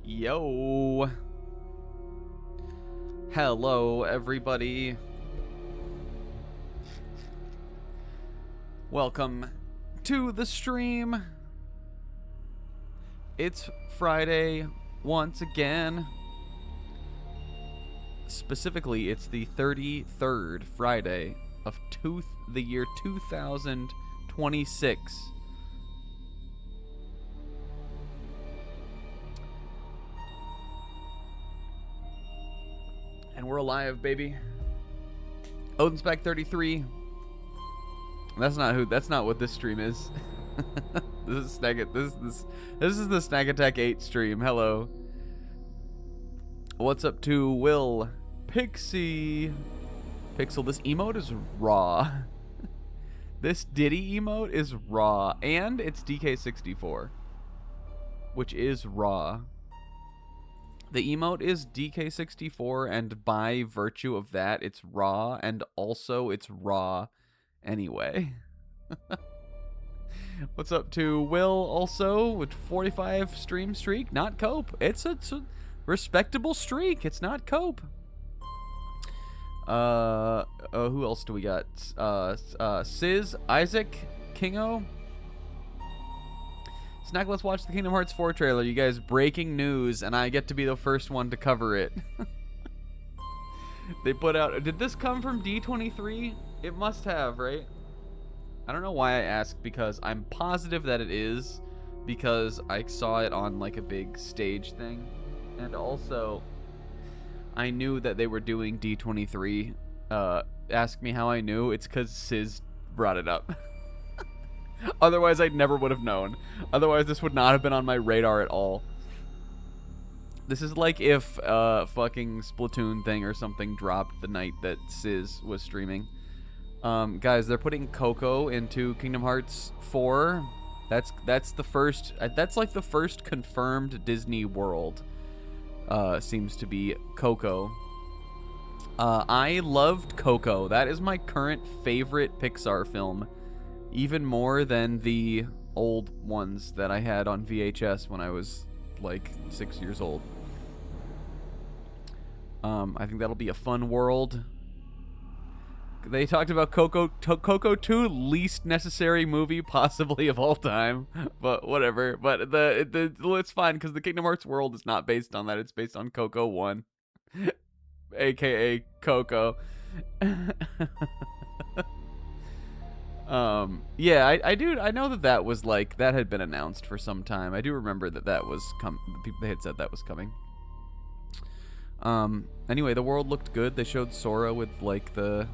Yo. Hello, everybody. Welcome to the stream. It's Friday once again. Specifically, it's the 33rd Friday of the year 2026. And we're alive, baby. Odenspec 33. That's not what this stream is. This is this is the Snag Attack 8 stream. Hello. What's up to Will Pixie? Pixel, this emote is raw. This Diddy emote is raw, and it's DK64, which is raw. The emote is DK64, and by virtue of that, it's raw, and also it's raw anyway. What's up to Will also with 45 stream streak? Not cope. It's a respectable streak. It's not cope. Who else do we got? Sizz, Isaac, Kingo. Snack, let's watch the Kingdom Hearts 4 trailer. You guys, breaking news, and I get to be the first one to cover it. They put out... Did this come from D23? It must have, right? I don't know why I asked, because I'm positive that it is, because I saw it on, like, a big stage thing. And also, I knew that they were doing D23. Ask me how I knew. It's because Sizz brought it up. Otherwise, I never would have known. Otherwise, this would not have been on my radar at all. This is like if fucking Splatoon thing or something dropped the night that Sizz was streaming. Guys, they're putting Coco into Kingdom Hearts 4. That's the first. That's like the first confirmed Disney World. Seems to be Coco. I loved Coco. That is my current favorite Pixar film. Even more than the old ones that I had on VHS when I was like 6 years old. I think that'll be a fun world. They talked about Coco 2, least necessary movie possibly of all time, but whatever. But it's fine because the Kingdom Hearts world is not based on that. It's based on Coco 1, aka Coco. Yeah, I know that was like, that had been announced for some time. I do remember that was they had said that was coming. Anyway, the world looked good. They showed Sora with like the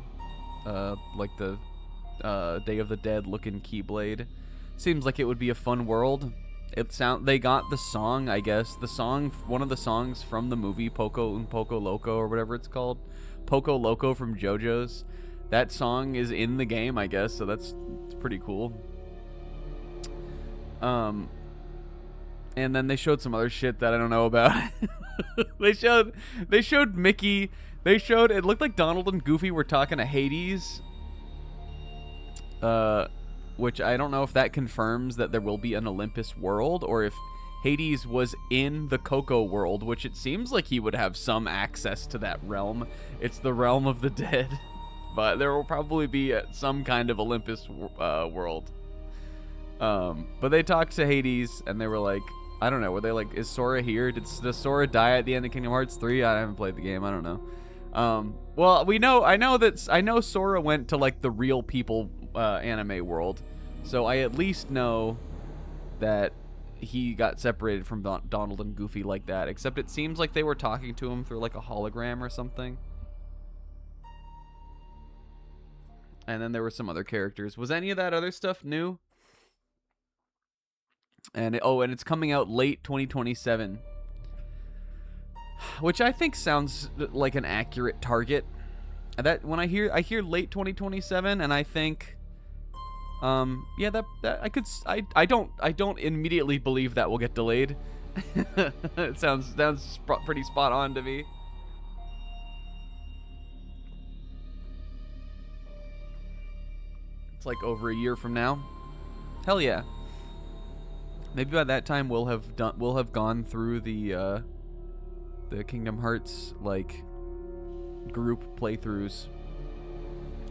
Day of the Dead looking Keyblade. Seems like it would be a fun world. They got the song, I guess. One of the songs from the movie Poco Un Poco Loco or whatever it's called. Poco Loco from JoJo's. That song is in the game, I guess, so it's pretty cool. And then they showed some other shit that I don't know about. They showed Mickey. It looked like Donald and Goofy were talking to Hades. Which I don't know if that confirms that there will be an Olympus world, or if Hades was in the Coco world, which it seems like he would have some access to that realm. It's the realm of the dead. But there will probably be some kind of Olympus world. But they talked to Hades, and they were like, I don't know, were they like, is Sora here? Does Sora die at the end of Kingdom Hearts 3? I haven't played the game, I don't know. Well, I know Sora went to like the real people anime world. So I at least know that he got separated from Donald and Goofy like that. Except it seems like they were talking to him through like a hologram or something. And then there were some other characters. Was any of that other stuff new? And it's coming out late 2027, which I think sounds like an accurate target. That when I hear late 2027, and I think, yeah, that I don't immediately believe that will get delayed. It sounds pretty spot on to me. It's like over a year from now. Hell yeah. Maybe by that time we'll have gone through the Kingdom Hearts like group playthroughs.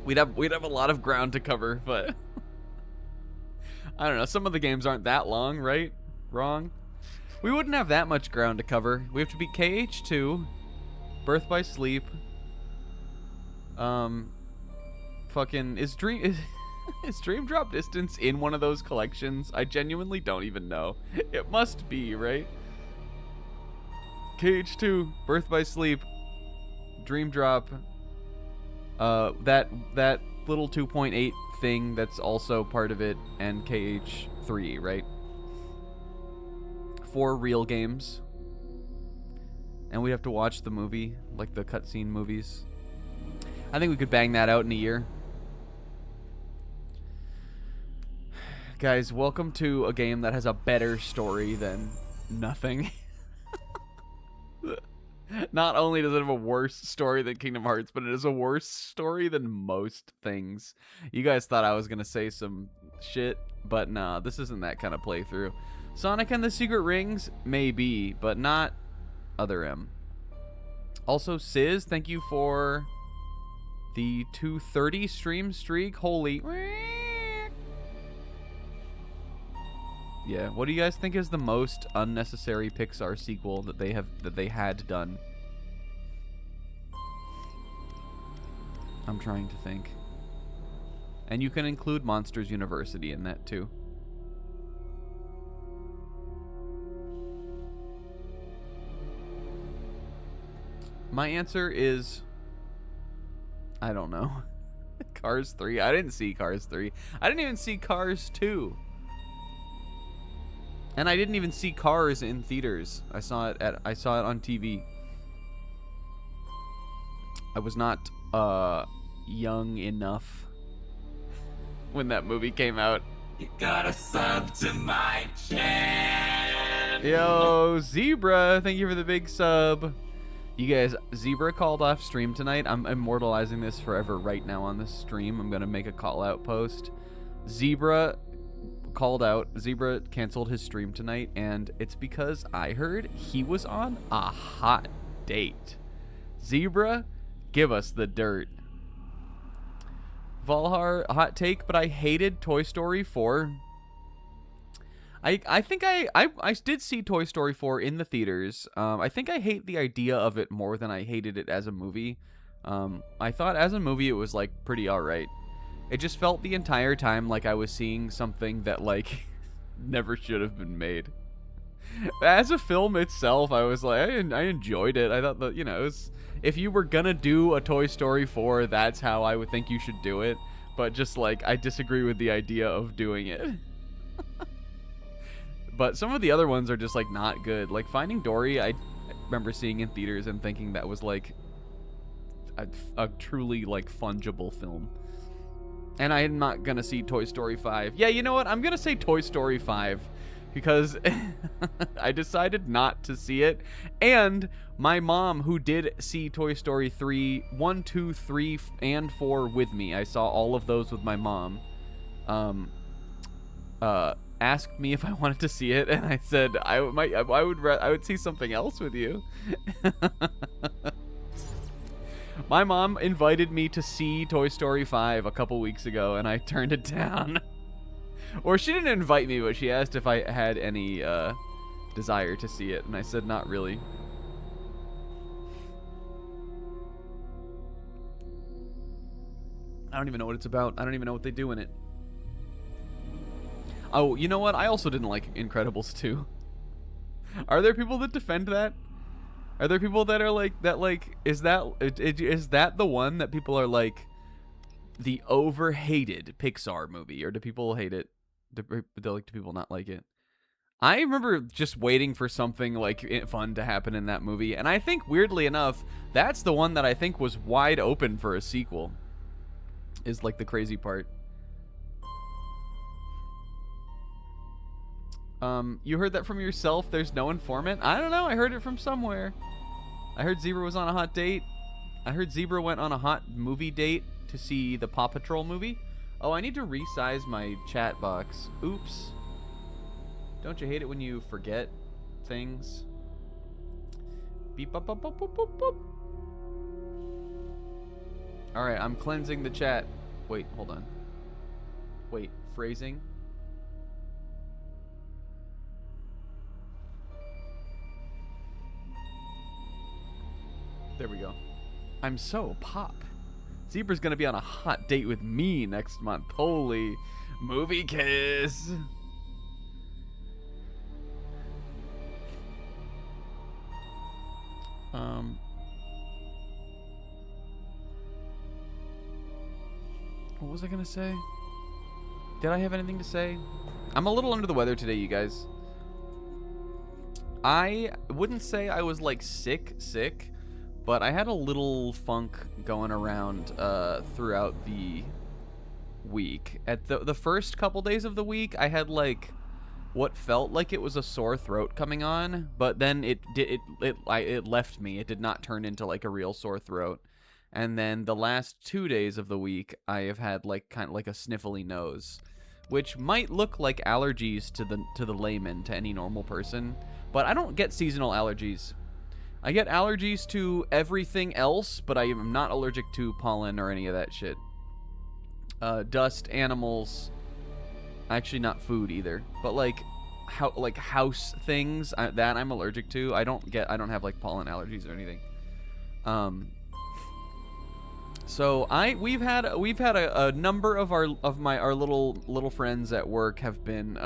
We'd have a lot of ground to cover, but I don't know. Some of the games aren't that long, right? Wrong. We wouldn't have that much ground to cover. We have to beat KH2, Birth by Sleep. Fucking is Dream Drop Distance in one of those collections? I genuinely don't even know. It must be, right? KH2, Birth by Sleep, Dream Drop. That little 2.8 thing that's also part of it, and KH3, right? 4 real games. And we have to watch the movie, like the cutscene movies. I think we could bang that out in a year. Guys, welcome to a game that has a better story than nothing. Not only does it have a worse story than Kingdom Hearts, but it has a worse story than most things. You guys thought I was going to say some shit, but nah, this isn't that kind of playthrough. Sonic and the Secret Rings? Maybe, but not Other M. Also, Sizz, thank you for the 230 stream streak. Holy... Yeah, what do you guys think is the most unnecessary Pixar sequel that they had done? I'm trying to think. And you can include Monsters University in that too. My answer is I don't know. Cars 3. I didn't see Cars 3. I didn't even see Cars 2. And I didn't even see Cars in theaters. I saw it on TV. I was not young enough when that movie came out. You gotta sub to my channel. Yo, Zebra, thank you for the big sub. You guys, Zebra called off stream tonight. I'm immortalizing this forever right now on this stream. I'm gonna make a call out post. Zebra canceled his stream tonight, and it's because I heard he was on a hot date. Zebra, give us the dirt. Valhar, hot take, but I hated Toy Story 4. I think I did see Toy Story 4 in the theaters. I think I hate the idea of it more than I hated it as a movie. I thought as a movie it was like pretty alright. It just felt the entire time like I was seeing something that like never should have been made. As a film itself, I was like, I enjoyed it. I thought that, you know, if you were gonna do a Toy Story 4, that's how I would think you should do it. But just like, I disagree with the idea of doing it. But some of the other ones are just like not good. Like Finding Dory, I remember seeing in theaters and thinking that was like a truly like fungible film. And I'm not gonna see Toy Story 5. Yeah, you know what? I'm gonna say Toy Story 5 because I decided not to see it. And my mom, who did see Toy Story 3, 1, 2, 3, and 4 with me, I saw all of those with my mom, asked me if I wanted to see it, and I said I would see something else with you. My mom invited me to see Toy Story 5 a couple weeks ago, and I turned it down. Or she didn't invite me, but she asked if I had any desire to see it, and I said not really. I don't even know what it's about. I don't even know what they do in it. Oh, you know what? I also didn't like Incredibles 2. Are there people that defend that? Are there people that are like, is that the one that people are like, the over-hated Pixar movie? Or do people hate it? Do people not like it? I remember just waiting for something like fun to happen in that movie. And I think, weirdly enough, that's the one that I think was wide open for a sequel. Is like the crazy part. You heard that from yourself? There's no informant? I don't know. I heard it from somewhere. I heard Zebra was on a hot date. I heard Zebra went on a hot movie date to see the Paw Patrol movie. Oh, I need to resize my chat box. Oops. Don't you hate it when you forget things? Beep, up, up, up, up, up, up. All right, I'm cleansing the chat. Wait, hold on. Wait, phrasing. There we go. I'm so pop. Zebra's gonna be on a hot date with me next month. Holy movie kiss. What was I gonna say? Did I have anything to say? I'm a little under the weather today, you guys. I wouldn't say I was like sick, but I had a little funk going around throughout the week. At the first couple days of the week, I had like what felt like it was a sore throat coming on, but then it left me. It did not turn into like a real sore throat. And then the last 2 days of the week, I have had like kind of like a sniffly nose, which might look like allergies to the layman, to any normal person, but I don't get seasonal allergies. I get allergies to everything else, but I am not allergic to pollen or any of that shit. Dust, animals, actually not food either, but like house things that I'm allergic to. I don't have like pollen allergies or anything. So we've had a number of our little friends at work have been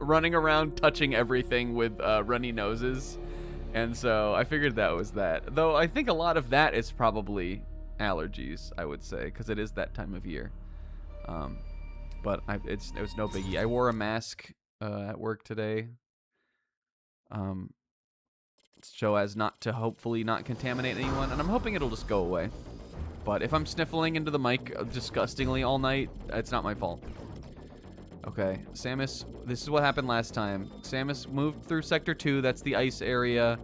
running around touching everything with runny noses, and so I figured that was that. Though I think a lot of that is probably allergies, I would say, because it is that time of year. But it was no biggie. I wore a mask at work today, so as not to hopefully not contaminate anyone, and I'm hoping it'll just go away. But if I'm sniffling into the mic disgustingly all night, it's not my fault. Okay, Samus, this is what happened last time. Samus moved through Sector 2, that's the ice area.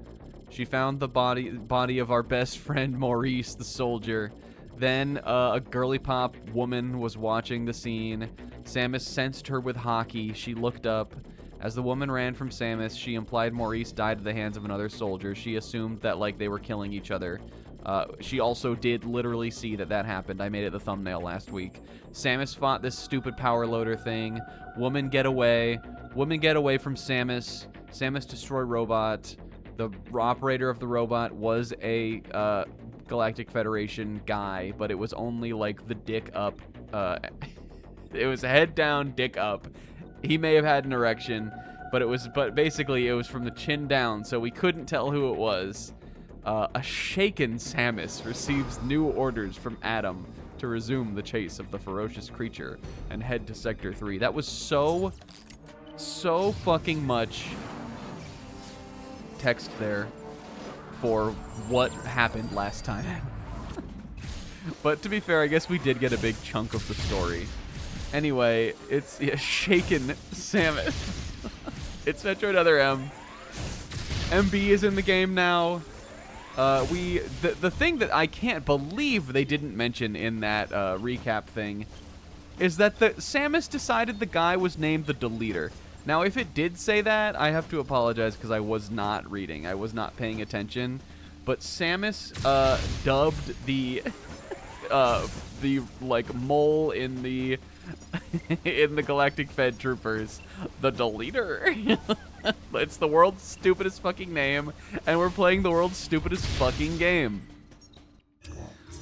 She found the body of our best friend Maurice, the soldier. Then a girly pop woman was watching the scene. Samus sensed her with hockey. She looked up. As the woman ran from Samus, she implied Maurice died at the hands of another soldier. She assumed that like they were killing each other. She also did literally see that happened. I made it the thumbnail last week. Samus fought this stupid power loader thing. Woman get away. Woman get away from Samus. Samus destroy robot. The operator of the robot was a Galactic Federation guy, but it was only like the dick up. It was head down, dick up. He may have had an erection, but basically it was from the chin down, so we couldn't tell who it was. A shaken Samus receives new orders from Adam to resume the chase of the ferocious creature and head to Sector 3. That was so fucking much text there for what happened last time. But to be fair, I guess we did get a big chunk of the story. Anyway, it's shaken Samus. It's Metroid Other M. MB is in the game now. The thing that I can't believe they didn't mention in that recap thing is that Samus decided the guy was named the Deleter. Now, if it did say that, I have to apologize because I was not reading. I was not paying attention. But Samus dubbed the like mole in the in the Galactic Fed Troopers the Deleter. It's the world's stupidest fucking name, and we're playing the world's stupidest fucking game.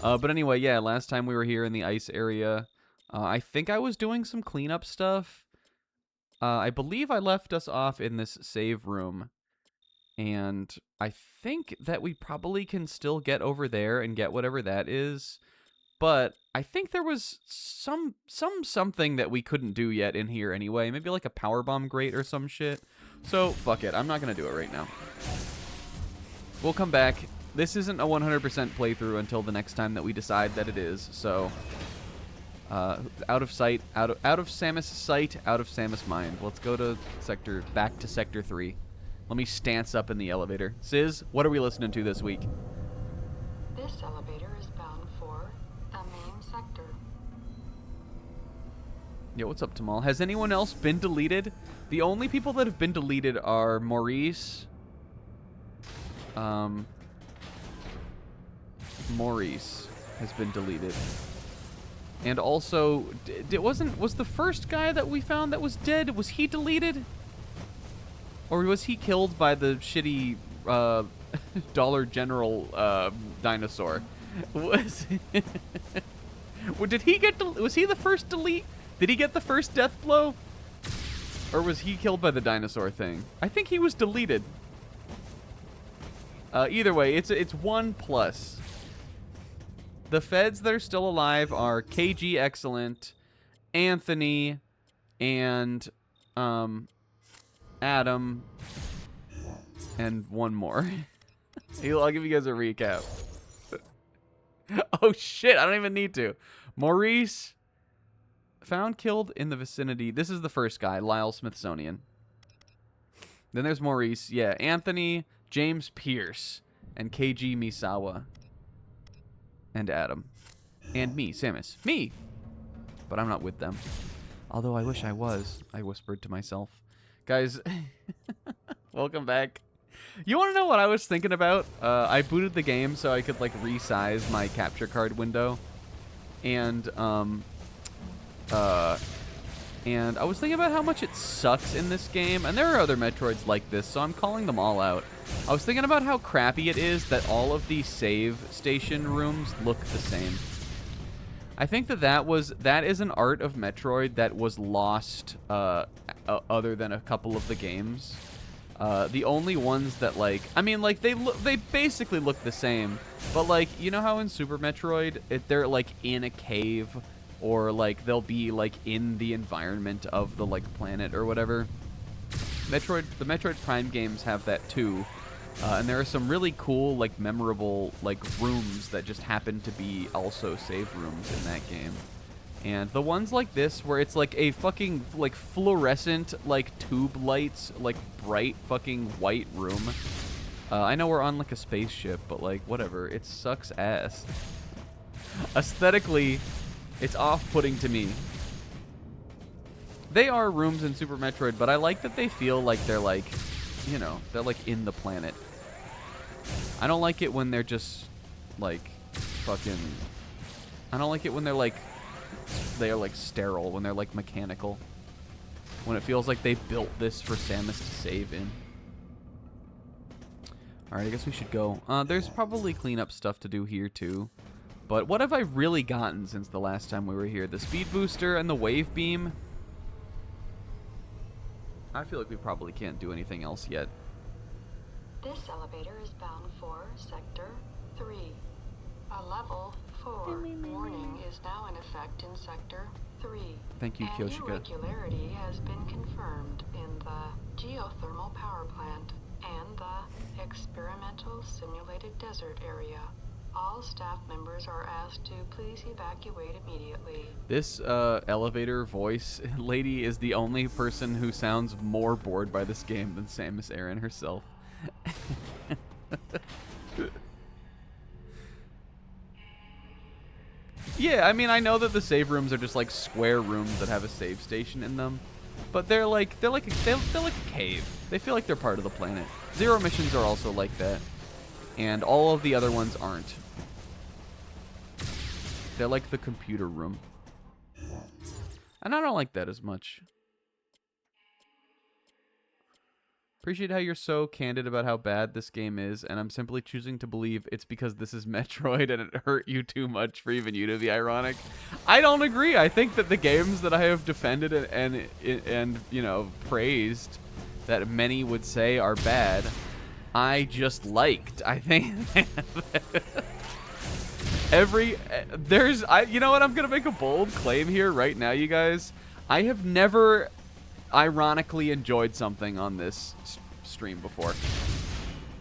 But anyway, yeah, last time we were here in the ice area, I think I was doing some cleanup stuff. I believe I left us off in this save room, and I think that we probably can still get over there and get whatever that is. But I think there was something that we couldn't do yet in here anyway. Maybe like a power bomb grate or some shit. So fuck it. I'm not gonna do it right now. We'll come back. This isn't a 100% playthrough until the next time that we decide that it is. So out of sight, out of Samus' sight, out of Samus' mind. Let's go to back to Sector 3. Let me stance up in the elevator. Sis, what are we listening to this week? This elevator is bound for the main sector. Yo, what's up, Tamal? Has anyone else been deleted? The only people that have been deleted are Maurice. Maurice has been deleted. And also, was the first guy that we found that was dead, was he deleted? Or was he killed by the shitty Dollar General dinosaur? Was was he the first delete? Did he get the first death blow? Or was he killed by the dinosaur thing? I think he was deleted. Either way, it's 1+. The feds that are still alive are KG Excellent, Anthony, and Adam, and one more. I'll give you guys a recap. Oh shit, I don't even need to. Maurice, found killed in the vicinity. This is the first guy, Lyle Smithsonian. Then there's Maurice, yeah, Anthony, James Pierce, and KG Misawa. And Adam. And me, Samus. Me! But I'm not with them. Although I wish I was, I whispered to myself. Guys, welcome back. You want to know what I was thinking about? I booted the game so I could, like, resize my capture card window. And I was thinking about how much it sucks in this game. And there are other Metroids like this, so I'm calling them all out. I was thinking about how crappy it is that all of these save station rooms look the same. I think that is an art of Metroid that was lost other than a couple of the games. The only ones that, like, I mean, like, they basically look the same, but, like, you know how in Super Metroid they're like in a cave, or like they'll be like in the environment of the like planet or whatever. The Metroid Prime games have that too. And there are some really cool, like, memorable, like, rooms that just happen to be also save rooms in that game. And the ones like this, where it's, like, a fucking, like, fluorescent, like, tube lights, like, bright fucking white room. I know we're on, like, a spaceship, but, like, whatever. It sucks ass. Aesthetically, it's off-putting to me. They are rooms in Super Metroid, but I like that they feel like they're, like, you know, they're like in the planet. I don't like it when they're just like fucking, I don't like it when they're like sterile, when they're like mechanical. When it feels like they built this for Samus to save in. Alright, I guess we should go. There's probably cleanup stuff to do here too. But what have I really gotten since the last time we were here? The speed booster and the wave beam? I feel like we probably can't do anything else yet. This elevator is bound for Sector 3. A level 4 warning is now in effect in Sector 3. Thank you, An Kyoshika. irregularity has been confirmed in the geothermal power plant and the experimental simulated desert area. All staff members are asked to please evacuate immediately. This elevator voice lady is the only person who sounds more bored by this game than Samus Aran herself. Yeah, I mean, I know that the save rooms are just like square rooms that have a save station in them, but they're like a cave. They feel like they're part of the planet. Zero missions are also like that, and all of the other ones aren't. They're like the computer room. And I don't like that as much. Appreciate how you're so candid about how bad this game is, and I'm simply choosing to believe it's because this is Metroid and it hurt you too much for even you to be ironic. I don't agree. I think that the games that I have defended and you know, praised that many would say are bad, I just liked. I think you know what, I'm gonna make a bold claim here right now, you guys. I have never ironically enjoyed something on this stream before.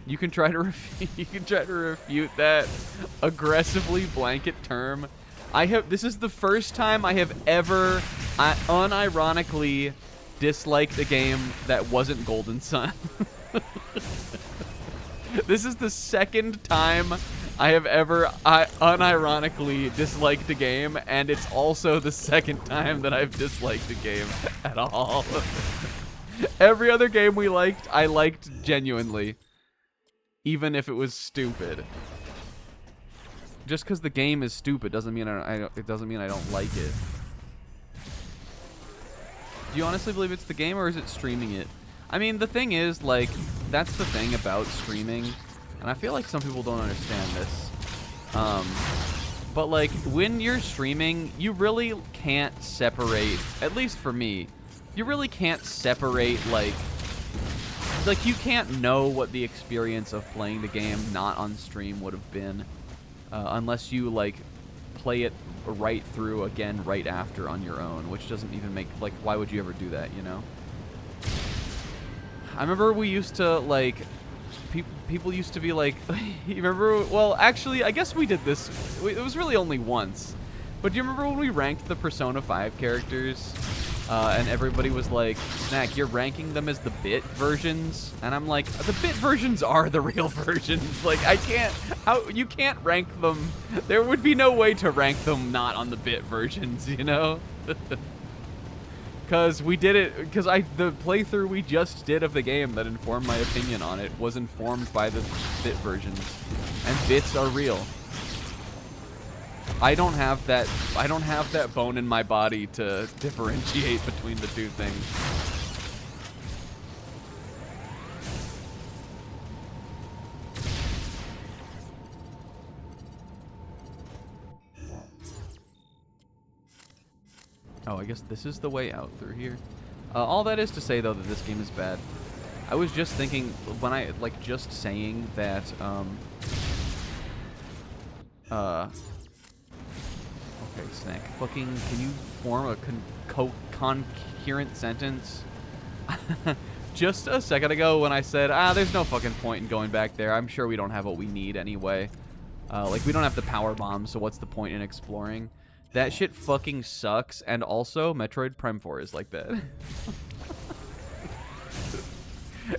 You can try to refute that aggressively blanket term. This is the first time I have ever unironically disliked a game that wasn't Golden Sun. This is the second time I have ever unironically disliked a game, and it's also the second time that I've disliked a game at all. Every other game we liked, I liked genuinely, even if it was stupid. Just because the game is stupid doesn't mean it doesn't mean I don't like it. Do you honestly believe it's the game, or is it streaming it? I mean, the thing is, like, that's the thing about streaming, and I feel like some people don't understand this. But, like, when you're streaming, you really can't separate, at least for me, you really can't separate, like, you can't know what the experience of playing the game not on stream would have been, unless you, like, play it right through again right after on your own, which doesn't even make, like, why would you ever do that, you know? I remember we used to, like, people used to be like, you remember, well, actually, I guess we did this, it was really only once, but do you remember when we ranked the Persona 5 characters, and everybody was like, Snack, you're ranking them as the bit versions? And I'm like, the bit versions are the real versions. Like, you can't rank them. There would be no way to rank them not on the bit versions, you know? Because we did it, because the playthrough we just did of the game that informed my opinion on it was informed by the bit versions. And bits are real. I don't have that bone in my body to differentiate between the two things. Oh, I guess this is the way out through here. All that is to say, though, that this game is bad. I was just thinking, when I, like, just saying that, okay, Snack. Fucking, can you form a coherent sentence? Just a second ago when I said, there's no fucking point in going back there. I'm sure we don't have what we need anyway. Like, we don't have the power bomb, so what's the point in exploring? That shit fucking sucks, and also, Metroid Prime 4 is like that.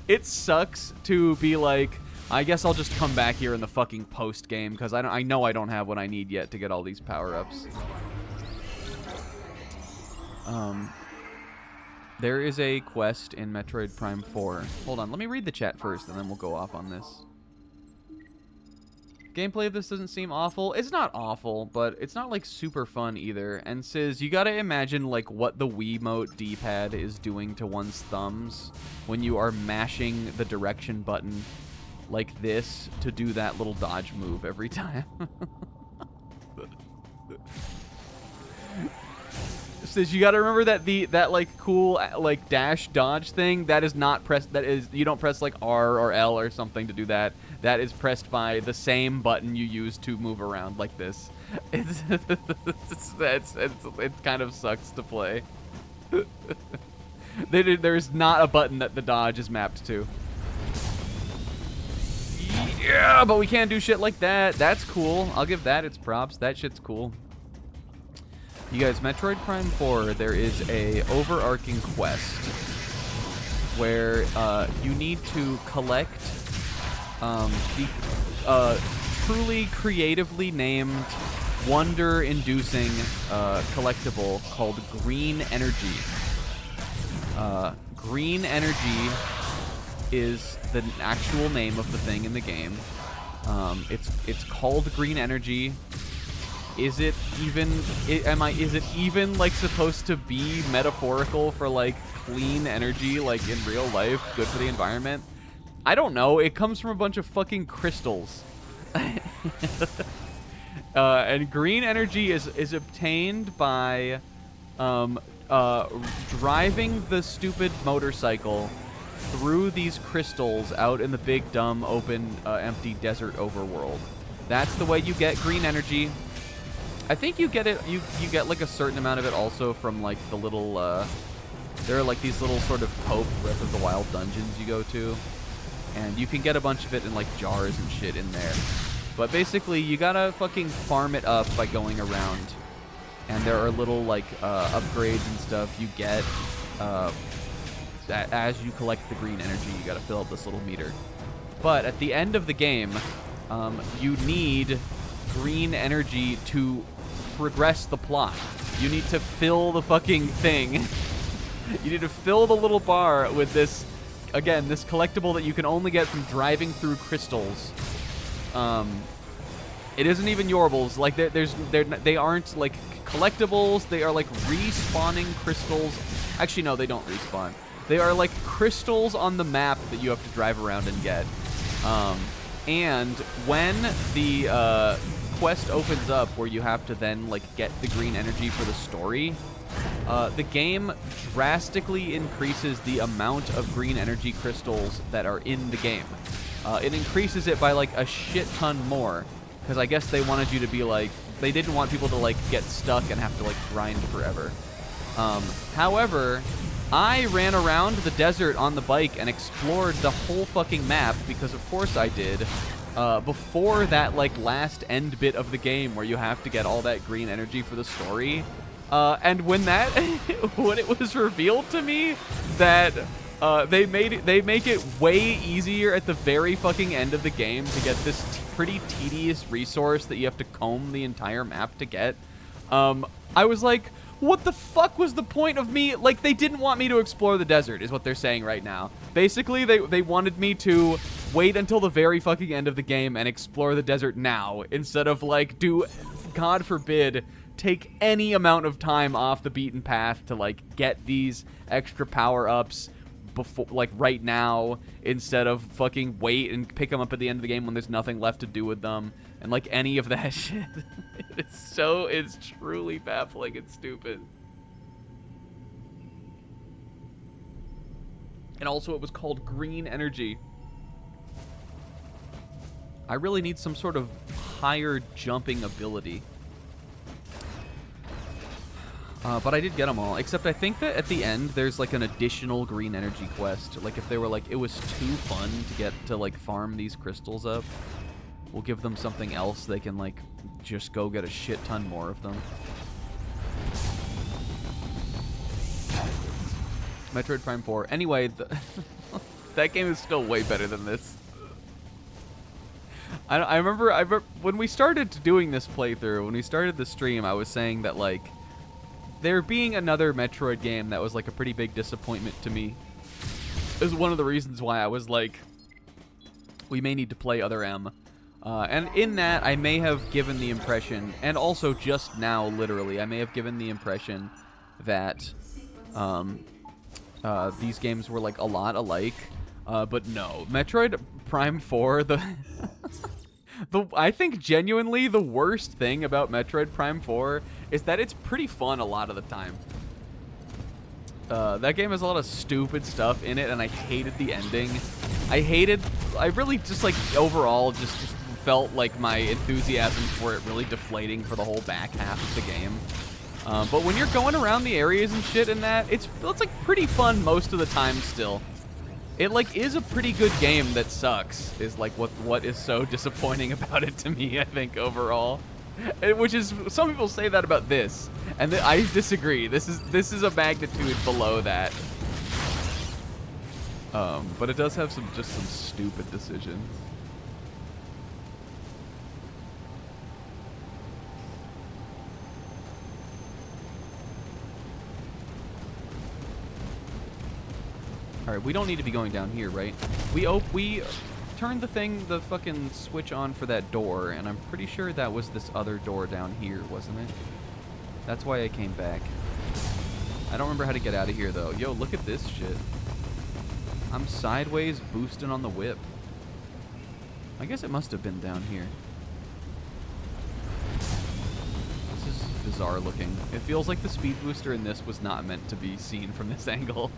It sucks to be like, I guess I'll just come back here in the fucking post-game, because I know I don't have what I need yet to get all these power-ups. There is a quest in Metroid Prime 4. Hold on, let me read the chat first, and then we'll go off on this. Gameplay of this doesn't seem awful. It's not awful, but it's not, like, super fun either. And Sis, you gotta imagine, like, what the Wiimote D-pad is doing to one's thumbs when you are mashing the direction button like this to do that little dodge move every time. Sis, you gotta remember that that like cool like dash dodge thing, that is not pressed, that is, you don't press like R or L or something to do that. That is pressed by the same button you use to move around like this. It kind of sucks to play. There's not a button that the dodge is mapped to. Yeah, but we can't do shit like that. That's cool. I'll give that its props. That shit's cool. You guys, Metroid Prime 4, there is a overarching quest where you need to collect the truly creatively named, wonder-inducing collectible called Green Energy. Green Energy is the actual name of the thing in the game. It's called Green Energy. Is it even like supposed to be metaphorical for like clean energy, like in real life, good for the environment? I don't know. It comes from a bunch of fucking crystals. And green energy is obtained by driving the stupid motorcycle through these crystals out in the big, dumb, open, empty desert overworld. That's the way you get green energy. I think you get it, you get like a certain amount of it also from like the little, there are like these little sort of Pope Breath of the Wild dungeons you go to. And you can get a bunch of it in like jars and shit in there. But basically you gotta fucking farm it up by going around. And there are little like upgrades and stuff you get as you collect the green energy. You gotta fill up this little meter. But at the end of the game, you need green energy to progress the plot. You need to fill the fucking thing. You need to fill the little bar with this, again, this collectible that you can only get from driving through crystals. It isn't even Yorbles. Like, they aren't, like, collectibles. They are, like, respawning crystals. Actually, no, they don't respawn. They are, like, crystals on the map that you have to drive around and get. And when the quest opens up where you have to then, like, get the green energy for the story, the game drastically increases the amount of green energy crystals that are in the game. It increases it by, like, a shit ton more. Because I guess they wanted you to be, like, they didn't want people to, like, get stuck and have to, like, grind forever. However, I ran around the desert on the bike and explored the whole fucking map, because of course I did, before that, like, last end bit of the game where you have to get all that green energy for the story. And when that, when it was revealed to me that they make it way easier at the very fucking end of the game to get this pretty tedious resource that you have to comb the entire map to get, I was like, what the fuck was the point of me? Like, they didn't want me to explore the desert, is what they're saying right now. Basically, they wanted me to wait until the very fucking end of the game and explore the desert now, instead of, like, do, God forbid, take any amount of time off the beaten path to, like, get these extra power-ups before, like, right now, instead of fucking wait and pick them up at the end of the game when there's nothing left to do with them, and, like, any of that shit. It's truly baffling and stupid. And also, it was called green energy. I really need some sort of higher jumping ability. But I did get them all, except I think that at the end there's, like, an additional green energy quest. Like, if they were like, it was too fun to get to, like, farm these crystals up, we'll give them something else they can, like, just go get a shit ton more of them. Metroid Prime 4. Anyway, that game is still way better than this. I remember when we started doing this playthrough, when we started the stream, I was saying that, like, there being another Metroid game that was, like, a pretty big disappointment to me is one of the reasons why I was like, we may need to play Other M. And in that, I may have given the impression, and also just now, literally, I may have given the impression that these games were, like, a lot alike. But no. Metroid Prime 4, I think genuinely the worst thing about Metroid Prime 4 is that it's pretty fun a lot of the time. That game has a lot of stupid stuff in it, and I hated the ending. I really just, like, overall just felt like my enthusiasm for it really deflating for the whole back half of the game. But when you're going around the areas and shit in that, it's like pretty fun most of the time still. It, like, is a pretty good game that sucks, is, like, what is so disappointing about it to me, I think, overall. Which is, some people say that about this, and I disagree. This is a magnitude below that. But it does have some stupid decisions. Alright, we don't need to be going down here, right? We turned the fucking switch on for that door, and I'm pretty sure that was this other door down here, wasn't it? That's why I came back. I don't remember how to get out of here, though. Yo, look at this shit. I'm sideways boosting on the whip. I guess it must have been down here. This is bizarre looking. It feels like the speed booster in this was not meant to be seen from this angle.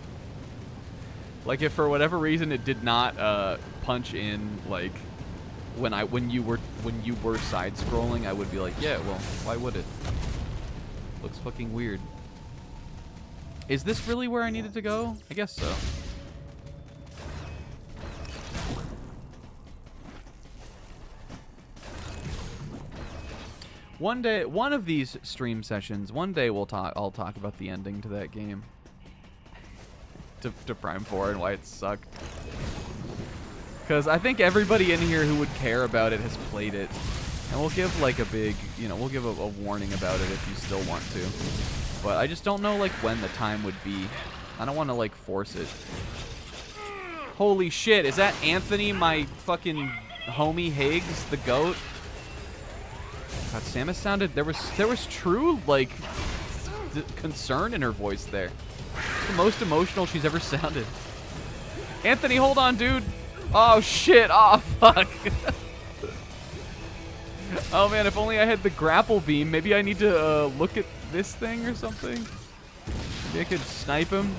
Like, if for whatever reason it did not punch in, like, when you were side scrolling, I would be like, yeah, well, why would it? Looks fucking weird. Is this really where I needed to go? I guess so. One day, one of these stream sessions, one day I'll talk about the ending to that game. To Prime 4 and why it sucked. Because I think everybody in here who would care about it has played it. And we'll give like a big, you know, we'll give a warning about it if you still want to. But I just don't know like when the time would be. I don't want to like force it. Holy shit, is that Anthony, my fucking homie Higgs, the goat? God, Samus sounded, there was true like concern in her voice there. It's the most emotional she's ever sounded. Anthony, hold on, dude. Oh shit, oh fuck. Oh man, if only I had the grapple beam. Maybe I need to look at this thing or something. Maybe I could snipe him.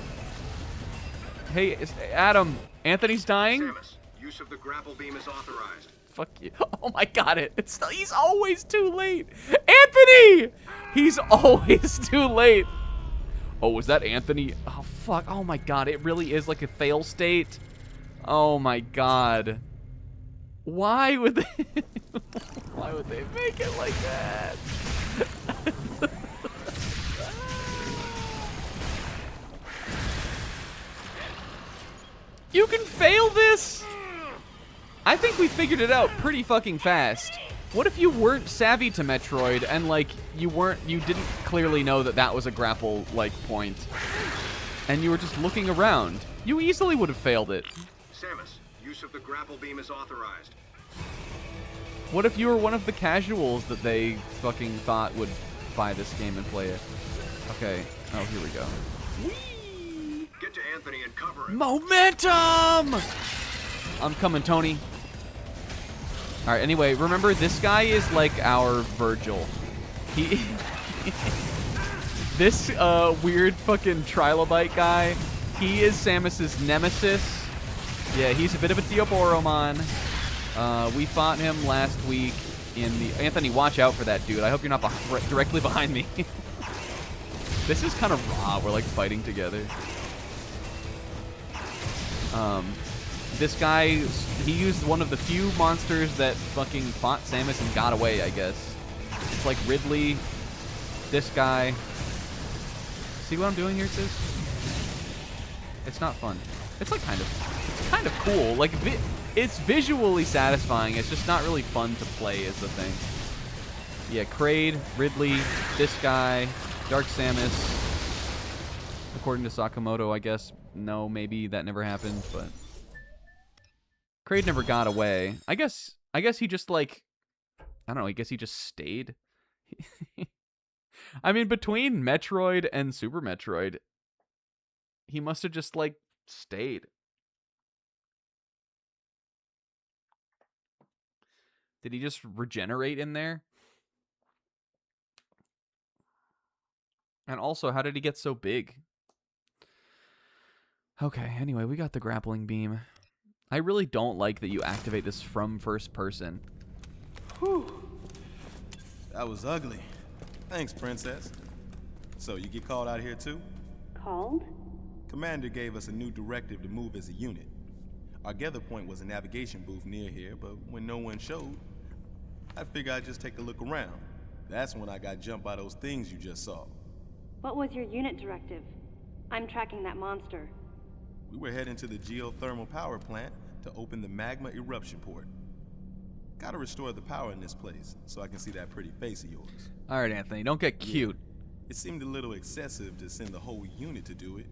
Hey, Adam, Anthony's dying? Samus, use of the grapple beam is authorized. Fuck you. Oh my god, he's always too late. Anthony! He's always too late. Oh, was that Anthony? Oh fuck, oh my god, it really is like a fail state. Oh my god. Why would they why would they make it like that? You can fail this? I think we figured it out pretty fucking fast. What if you weren't savvy to Metroid and like you didn't clearly know that that was a grapple like point and you were just looking around? You easily would have failed it. Samus, use of the grapple beam is authorized. What if you were one of the casuals that they fucking thought would buy this game and play it? Okay. Oh, here we go. Get to Anthony and cover him. Momentum! I'm coming, Tony. All right, anyway, remember, this guy is like our Virgil. He... this weird fucking trilobite guy, he is Samus's nemesis. Yeah, he's a bit of a Theoboromon. We fought him last week in the... Anthony, watch out for that dude. I hope you're not directly behind me. This is kind of raw. We're like fighting together. This guy, he used one of the few monsters that fucking fought Samus and got away, I guess. It's like Ridley, this guy. See what I'm doing here, sis? It's not fun. It's like kind of cool. Like, it's visually satisfying. It's just not really fun to play is the thing. Yeah, Kraid, Ridley, this guy, Dark Samus. According to Sakamoto, I guess. No, maybe that never happened, but... Kraid never got away. I guess he just, like... I don't know, I guess he just stayed. I mean, between Metroid and Super Metroid, he must have just, like, stayed. Did he just regenerate in there? And also, how did he get so big? Okay, anyway, we got the grappling beam. I really don't like that you activate this from first person. Whew. That was ugly. Thanks, Princess. So, you get called out here too? Called? Commander gave us a new directive to move as a unit. Our gather point was a navigation booth near here, but when no one showed, I figured I'd just take a look around. That's when I got jumped by those things you just saw. What was your unit directive? I'm tracking that monster. We were heading to the geothermal power plant to open the magma eruption port. Gotta restore the power in this place so I can see that pretty face of yours. All right, Anthony, don't get cute. It seemed a little excessive to send the whole unit to do it,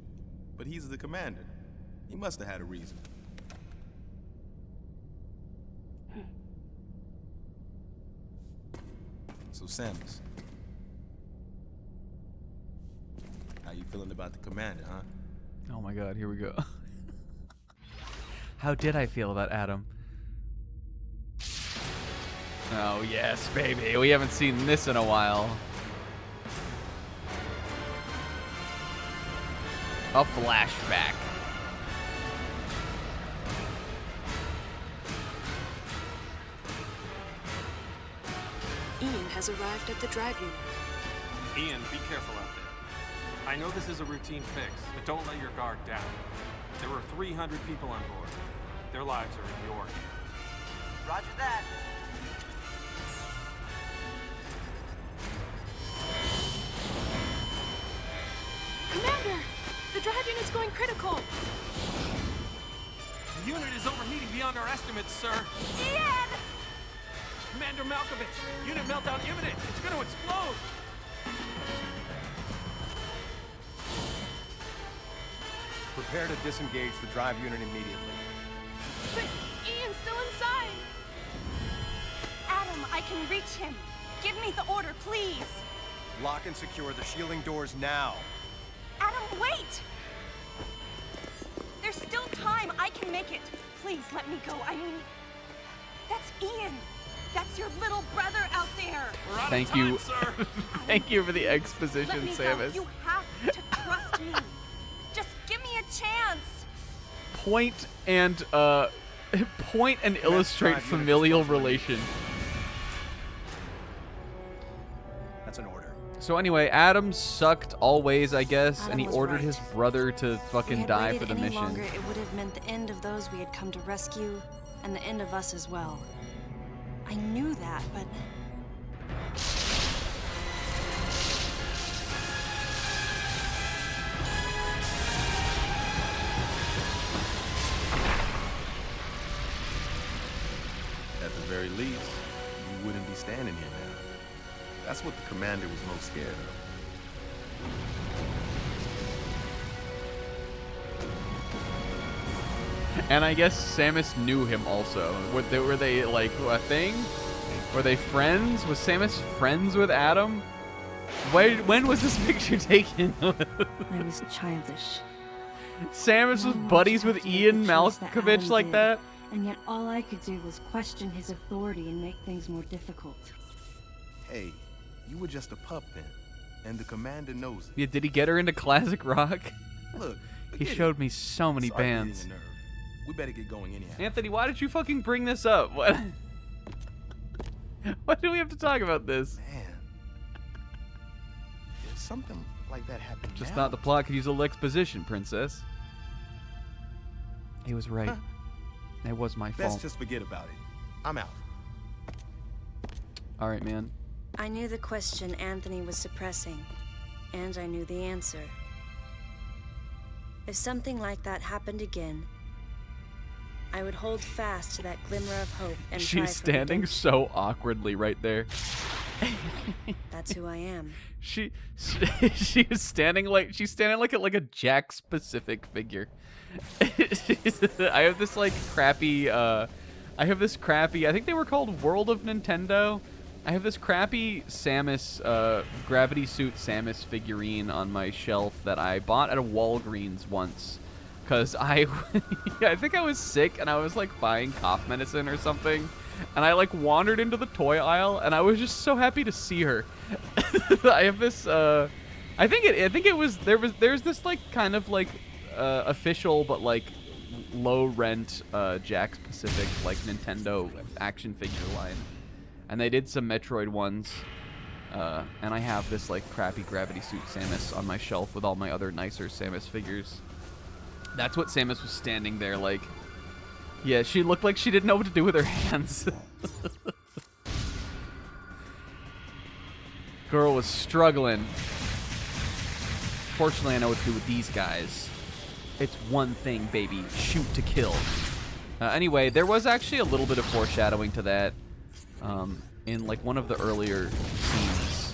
but he's the commander. He must have had a reason. So, Samus, how you feeling about the commander, huh? Oh my god, here we go. How did I feel about Adam? Oh yes, baby. We haven't seen this in a while. A flashback. Ian has arrived at the drive unit. Ian, be careful out there. I know this is a routine fix, but don't let your guard down. There were 300 people on board. Their lives are in your hands. Roger that. Commander! The drive unit's going critical! You unit is overheating beyond our estimates, sir. Ian! Commander Malkovich, unit meltdown imminent. It's going to explode. Prepare to disengage the drive unit immediately. But Ian's still inside. Adam, I can reach him. Give me the order, please. Lock and secure the shielding doors now. Adam, wait! There's still time. I can make it. Please let me go. I mean, that's Ian. That's your little brother out there. We're out Thank of time, you. sir. Thank you for the Let exposition, me go. Samus. You have to trust me. Just give me a chance. Point and illustrate drive unit familial response ready. relation. That's an order. So anyway, Adam sucked always, I guess, and Adam he was ordered right. his brother to If we fucking had die waited for the any mission. longer, it would have meant the end of those we had come to rescue, and the end of us as well. I knew that, but At the very least, you wouldn't be standing here now. That's what the commander was most scared of. And I guess Samus knew him also. Were they like a thing? Were they friends? Was Samus friends with Adam? When was this picture taken? I was childish. Samus was No one buddies should with have to make Ian the choice that Malkovich Adam like did. that? And yet all I could do was question his authority and make things more difficult. Hey, you were just a pup then, and the commander knows it. Yeah, did he get her into classic rock? Look, He forget showed it. me so many Sorry for getting bands. the nerve. We better get going anyhow. Anthony, why did you fucking bring this up? What? Why do we have to talk about this? Man, if something like that happened Just now, thought the plot could use a little exposition, princess. He was right. It was my Let's fault. just forget about it. I'm out. All right, man. I knew the question Anthony was suppressing, and I knew the answer. If something like that happened again, I would hold fast to that glimmer of hope and try She's for standing redemption. so awkwardly right there. That's who I am. She was standing like a Jack specific figure. I have this like crappy I think they were called World of Nintendo. I have this crappy Samus gravity suit Samus figurine on my shelf that I bought at a Walgreens once cuz I think I was sick and I was like buying cough medicine or something. And I like wandered into the toy aisle and I was just so happy to see her. I have this there's this like kind of like official but like low rent Jack specific like Nintendo action figure line. And they did some Metroid ones. And I have this like crappy gravity suit Samus on my shelf with all my other nicer Samus figures. That's what Samus was standing there like. Yeah, she looked like she didn't know what to do with her hands. Girl was struggling. Fortunately, I know what to do with these guys. It's one thing, baby. Shoot to kill. Anyway, there was actually a little bit of foreshadowing to that in like one of the earlier scenes.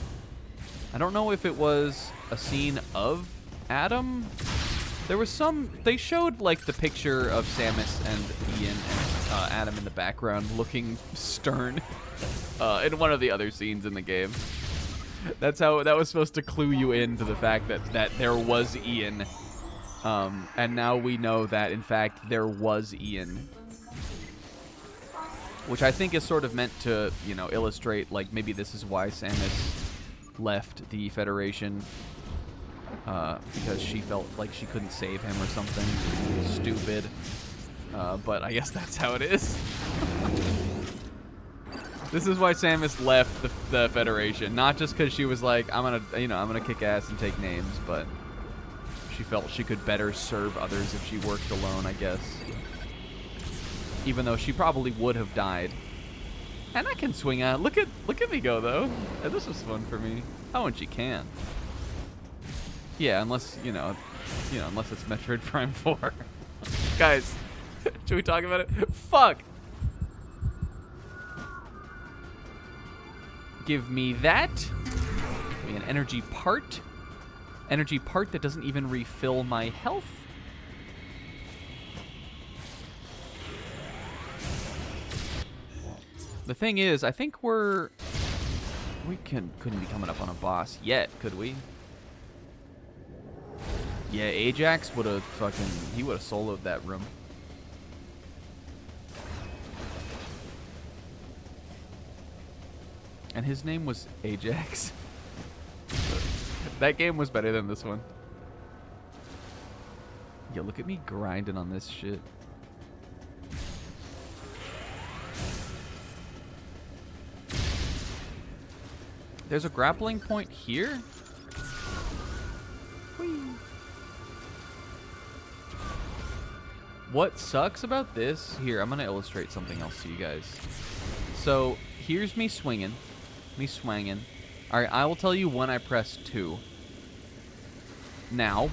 I don't know if it was a scene of Adam. There was they showed like the picture of Samus and Ian and Adam in the background looking stern in one of the other scenes in the game. That was supposed to clue you in to the fact that there was Ian. And now we know that, in fact, there was Ian. Which I think is sort of meant to, you know, illustrate, like, maybe this is why Samus left the Federation. Because she felt like she couldn't save him or something stupid. But I guess that's how it is. This is why Samus left the Federation. Not just because she was like, I'm gonna kick ass and take names, but she felt she could better serve others if she worked alone, I guess. Even though she probably would have died. And I can swing out. Look at me go though. This was fun for me. Oh, and she can. Yeah, unless, unless it's Metroid Prime 4. Guys, Should we talk about it? Fuck. Give me that. Give me an energy part. Energy part that doesn't even refill my health. The thing is, I think we couldn't be coming up on a boss yet, could we? Yeah, Ajax would have he would have soloed that room. And his name was Ajax. That game was better than this one. Yo, look at me grinding on this shit. There's a grappling point here? Whee. What sucks about this? Here, I'm gonna illustrate something else to you guys. So, here's me swinging. Alright, I will tell you when I press 2. Now.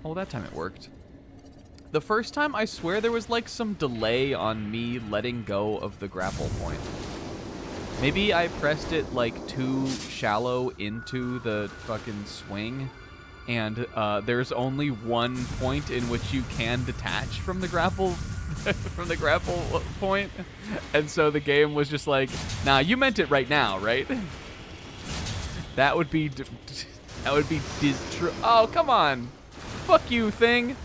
Oh, that time it worked. The first time, I swear there was like some delay on me letting go of the grapple point. Maybe I pressed it like too shallow into the fucking swing, and there's only one point in which you can detach from the grapple point, and so the game was just like, nah, you meant it right now, right? That would be oh, come on. Fuck you, thing.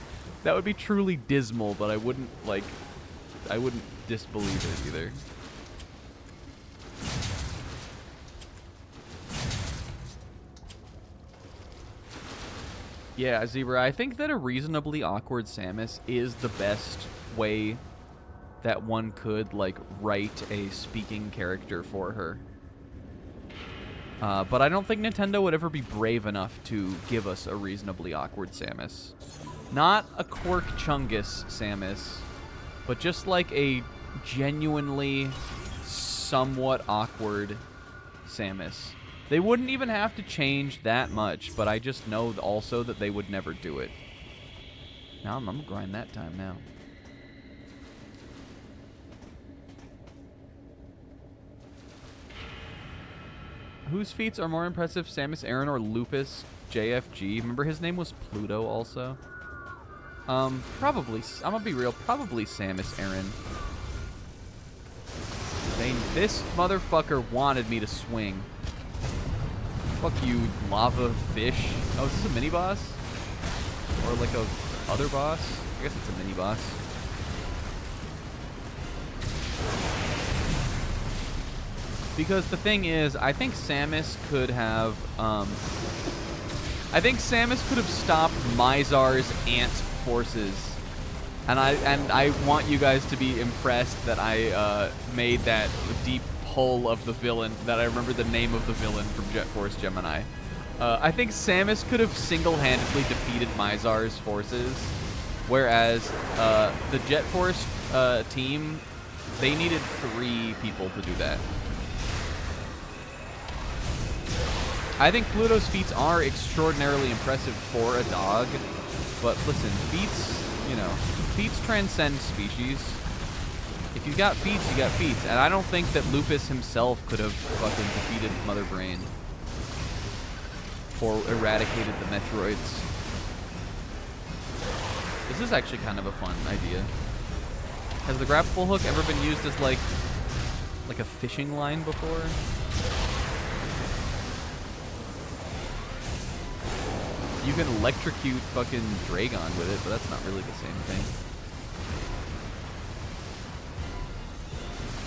That would be truly dismal, but I wouldn't disbelieve it either. Yeah, Zebra, I think that a reasonably awkward Samus is the best way that one could, like, write a speaking character for her. But I don't think Nintendo would ever be brave enough to give us a reasonably awkward Samus. Not a Quark Chungus Samus, but just like a genuinely somewhat awkward Samus. They wouldn't even have to change that much, but I just know also that they would never do it. Now I'm gonna grind that time now. Whose feats are more impressive, Samus Aran or Lupus JFG? Remember his name was Pluto also? Probably, I'm gonna be real, probably Samus Aran. This motherfucker wanted me to swing. Fuck you, lava fish. Oh, is this a mini boss? Or like a other boss? I guess it's a mini boss. Because the thing is, I think Samus could have, stopped Mizar's ant forces. And I want you guys to be impressed that I made that deep pull of the villain, that I remember the name of the villain from Jet Force Gemini. I think Samus could have single-handedly defeated Mizar's forces, whereas the Jet Force team, they needed 3 people to do that. I think Pluto's feats are extraordinarily impressive for a dog, but listen, feats, you know, feats transcend species. If you got feats, you got feats, and I don't think that Lupus himself could have fucking defeated Mother Brain or eradicated the Metroids. This is actually kind of a fun idea. Has the grapple hook ever been used as like a fishing line before? You can electrocute fucking Dragon with it, but that's not really the same thing.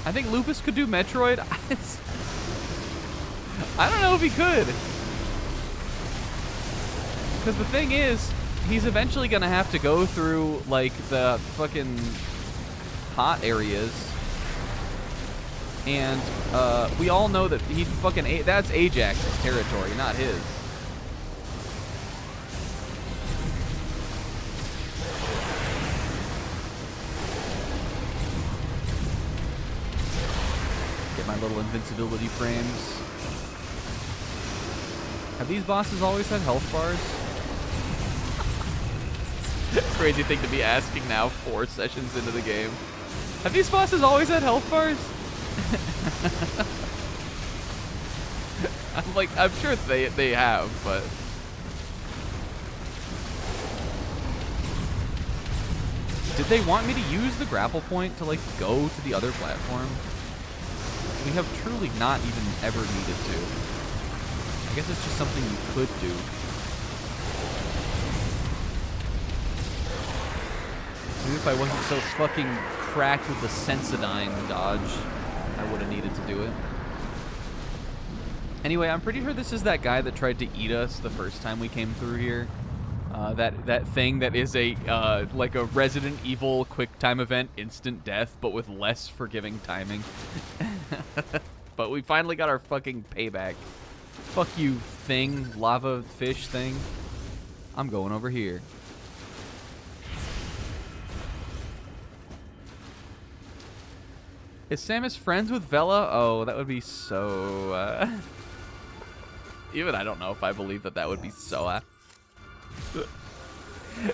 I think Lupus could do Metroid. I don't know if he could. Because the thing is, he's eventually going to have to go through, like, the fucking hot areas. And we all know that he fucking... That's Ajax's territory, not his. My little invincibility frames. Have these bosses always had health bars? Crazy thing to be asking now 4 sessions into the game. Have these bosses always had health bars? I'm sure they have, but... Did they want me to use the grapple point to, like, go to the other platform? We have truly not even ever needed to. I guess it's just something you could do. Maybe if I wasn't so fucking cracked with the Sensodyne dodge, I would have needed to do it. Anyway, I'm pretty sure this is that guy that tried to eat us the first time we came through here. That thing that is a like a Resident Evil quick time event, instant death, but with less forgiving timing. But we finally got our fucking payback. Fuck you, thing, lava fish thing. I'm going over here. Is Samus friends with Vela? Oh, that would be so... Even I don't know if I believe that would be so...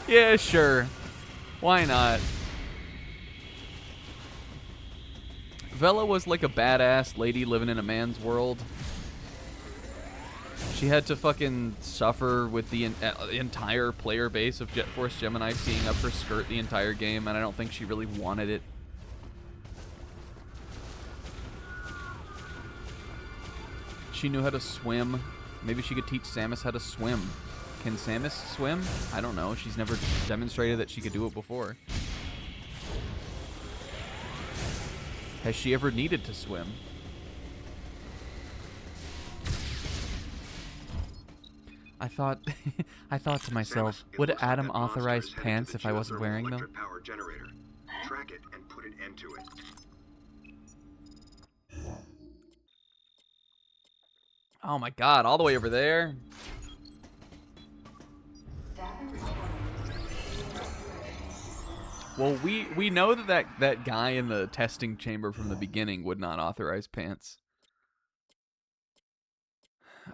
Yeah, sure. Why not? Vela was like a badass lady living in a man's world. She had to fucking suffer with the entire player base of Jet Force Gemini seeing up her skirt the entire game, and I don't think she really wanted it. She knew how to swim. Maybe she could teach Samus how to swim. Can Samus swim? I don't know. She's never demonstrated that she could do it before. Has she ever needed to swim? I thought to myself, Samus, would looks like Adam that monster authorize is headed to pants the if I wasn't wearing them? electric power generator. Track it and put an end to it. Oh my god, all the way over there? Well, we know that guy in the testing chamber from the beginning would not authorize pants.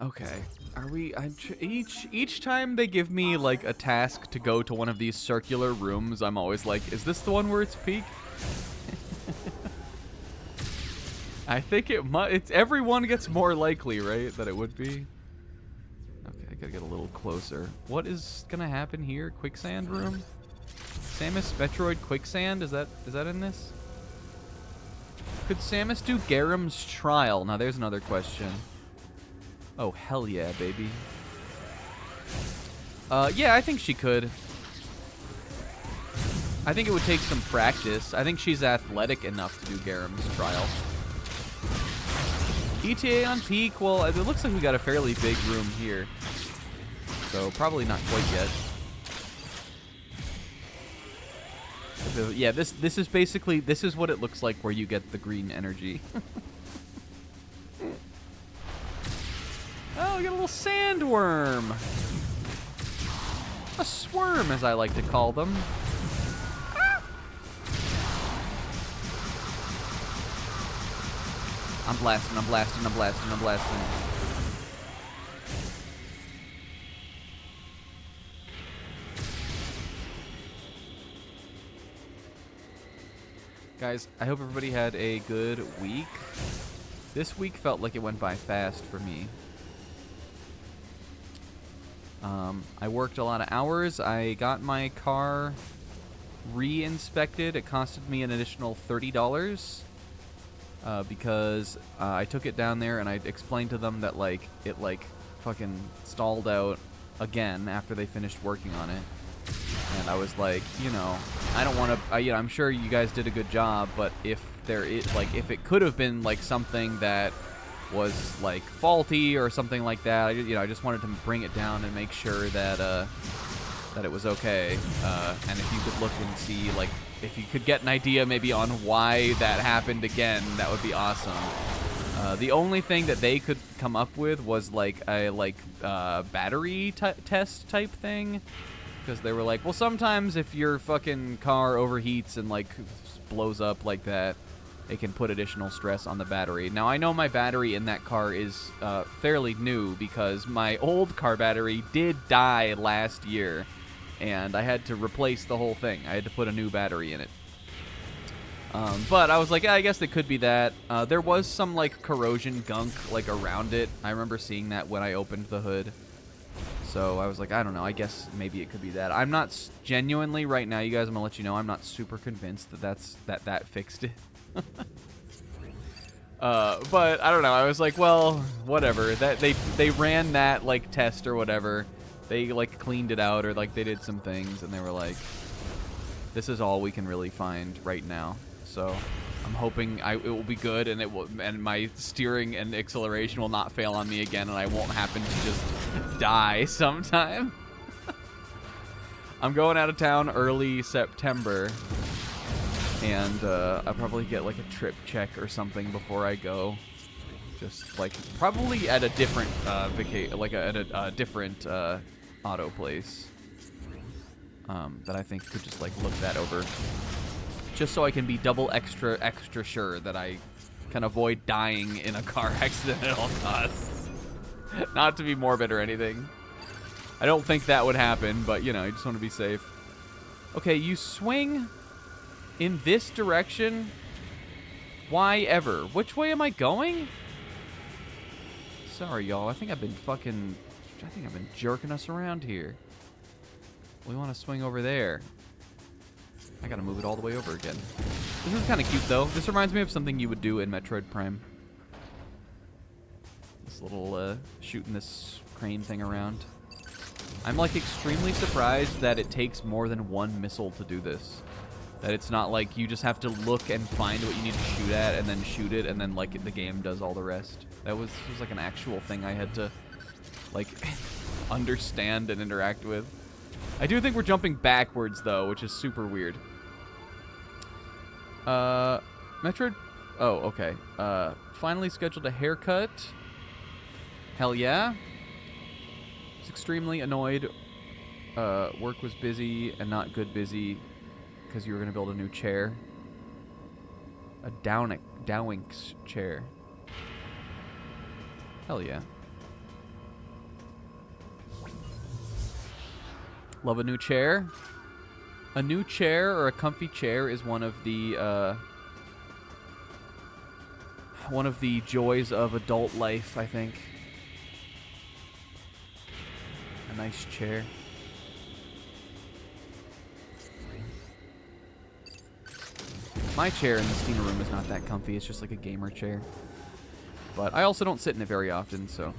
Okay, are we? Each time they give me like a task to go to one of these circular rooms, I'm always like, is this the one where it's peak? I think it's everyone gets more likely, right, that it would be. Okay, I gotta get a little closer. What is gonna happen here? Quicksand room? Samus Metroid Quicksand? Is that in this? Could Samus do Garam's trial? Now there's another question. Oh hell yeah, baby. Yeah, I think she could. I think it would take some practice. I think she's athletic enough to do Garam's trial. ETA on peak? Well, it looks like we got a fairly big room here. So probably not quite yet. Yeah, this is basically, this is what it looks like where you get the green energy. Oh, we got a little sandworm. A swerm, as I like to call them. I'm blasting, I'm blasting, I'm blasting, I'm blasting. Guys, I hope everybody had a good week. This week felt like it went by fast for me. I worked a lot of hours. I got my car re-inspected. It costed me an additional $30 because I took it down there and I explained to them that it fucking stalled out again after they finished working on it. And I was like, I don't want to, I'm sure you guys did a good job, but if there is, if it could have been, something that was, faulty or something like that, I just wanted to bring it down and make sure that, that it was okay. And if you could look and see, if you could get an idea maybe on why that happened again, that would be awesome. The only thing that they could come up with was, a, battery test type thing. Because they were like, well, sometimes if your fucking car overheats and, blows up like that, it can put additional stress on the battery. Now, I know my battery in that car is fairly new because my old car battery did die last year. and I had to replace the whole thing. I had to put a new battery in it. But I was like, I guess it could be that. There was some, like, corrosion gunk, like, around it. I remember seeing that when I opened the hood. So I was like, I don't know. I guess maybe it could be that. I'm not genuinely right now, you guys, I'm going to let you know, I'm not super convinced that that fixed it. But I don't know. I was like, well, whatever. That they ran that, like, test or whatever. They, like, cleaned it out or, like, they did some things, and they were like, this is all we can really find right now. So I'm hoping it will be good, and my steering and acceleration will not fail on me again, and I won't happen to just die sometime. I'm going out of town early September, and I'll probably get like a trip check or something before I go. Just like probably at a different at a different auto place that I think could just like look that over. Just so I can be double extra sure that I can avoid dying in a car accident at all costs. Not to be morbid or anything. I don't think that would happen, but, you know, you just want to be safe. Okay, you swing in this direction. Why ever? Which way am I going? Sorry, y'all. I think I've been jerking us around here. We want to swing over there. I gotta move it all the way over again. This is kind of cute, though. This reminds me of something you would do in Metroid Prime. This little, shooting this crane thing around. I'm, like, extremely surprised that it takes more than one missile to do this. That it's not like you just have to look and find what you need to shoot at and then shoot it, and then, like, the game does all the rest. This was like, an actual thing I had to, like, understand and interact with. I do think we're jumping backwards, though, which is super weird. Metroid... Oh, okay. Finally scheduled a haircut. Hell yeah. Was extremely annoyed. Work was busy and not good busy because you were going to build a new chair. A Dowinks chair. Hell yeah. Love a new chair. A new chair or a comfy chair is one of the joys of adult life, I think. A nice chair. My chair in the steamer room is not that comfy. It's just like a gamer chair. But I also don't sit in it very often, so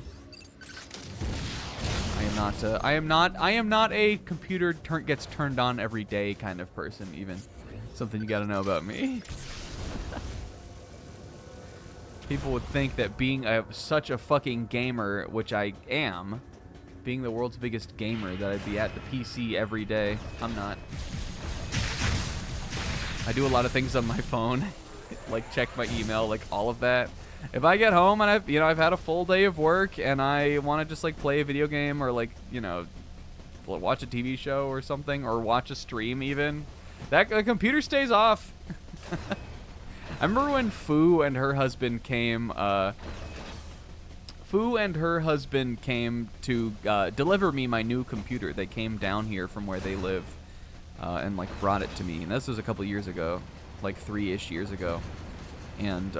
I am not a computer gets turned on every day kind of person, even. Something you gotta know about me. People would think that being such a fucking gamer, which I am, being the world's biggest gamer, that I'd be at the PC every day. I'm not. I do a lot of things on my phone, like check my email, like all of that. If I get home and I've had a full day of work and I want to just like play a video game or like, you know, watch a TV show or something or watch a stream even, that the computer stays off. I remember when Fu and her husband came to deliver me my new computer. They came down here from where they live and like brought it to me. And this was a couple years ago, like 3-ish years ago. And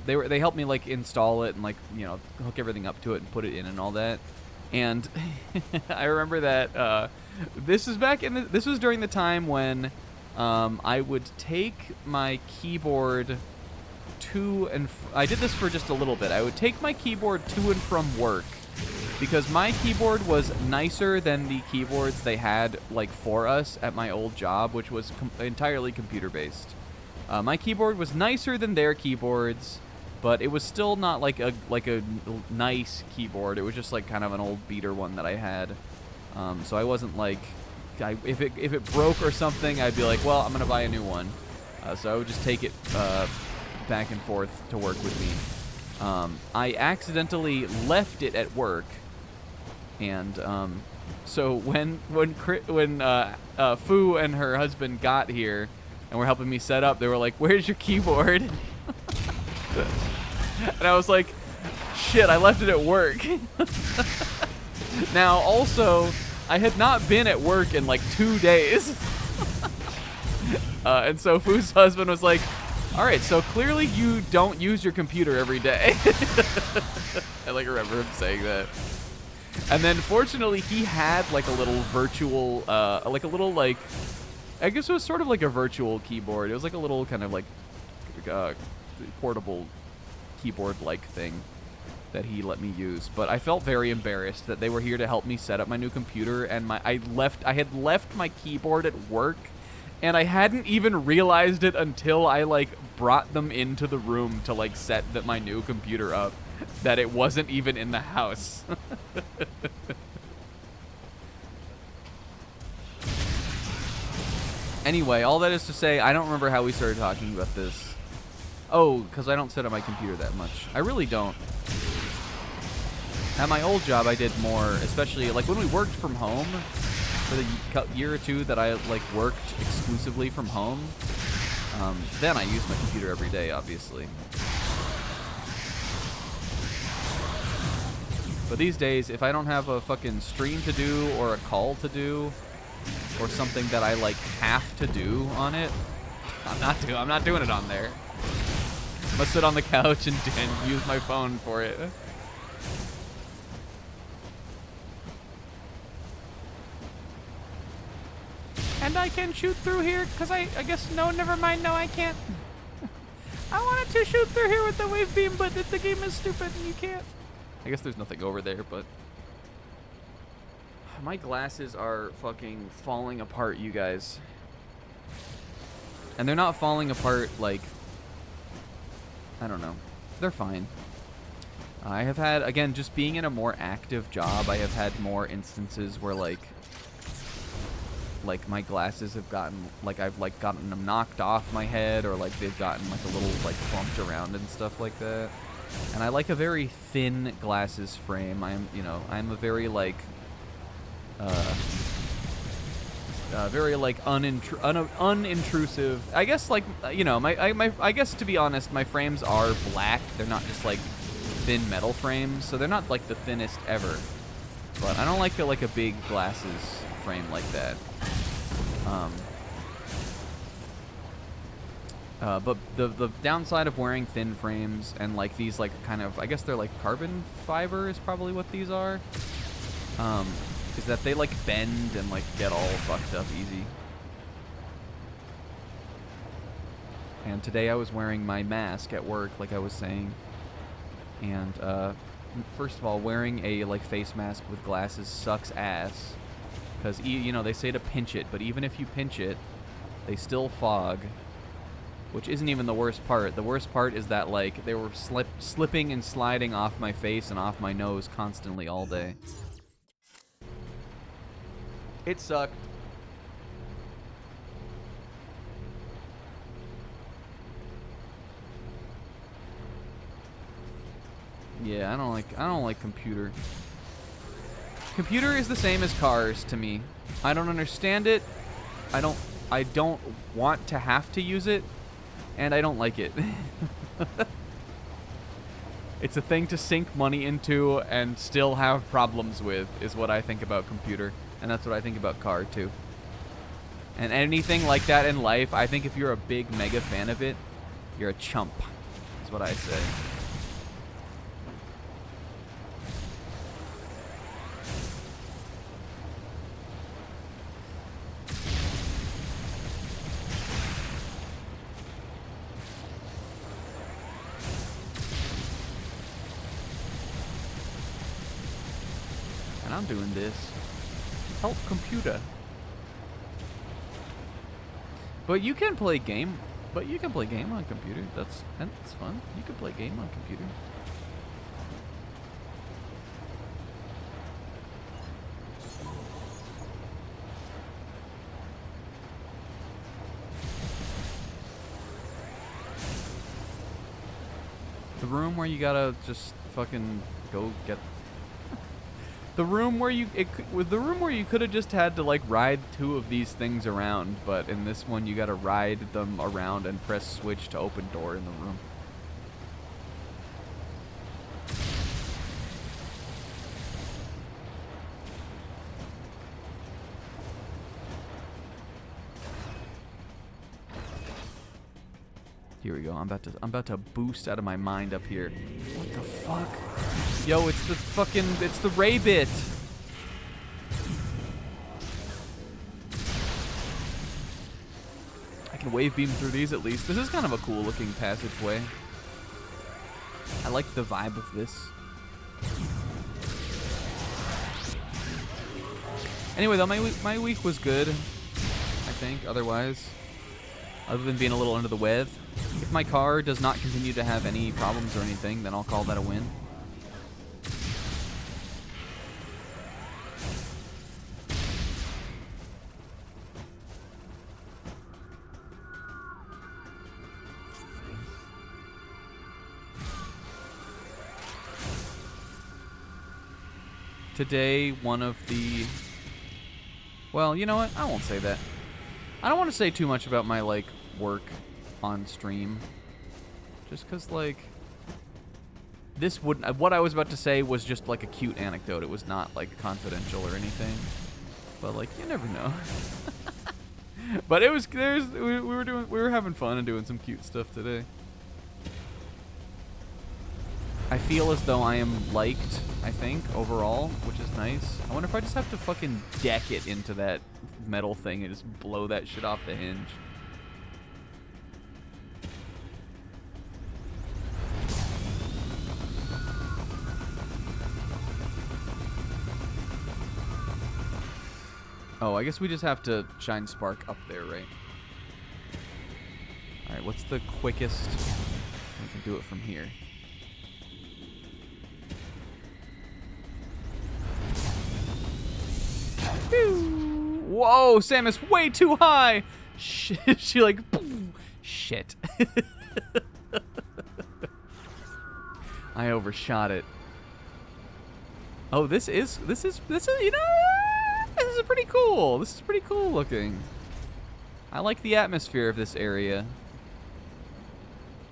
they helped me like install it and like, you know, hook everything up to it and put it in and all that. And I remember that this was during the time when I would take my keyboard to and I did this for just a little bit. I would take my keyboard to and from work because my keyboard was nicer than the keyboards they had like for us at my old job, which was entirely computer based. My keyboard was nicer than their keyboards, but it was still not like a nice keyboard. It was just like kind of an old beater one that I had. So I wasn't like, if it broke or something, I'd be like, well, I'm gonna buy a new one. So I would just take it back and forth to work with me. I accidentally left it at work, and so when Fu and her husband got here and were helping me set up, they were like, "Where's your keyboard?" And I was like, "Shit, I left it at work." Now, also, I had not been at work in like 2 days. And so Fu's husband was like, all right, so clearly you don't use your computer every day. I like remember him saying that. And then fortunately he had like a little virtual, I guess it was sort of like a virtual keyboard. It was like a little kind of like portable keyboard-like thing that he let me use. But I felt very embarrassed that they were here to help me set up my new computer, and I had left my keyboard at work, and I hadn't even realized it until I like brought them into the room to like set my new computer up, that it wasn't even in the house. Anyway, all that is to say, I don't remember how we started talking about this. Oh, because I don't set up my computer that much. I really don't. At my old job, I did more, especially like when we worked from home for the year or two that I like worked exclusively from home. Then I used my computer every day, obviously. But these days, if I don't have a fucking stream to do or a call to do or something that I like have to do on it, I'm not doing it on there. I'm gonna sit on the couch and use my phone for it. And I can shoot through here, because I guess, no, never mind, no, I can't. I wanted to shoot through here with the wave beam, but the game is stupid and you can't. I guess there's nothing over there, but... My glasses are fucking falling apart, you guys. And they're not falling apart, like... I don't know. They're fine. I have had, again, just being in a more active job, I have had more instances where, like my glasses have gotten, like, I've, like, gotten them knocked off my head, or, like, they've gotten, like, a little, like, bumped around and stuff like that. And I like a very thin glasses frame. I'm a very, like, very, like, unintrusive. I guess, like, you know, I guess, to be honest, my frames are black. They're not just, like, thin metal frames, so they're not, like, the thinnest ever. But I don't like a big glasses frame like that. But the downside of wearing thin frames and like these like kind of, I guess they're like carbon fiber is probably what these are, is that they like bend and like get all fucked up easy. And today I was wearing my mask at work, like I was saying, and first of all, wearing a like face mask with glasses sucks ass. Because, you know, they say to pinch it, but even if you pinch it, they still fog. Which isn't even the worst part. The worst part is that, like, they were slipping and sliding off my face and off my nose constantly all day. It sucked. Yeah, I don't like computer. Computer is the same as cars to me. I don't understand it. I don't want to have to use it, and I don't like it. It's a thing to sink money into and still have problems with, is what I think about computer, and that's what I think about car too. And anything like that in life, I think if you're a big mega fan of it, you're a chump. That's what I say. I'm doing this. Help computer. But you can play game. But you can play game on computer. That's fun. You can play game on computer. The room where you gotta just fucking go get. The room where you could have just had to like ride 2 of these things around, but in this one you got to ride them around and press switch to open door in the room. Here we go. I'm about to boost out of my mind up here. What the fuck? Yo, it's the Ray bit. I can wave beam through these at least. This is kind of a cool looking passageway. I like the vibe of this. Anyway, though, my week was good, I think, otherwise. Other than being a little under the weather. If my car does not continue to have any problems or anything, then I'll call that a win. Today, one of the... Well, you know what? I won't say that. I don't want to say too much about my, like, work on stream. Just because, like... This wouldn't... What I was about to say was just, like, a cute anecdote. It was not, like, confidential or anything. But, like, you never know. But it was... we were having fun and doing some cute stuff today. I feel as though I am liked, I think, overall, which is nice. I wonder if I just have to fucking deck it into that metal thing and just blow that shit off the hinge. Oh, I guess we just have to shine spark up there, right? Alright, what's the quickest? We can do it from here. Whoa, Samus, way too high. She like, poof, shit. I overshot it. Oh, this is you know, this is pretty cool. This is pretty cool looking. I like the atmosphere of this area.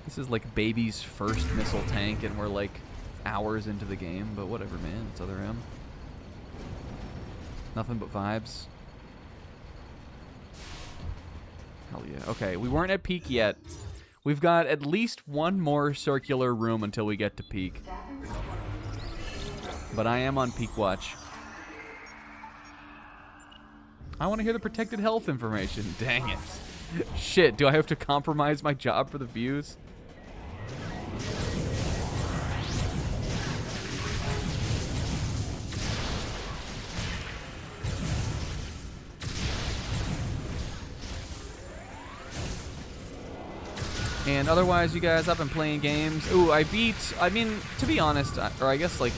This is like baby's first missile tank, and we're like hours into the game, but whatever, man. It's other M. Nothing but vibes. Hell yeah. Okay, we weren't at peak yet. We've got at least one more circular room until we get to peak. But I am on peak watch. I want to hear the protected health information. Dang it. Shit, do I have to compromise my job for the views? And otherwise, you guys, I've been playing games. Ooh, I mean, to be honest, or I guess, like,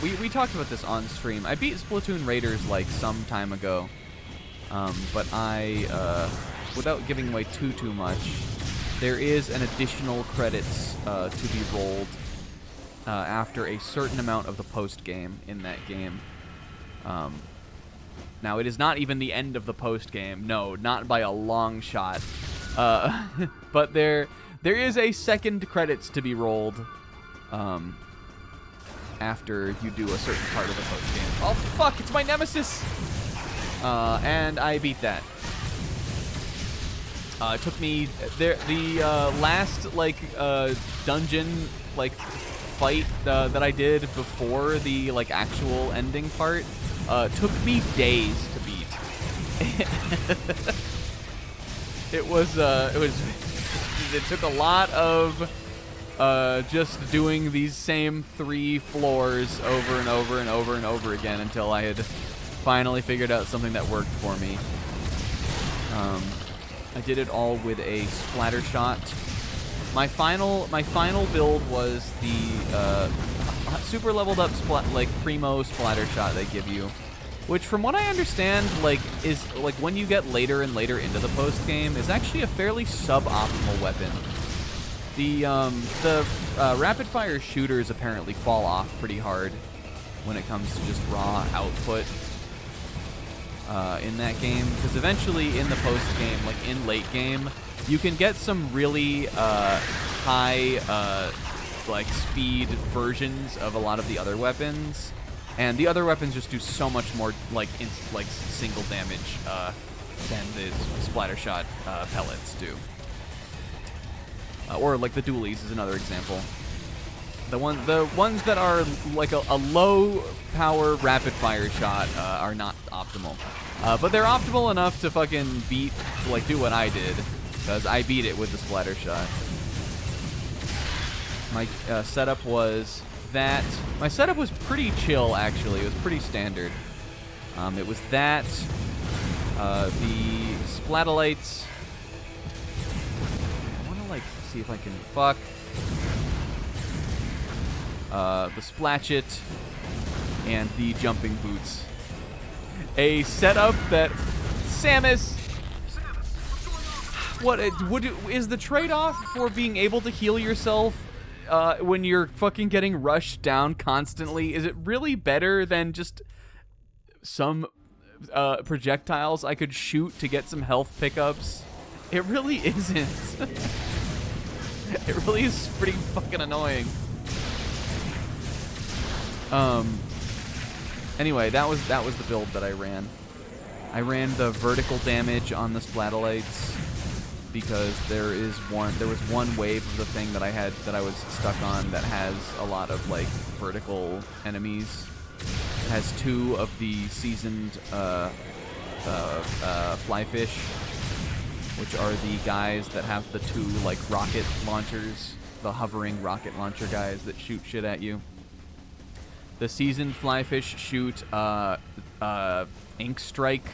we talked about this on stream. I beat Splatoon Raiders, like, some time ago. But without giving away too much, there is an additional credits to be rolled after a certain amount of the post-game in that game. Now, it is not even the end of the post-game. No, not by a long shot. But there is a second credits to be rolled after you do a certain part of the post game. Oh fuck! It's my nemesis. And I beat that. It took me the last like dungeon like fight that I did before the like actual ending part took me days to beat. It took a lot of just doing these same 3 floors over and over and over and over again until I had finally figured out something that worked for me. I did it all with a splatter shot. My final build was the super leveled up primo splatter shot they give you. Which, from what I understand, like is like when you get later and later into the post game, is actually a fairly suboptimal weapon. The rapid fire shooters apparently fall off pretty hard when it comes to just raw output in that game, because eventually in the post game, like in late game, you can get some really high like speed versions of a lot of the other weapons. And the other weapons just do so much more like single damage than the splatter shot pellets do. or like the dualies is another example. The ones that are like a low power rapid fire shot are not optimal, but they're optimal enough to fucking do what I did, because I beat it with the splatter shot. My setup was that. My setup was pretty chill, actually. It was pretty standard. It was that, the splatolites. I want to like see if I can fuck. The splatchet, and the jumping boots. A setup that Samus. What is the trade-off for being able to heal yourself when you're fucking getting rushed down constantly? Is it really better than just some projectiles I could shoot to get some health pickups? It really isn't. It really is pretty fucking annoying. Anyway, that was the build that I ran. I ran the vertical damage on the splatolites because there was one wave of the thing that I was stuck on that has a lot of like vertical enemies. It has 2 of the seasoned flyfish, which are the guys that have the 2 like rocket launchers, the hovering rocket launcher guys that shoot shit at you. The seasoned flyfish shoot ink strike.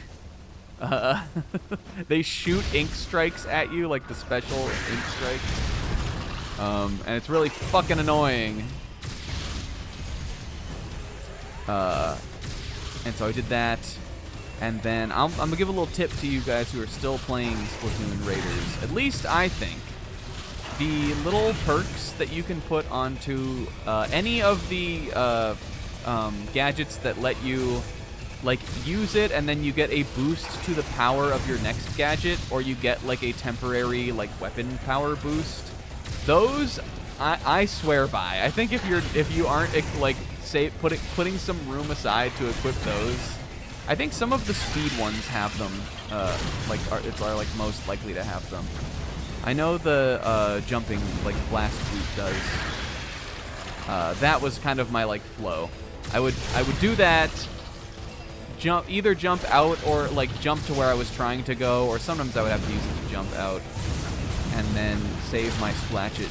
They shoot ink strikes at you, like the special ink strike. And it's really fucking annoying. And so I did that. And then I'm going to give a little tip to you guys who are still playing Splatoon Raiders. At least I think. The little perks that you can put onto any of the gadgets that let you like use it, and then you get a boost to the power of your next gadget, or you get like a temporary like weapon power boost. Those I swear by. I think if you aren't like putting some room aside to equip those, I think some of the speed ones have them. Are like most likely to have them. I know the jumping like blast boot does. That was kind of my like flow. I would do that, either jump out or like jump to where I was trying to go, or sometimes I would have to use it to jump out, and then save my splatchet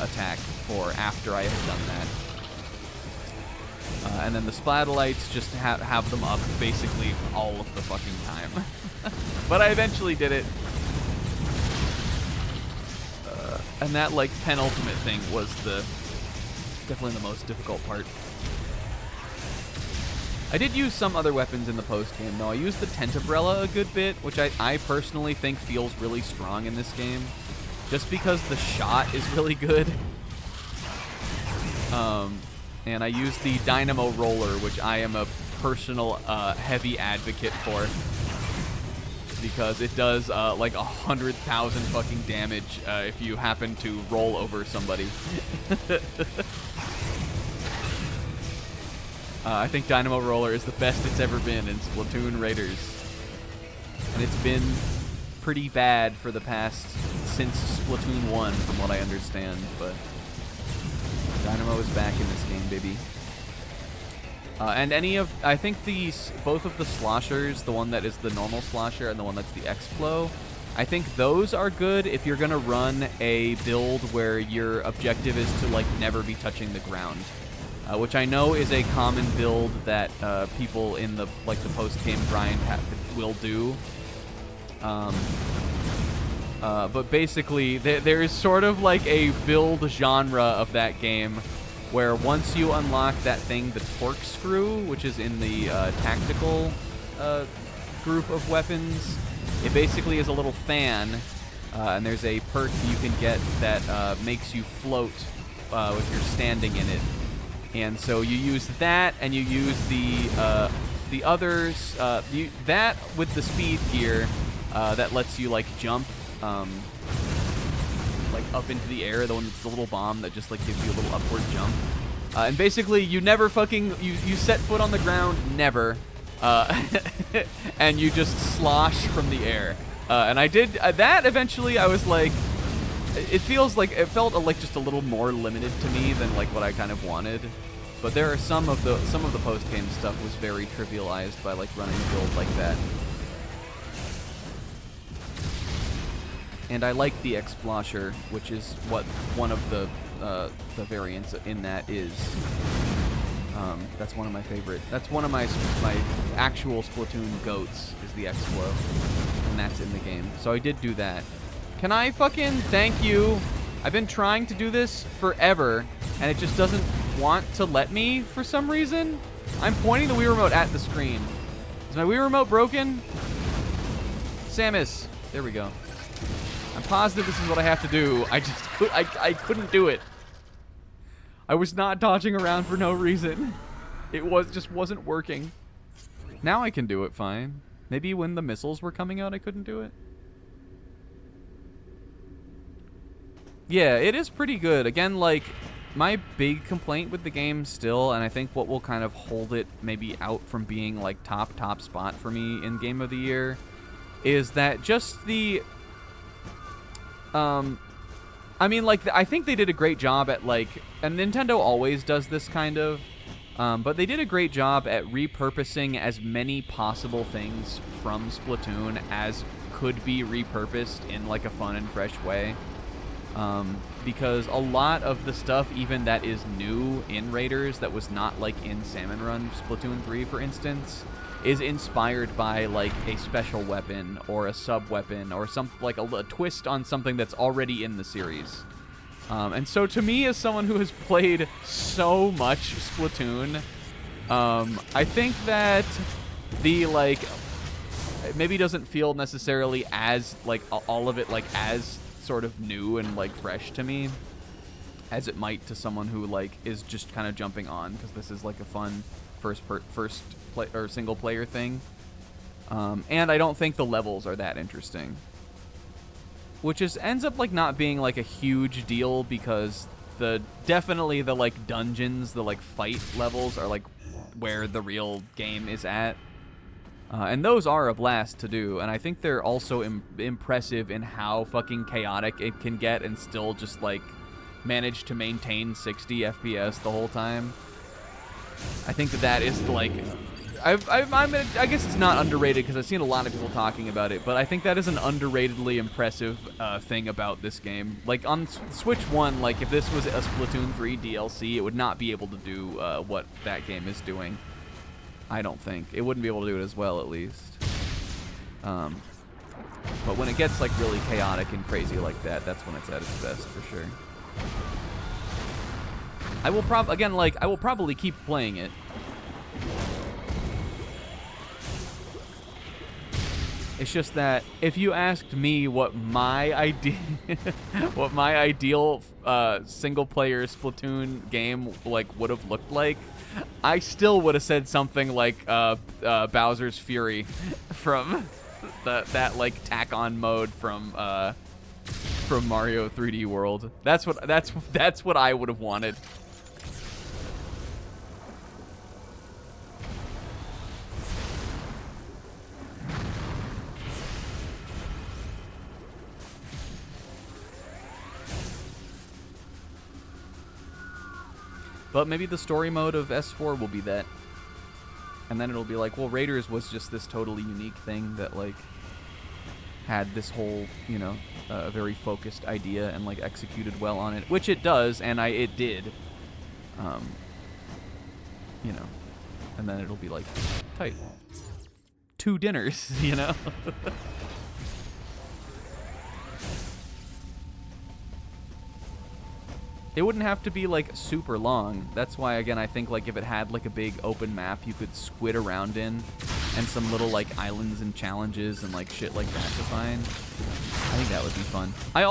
attack for after I had done that. And then the splatolites, just have them up basically all of the fucking time. But I eventually did it. And that like penultimate thing was definitely the most difficult part. I did use some other weapons in the post-game, though. I used the tent umbrella a good bit, which I personally think feels really strong in this game, just because the shot is really good. And I used the dynamo roller, which I am a personal heavy advocate for, because it does like 100,000 fucking damage if you happen to roll over somebody. I think Dynamo Roller is the best it's ever been in Splatoon Raiders. And it's been pretty bad for the past, since Splatoon 1, from what I understand, but Dynamo is back in this game, baby. And I think both of the sloshers, the one that is the normal slosher and the one that's the Explo, I think those are good if you're gonna run a build where your objective is to like never be touching the ground. Which I know is a common build that people in the post-game grind will do. But basically, there is sort of like a build genre of that game where once you unlock that thing, the Torque Screw, which is in the tactical group of weapons, it basically is a little fan, and there's a perk you can get that makes you float if you're standing in it. And so you use that, and you use the others, that with the speed gear that lets you like jump like up into the air, the one that's the little bomb that just like gives you a little upward jump. And basically you never fucking, you set foot on the ground, never, and you just slosh from the air. And I did that eventually. I was like, it feels like it felt like just a little more limited to me than like what I kind of wanted. But there are some of the post game stuff was very trivialized by like running a build like that. And I like the Explosher, which is what one of the variants in that is. That's one of my favorite. That's one of my actual Splatoon goats is the Explo, and that's in the game. So I did do that. Can I fucking thank you? I've been trying to do this forever, and it just doesn't want to let me for some reason. I'm pointing the Wii Remote at the screen. Is my Wii Remote broken? Samus. There we go. I'm positive this is what I have to do. I couldn't do it. I was not dodging around for no reason. It just wasn't working. Now I can do it fine. Maybe when the missiles were coming out, I couldn't do it. Yeah, it is pretty good. Again, like, my big complaint with the game still, and I think what will kind of hold it maybe out from being, like, top spot for me in Game of the Year is that just the... I mean, like, I think they did a great job at, like, and Nintendo always does this kind of, but they did a great job at repurposing as many possible things from Splatoon as could be repurposed in, like, a fun and fresh way. Because a lot of the stuff, even that is new in Raiders, that was not, like, in Salmon Run Splatoon 3, for instance, is inspired by, like, a special weapon or a sub-weapon or like a twist on something that's already in the series. And so to me, as someone who has played so much Splatoon, I think that the, like, it maybe doesn't feel necessarily as, like, all of it, like, as sort of new and, like, fresh to me as it might to someone who, like, is just kind of jumping on because this is, like, a fun single player thing. And I don't think the levels are that interesting. Which ends up, like, not being, like, a huge deal because definitely the, like, dungeons, the, like, fight levels are, like, where the real game is at. And those are a blast to do, and I think they're also impressive in how fucking chaotic it can get and still just, like, manage to maintain 60 FPS the whole time. I think that is, like... I guess it's not underrated because I've seen a lot of people talking about it, but I think that is an underratedly impressive thing about this game. Like, on Switch 1, like, if this was a Splatoon 3 DLC, it would not be able to do what that game is doing. I don't think. It wouldn't be able to do it as well, at least. But when it gets, like, really chaotic and crazy like that, that's when it's at its best, for sure. I will probably keep playing it. It's just that if you asked me what my ideal single-player Splatoon game like would have looked like, I still would have said something like Bowser's Fury from that like tack-on mode from Mario 3D World. That's what I would have wanted. But maybe the story mode of S4 will be that. And then it'll be like, well, Raiders was just this totally unique thing that, like, had this whole, you know, very focused idea and, like, executed well on it. Which it does, and it did. You know. And then it'll be like, tight. 2 dinners, you know? It wouldn't have to be, like, super long. That's why, again, I think, like, if it had, like, a big open map you could squid around in and some little, like, islands and challenges and, like, shit like that to find, I think that would be fun. I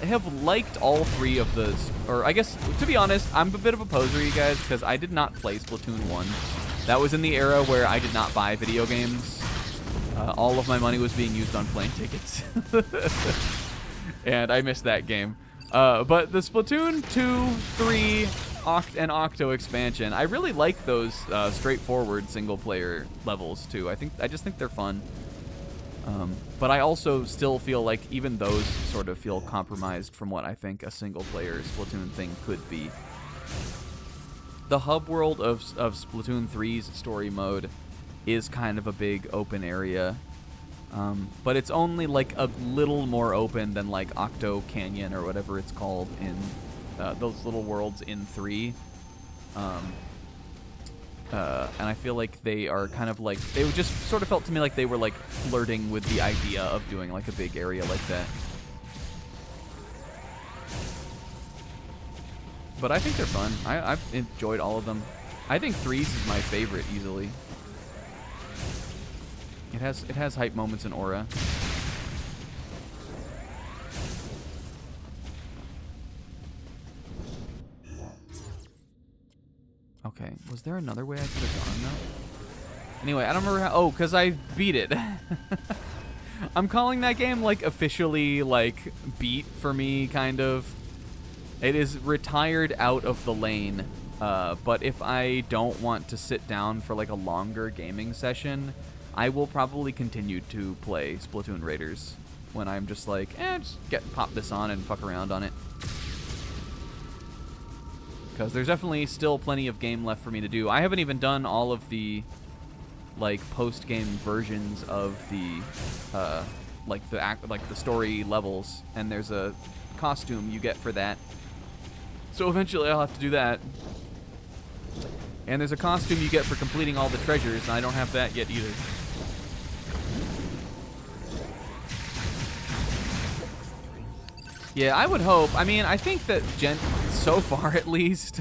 have liked all 3 of the... Or, I guess, to be honest, I'm a bit of a poser, you guys, because I did not play Splatoon 1. That was in the era where I did not buy video games. All of my money was being used on plane tickets. And I missed that game. But the Splatoon 2, 3, and Octo expansion, I really like those straightforward single-player levels too. I just think they're fun. But I also still feel like even those sort of feel compromised from what I think a single-player Splatoon thing could be. The hub world of Splatoon 3's story mode is kind of a big open area, but it's only like a little more open than like Octo Canyon or whatever it's called in those little worlds in 3. And I feel like they are kind of like, they just sort of felt to me like they were like flirting with the idea of doing like a big area like that. But I think they're fun. I've enjoyed all of them. I think 3's is my favorite easily. It has hype moments and aura. Okay, was there another way I could have gone though? Anyway, I don't remember how. Oh, because I beat it. I'm calling that game like officially like beat for me, kind of. It is retired out of the lane. But if I don't want to sit down for like a longer gaming session, I will probably continue to play Splatoon Raiders when I'm just like, just pop this on and fuck around on it. Because there's definitely still plenty of game left for me to do. I haven't even done all of the like post-game versions of the like the story levels, and there's a costume you get for that. So eventually I'll have to do that. And there's a costume you get for completing all the treasures, and I don't have that yet either. Yeah, I would hope. I mean, I think that so far at least,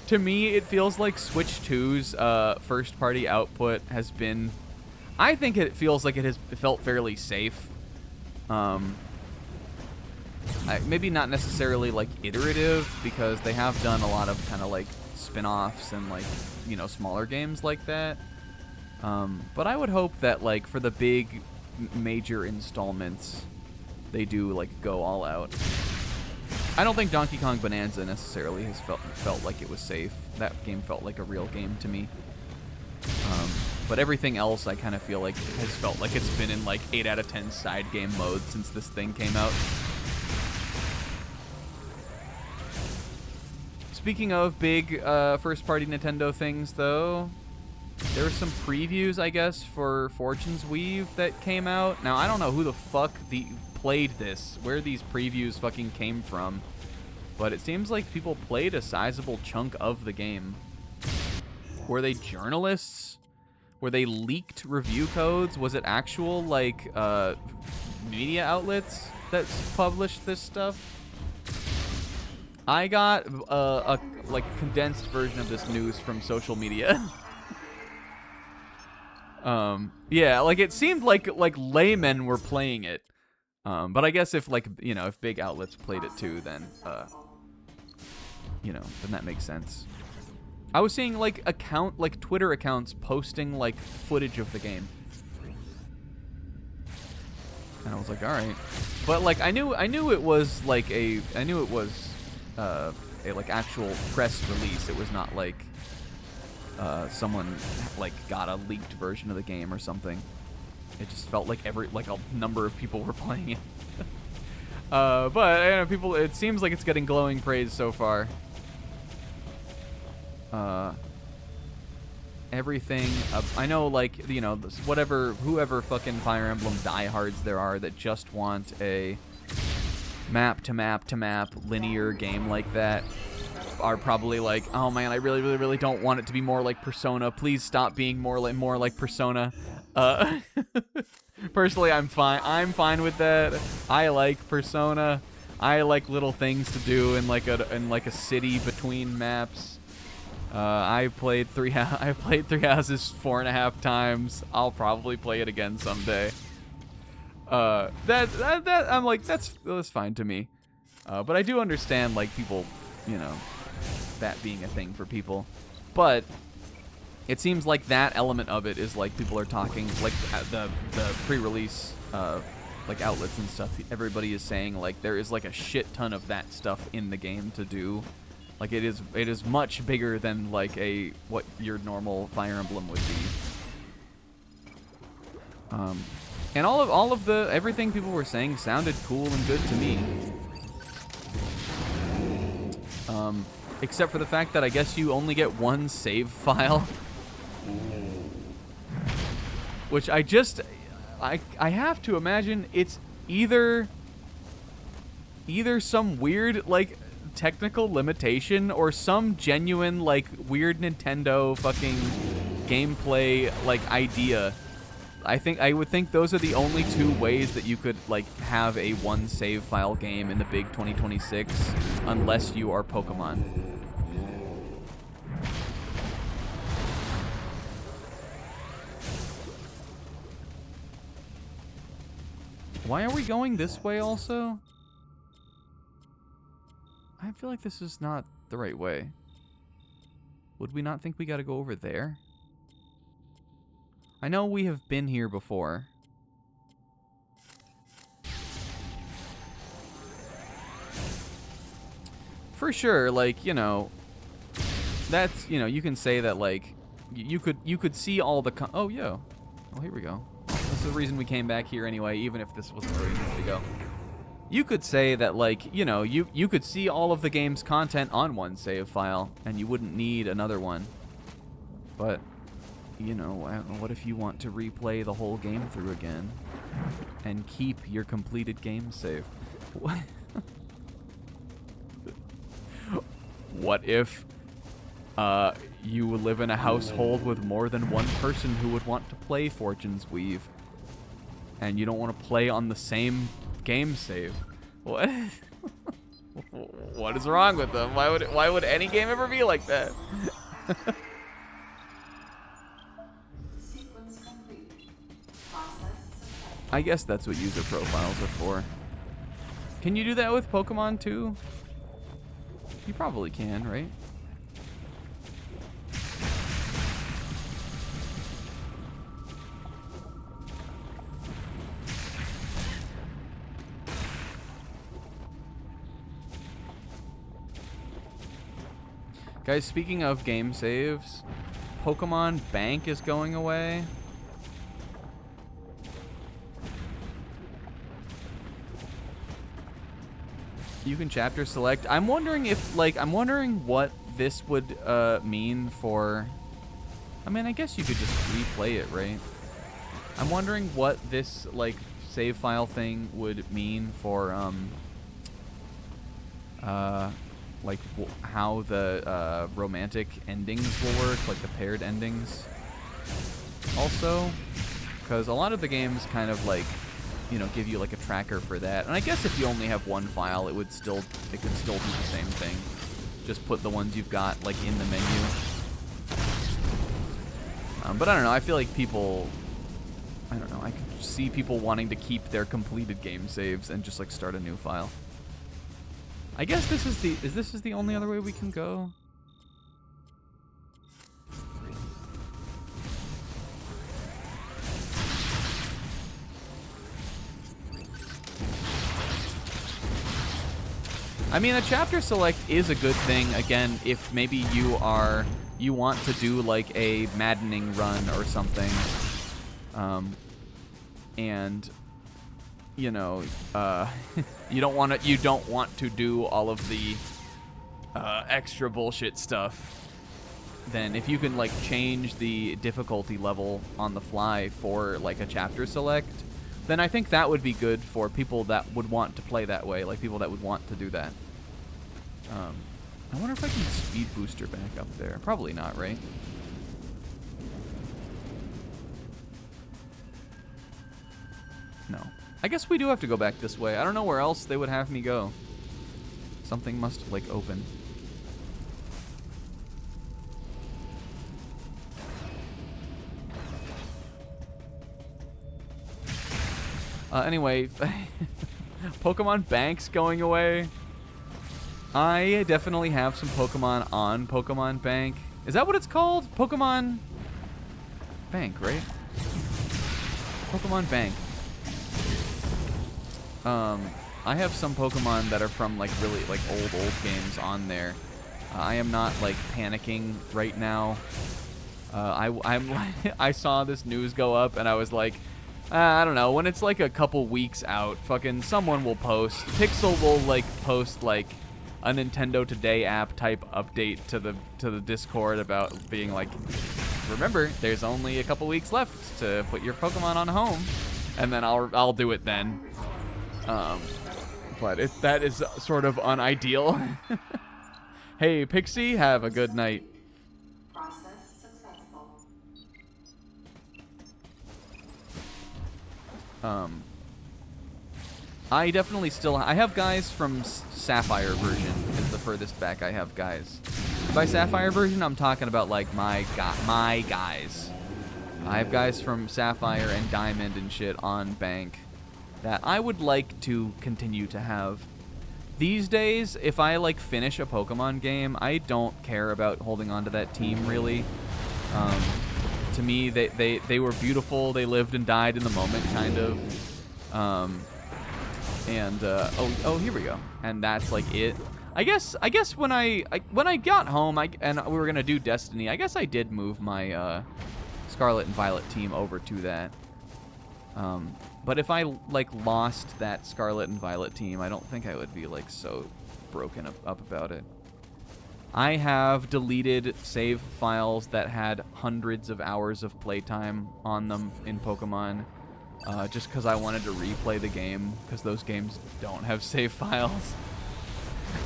to me, it feels like Switch 2's first-party output has been... I think it feels like it has felt fairly safe. Maybe not necessarily, like, iterative, because they have done a lot of kind of, like, spin-offs and, like, you know, smaller games like that. But I would hope that, like, for the big, major installments, they do, like, go all out. I don't think Donkey Kong Bonanza necessarily has felt like it was safe. That game felt like a real game to me. But everything else I kind of feel like has felt like it's been in, like, 8 out of 10 side game mode since this thing came out. Speaking of big first-party Nintendo things, though, there were some previews, I guess, for Fortune's Weave that came out. Now, I don't know who the fuck played this, where these previews fucking came from, but it seems like people played a sizable chunk of the game. Were they journalists? Were they leaked review codes? Was it actual, like, media outlets that published this stuff? I got a like condensed version of this news from social media. Yeah, like it seemed like laymen were playing it. But I guess if, like, you know, if big outlets played it too, then you know, then that makes sense. I was seeing like Twitter accounts posting like footage of the game. And I was like, all right. But like I knew it was like a like actual press release. It was not like someone like got a leaked version of the game or something. It just felt like a number of people were playing it. But you know, it seems like it's getting glowing praise so far. Everything I know, like, you know, whoever fucking Fire Emblem diehards there are that just want a map to map to map linear game like that are probably like, oh man, I really, really, really don't want it to be more like Persona. Please stop being more like Persona. Personally, I'm fine with that. I like Persona. I like little things to do in like a city between maps. I played Three Houses 4.5 times. I'll probably play it again someday. That I'm like, that's fine to me. But I do understand, like, people, you know, that being a thing for people. But it seems like that element of it is like people are talking, like the pre-release like outlets and stuff. Everybody is saying like there is like a shit ton of that stuff in the game to do. Like it is much bigger than like what your normal Fire Emblem would be. And all of the everything people were saying sounded cool and good to me. Except for the fact that I guess you only get one save file. Which I have to imagine it's either some weird like technical limitation or some genuine like weird Nintendo fucking gameplay like idea. I would think those are the only two ways that you could like have a one save file game in the big 2026 unless you are Pokemon. Why are we going this way also? I feel like this is not the right way. Would we not think we gotta go over there? I know we have been here before. For sure, like, you know, that's, you know, you can say that, like, you could see all the oh, yo. Oh, here we go. That's the reason we came back here anyway, even if this wasn't where we needed to go. You could say that, like, you know, you could see all of the game's content on one save file, and you wouldn't need another one. But, you know, what if you want to replay the whole game through again and keep your completed game save? What if you live in a household with more than one person who would want to play Fortune's Weave, and you don't want to play on the same game save? What? What is wrong with them? Why would any game ever be like that? I guess that's what user profiles are for. Can you do that with Pokemon too? You probably can, right? Guys, speaking of game saves, Pokemon Bank is going away. You can chapter select. I'm wondering if, like, I'm wondering what this would mean for... I mean, I guess you could just replay it, right? I'm wondering what this, like, save file thing would mean for, like, how the romantic endings will work, like the paired endings. Also, because a lot of the games kind of, like, you know, give you like a tracker for that. And I guess if you only have one file, it could still do the same thing. Just put the ones you've got like in the menu. But I don't know. I feel like people, I don't know. I could see people wanting to keep their completed game saves and just like start a new file. I guess this is the only other way we can go. I mean, a chapter select is a good thing, again, if maybe you want to do like a maddening run or something. And you know, you don't want to do all of the extra bullshit stuff. Then if you can like change the difficulty level on the fly for like a chapter select, then I think that would be good for people that would want to play that way, like people that would want to do that. I wonder if I can speed booster back up there. Probably not, right? No. I guess we do have to go back this way. I don't know where else they would have me go. Something must, like, open. Anyway, Pokemon Bank's going away. I definitely have some Pokemon on Pokemon Bank. Is that what it's called? Pokemon Bank, right? Pokemon Bank. I have some Pokemon that are from like really like old games on there. I am not like panicking right now. I saw this news go up and I was like, I don't know, when it's like a couple weeks out, fucking someone will post. Pixel will like post like a Nintendo Today app type update to the Discord about being like, remember, there's only a couple weeks left to put your Pokemon on home, and then I'll do it then. But that is sort of unideal. Hey, Pixie, have a good night. I definitely still I have guys from Sapphire version is the furthest back I have guys. By Sapphire version, I'm talking about like my guys. I have guys from Sapphire and Diamond and shit on Bank that I would like to continue to have. These days, if I like finish a Pokemon game, I don't care about holding on to that team really. To me, they were beautiful. They lived and died in the moment, kind of. Oh, here we go. And that's like it. I guess when I got home, and we were gonna do Destiny, I guess I did move my Scarlet and Violet team over to that. But if I like lost that Scarlet and Violet team, I don't think I would be like so broken up about it. I have deleted save files that had hundreds of hours of playtime on them in Pokemon, just because I wanted to replay the game, because those games don't have save files.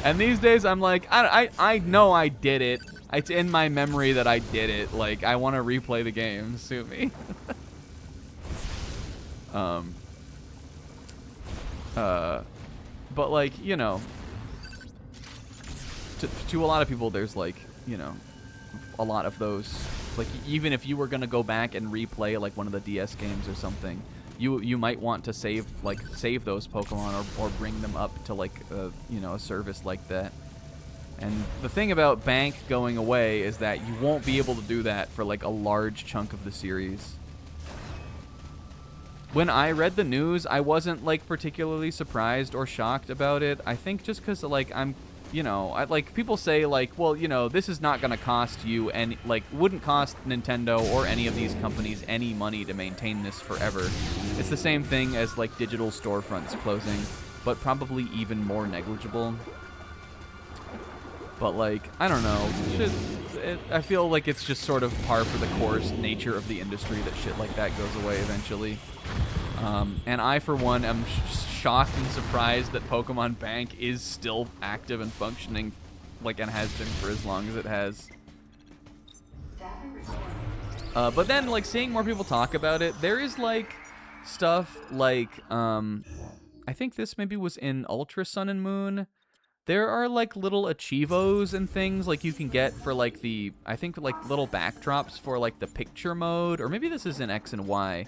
And these days I'm like, I know I did it. It's in my memory that I did it. Like, I want to replay the game. Sue me. But like, you know, to a lot of people, there's like, you know, a lot of those. Like, even if you were gonna go back and replay like one of the DS games or something, you might want to save those Pokemon or bring them up to like you know, a service like that. And the thing about Bank going away is that you won't be able to do that for like a large chunk of the series. When I read the news, I wasn't like particularly surprised or shocked about it. I think just because like I'm, you know, like people say like, well, you know, this is not going to cost you any, like, wouldn't cost Nintendo or any of these companies any money to maintain this forever. It's the same thing as like digital storefronts closing, but probably even more negligible. But like, I don't know, I feel like it's just sort of par for the course nature of the industry that shit like that goes away eventually. And I, for one, am shocked and surprised that Pokemon Bank is still active and functioning, like, and has been for as long as it has. But then, like, seeing more people talk about it, there is, like, stuff like, I think this maybe was in Ultra Sun and Moon. There are, like, little achievos and things, like, you can get for, like, I think, like, little backdrops for, like, the picture mode, or maybe this is in X and Y.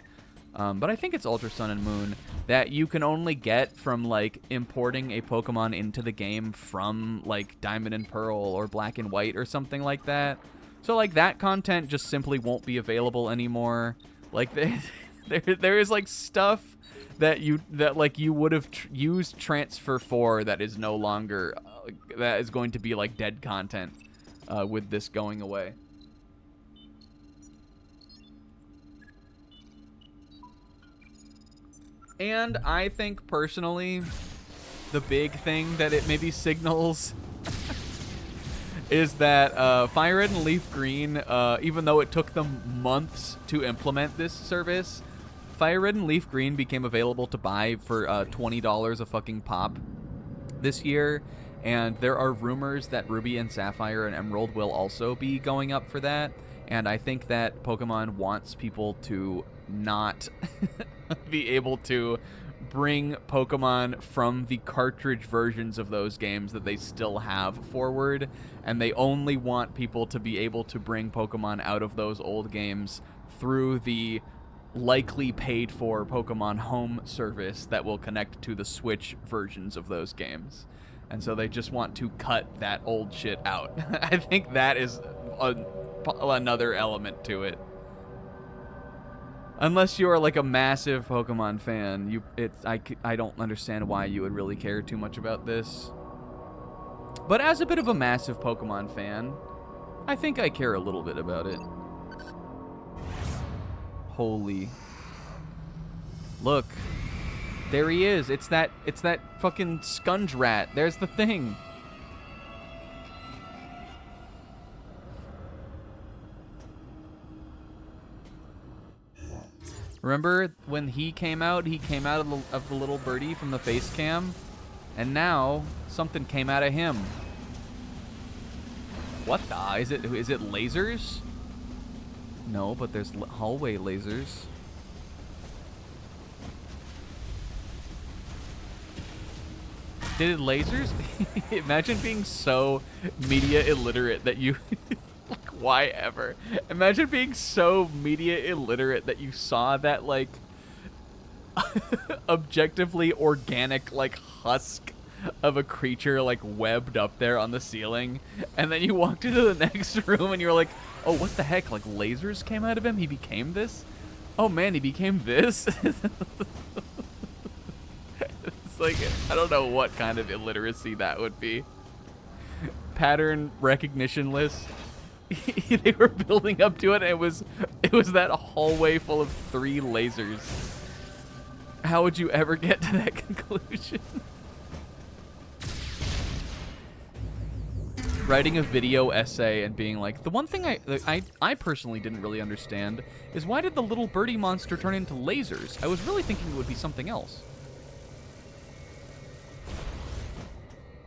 But I think it's Ultra Sun and Moon that you can only get from, like, importing a Pokemon into the game from, like, Diamond and Pearl or Black and White or something like that. So, like, that content just simply won't be available anymore. Like, there is, like, stuff that you would have used transfer for that is no longer, that is going to be, like, dead content with this going away. And I think, personally, the big thing that it maybe signals is that Fire Red and Leaf Green, even though it took them months to implement this service, Fire Red and Leaf Green became available to buy for $20 a fucking pop this year. And there are rumors that Ruby and Sapphire and Emerald will also be going up for that. And I think that Pokemon wants people to not be able to bring Pokemon from the cartridge versions of those games that they still have forward, and they only want people to be able to bring Pokemon out of those old games through the likely paid for Pokemon Home service that will connect to the Switch versions of those games. And so they just want to cut that old shit out. I think that is another element to it. Unless you are like a massive Pokemon fan, I don't understand why you would really care too much about this. But as a bit of a massive Pokemon fan, I think I care a little bit about it. Holy. Look. There he is. It's that fucking scunge rat. There's the thing. Remember when he came out? He came out of the little birdie from the face cam, and now something came out of him. What the? Is it lasers? No, but there's hallway lasers. Did it lasers? Imagine being so media illiterate that you... like, why ever? Imagine being so media illiterate that you saw that, like, objectively organic, like, husk of a creature, like, webbed up there on the ceiling, and then you walked into the next room and you were like, oh, what the heck? Like, lasers came out of him? He became this? Oh, man, he became this? Like, I don't know what kind of illiteracy that would be. Pattern recognitionless. They were building up to it, and it was that hallway full of 3 lasers. How would you ever get to that conclusion? Writing a video essay and being like, the one thing I personally didn't really understand is why did the little birdie monster turn into lasers? I was really thinking it would be something else.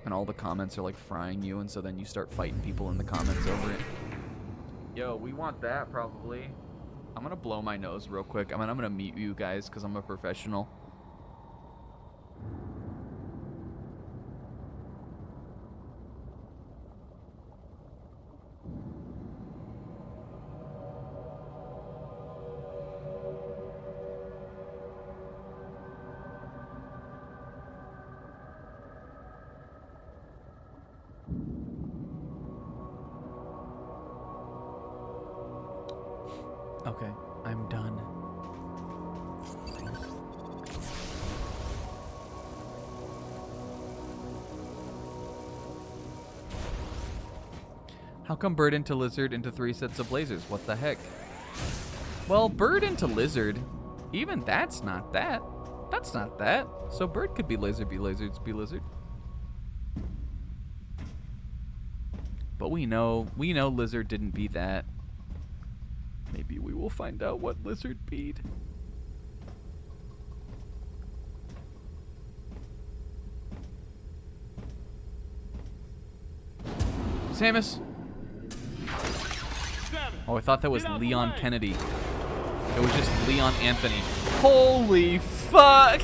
And all the comments are like frying you, and so then you start fighting people in the comments over it. Yo, we want that probably. I'm gonna blow my nose real quick. I'm gonna mute you guys because I'm a professional. Okay, I'm done. How come bird into lizard into 3 sets of lasers? What the heck? Well, bird into lizard, even that's not that. That's not that. So bird could be laser, be lizards, be lizard. But we know lizard didn't be that. Maybe we will find out what lizard beat. Samus! Oh, I thought that was Leon Kennedy. It was just Leon Anthony. Holy fuck!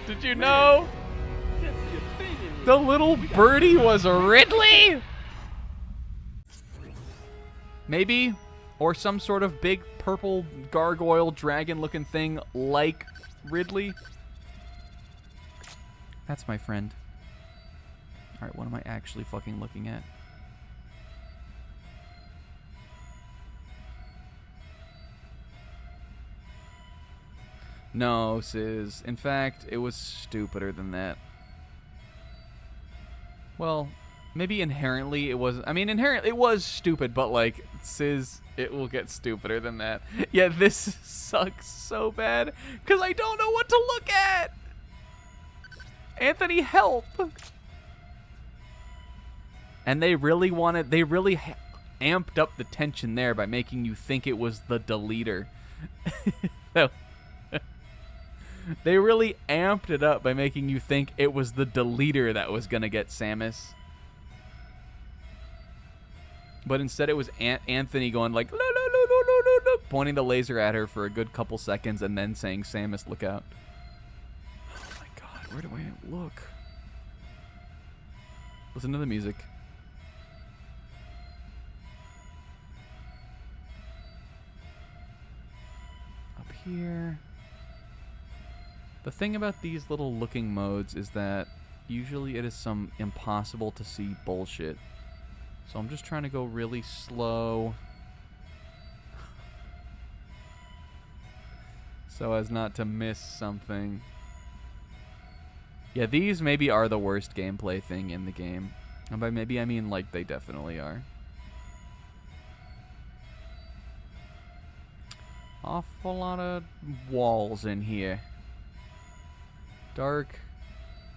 Did you know? The little birdie was a Ridley? Maybe, or some sort of big purple gargoyle dragon looking thing like Ridley. That's my friend. Alright, what am I actually fucking looking at? No, Sis. In fact, it was stupider than that. Well, maybe inherently it was... I mean, inherently it was stupid, but, like, Sis, it will get stupider than that. Yeah, this sucks so bad, because I don't know what to look at! Anthony, help! And they really wanted... They really amped up the tension there by making you think it was the deleter. So, they really amped it up by making you think it was the deleter that was going to get Samus. But instead it was Anthony going like, no, no, no, no, no, no, no, pointing the laser at her for a good couple seconds and then saying, Samus, look out. Oh my god, where do I look? Listen to the music. Up here. The thing about these little looking modes is that usually it is some impossible to see bullshit. So I'm just trying to go really slow so as not to miss something. Yeah, these maybe are the worst gameplay thing in the game. And by maybe I mean like they definitely are. awful lot of walls in here. Dark,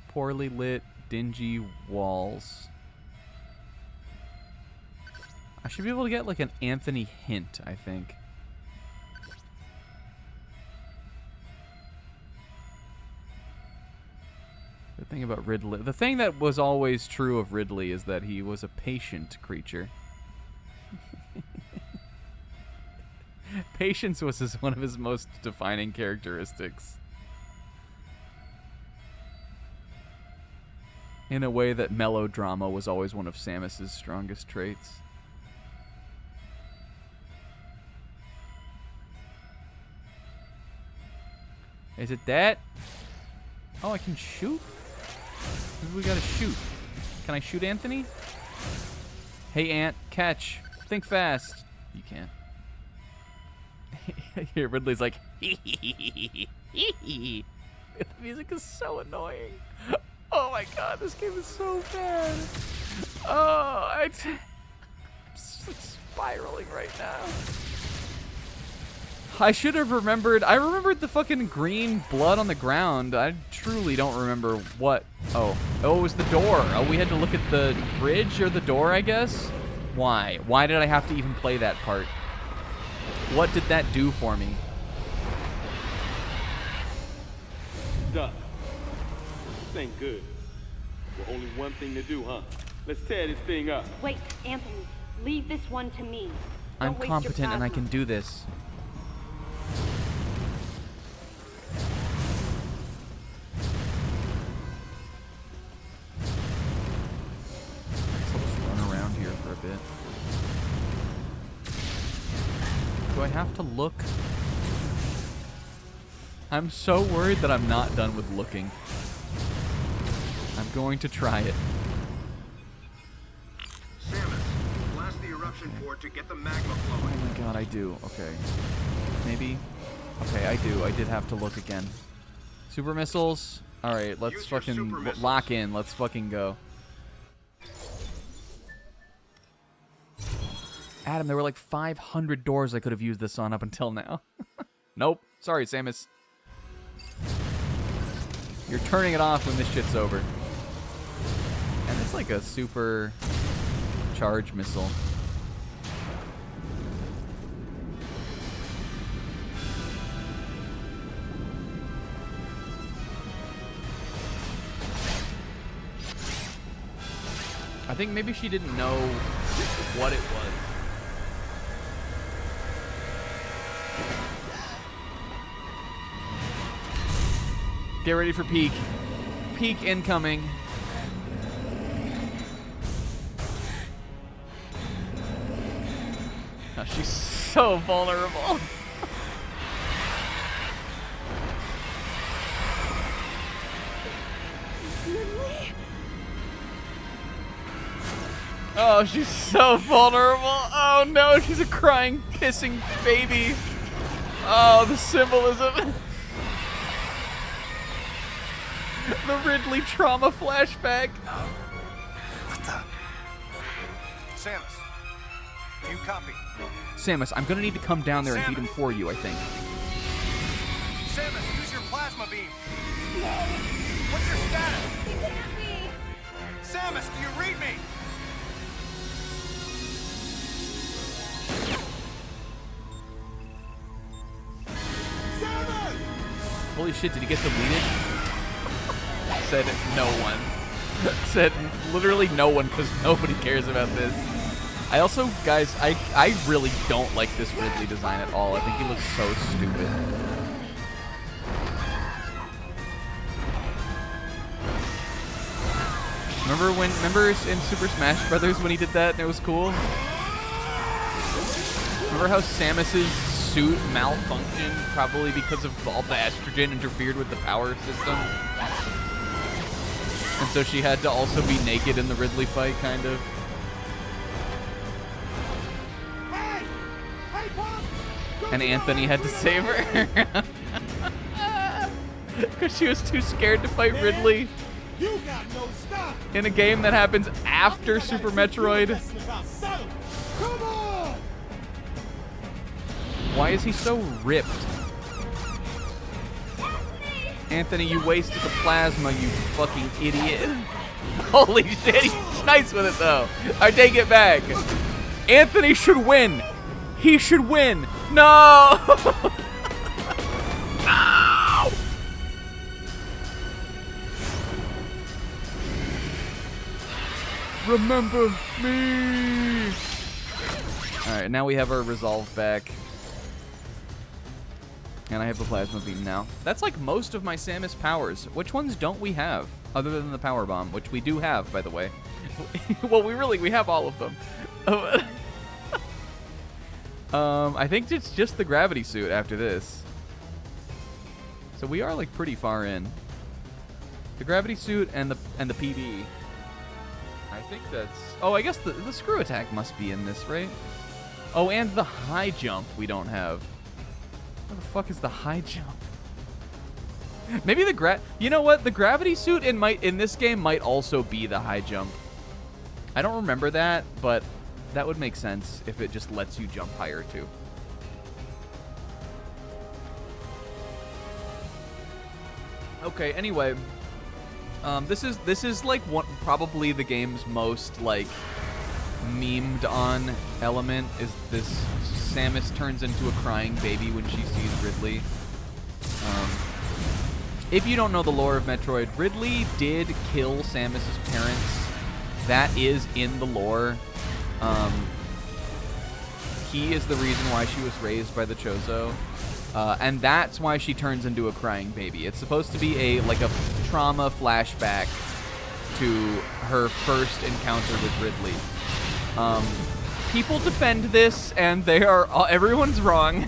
poorly lit, dingy walls. I should be able to get like an Anthony hint, I think. The thing about Ridley, the thing that was always true of Ridley is that he was a patient creature. Patience was one of his most defining characteristics. In a way that melodrama was always one of Samus's strongest traits. Is it that? Oh, I can shoot? Maybe we gotta shoot. Can I shoot Anthony? Hey, Ant, catch. Think fast. You can't. Here, Ridley's like, hee hee hee hee hee. The music is so annoying. Oh my god, this game is so bad. Oh, I'm spiraling right now. I should have remembered. I remembered the fucking green blood on the ground. I truly don't remember what. Oh, it was the door. Oh, we had to look at the bridge or the door, I guess. Why? Why did I have to even play that part? What did that do for me? Duck. This ain't good. Well, only one thing to do, huh? Let's tear this thing up. Wait, Anthony. Leave this one to me. I'm competent and I can do this. Let's just run around here for a bit. Do I have to look? I'm so worried that I'm not done with looking. I'm going to try it. Samus, blast the eruption port to get the magma flowing. Oh my god, I do. Okay. Maybe? Okay, I do. I did have to look again. Super missiles? Alright, let's fucking lock in. Let's fucking go. Adam, there were like 500 doors I could have used this on up until now. Nope. Sorry, Samus. You're turning it off when this shit's over. And it's like a super charge missile. I think maybe she didn't know what it was. Get ready for peak. Peak incoming. Oh, she's so vulnerable. Oh, she's so vulnerable. Oh no, she's a crying, pissing baby. Oh, the symbolism. The Ridley trauma flashback. What the? Samus, do you copy? Samus, I'm gonna need to come down there and beat him for you, I think. Samus, use your plasma beam. What's your status? He can't be. Samus, do you read me? Samus! Holy shit, did he get deleted? Said no one. Said literally no one because nobody cares about this. I also, guys, I really don't like this Ridley design at all. I think he looks so stupid. Remember in Super Smash Brothers when he did that and it was cool? Remember how Samus's suit malfunctioned probably because of all the estrogen interfered with the power system? And so she had to also be naked in the Ridley fight, kind of. And Anthony had to save her. Because she was too scared to fight Ridley. In a game that happens after Super Metroid. Why is he so ripped? Anthony, you wasted the plasma, you fucking idiot. Holy shit, he's nice with it though. I take it back. Anthony should win. He should win. No! No! Remember me. Alright, now we have our resolve back. And I have the plasma beam now. That's like most of my Samus powers. Which ones don't we have? Other than the power bomb, which we do have, by the way. Well, we have all of them. I think it's just the gravity suit after this. So we are like pretty far in. The gravity suit and the PD. I think that's... Oh, I guess the screw attack must be in this, right? Oh, and the high jump we don't have. Where the fuck is the high jump? Maybe you know what? The gravity suit in this game might also be the high jump. I don't remember that, but that would make sense if it just lets you jump higher too. Okay, anyway, this is like probably the game's most like memed on element is this Samus turns into a crying baby when she sees Ridley. If you don't know the lore of Metroid, Ridley did kill Samus's parents. That is in the lore. He is the reason why she was raised by the Chozo. And that's why she turns into a crying baby. It's supposed to be a trauma flashback to her first encounter with Ridley. People defend this, and everyone's wrong.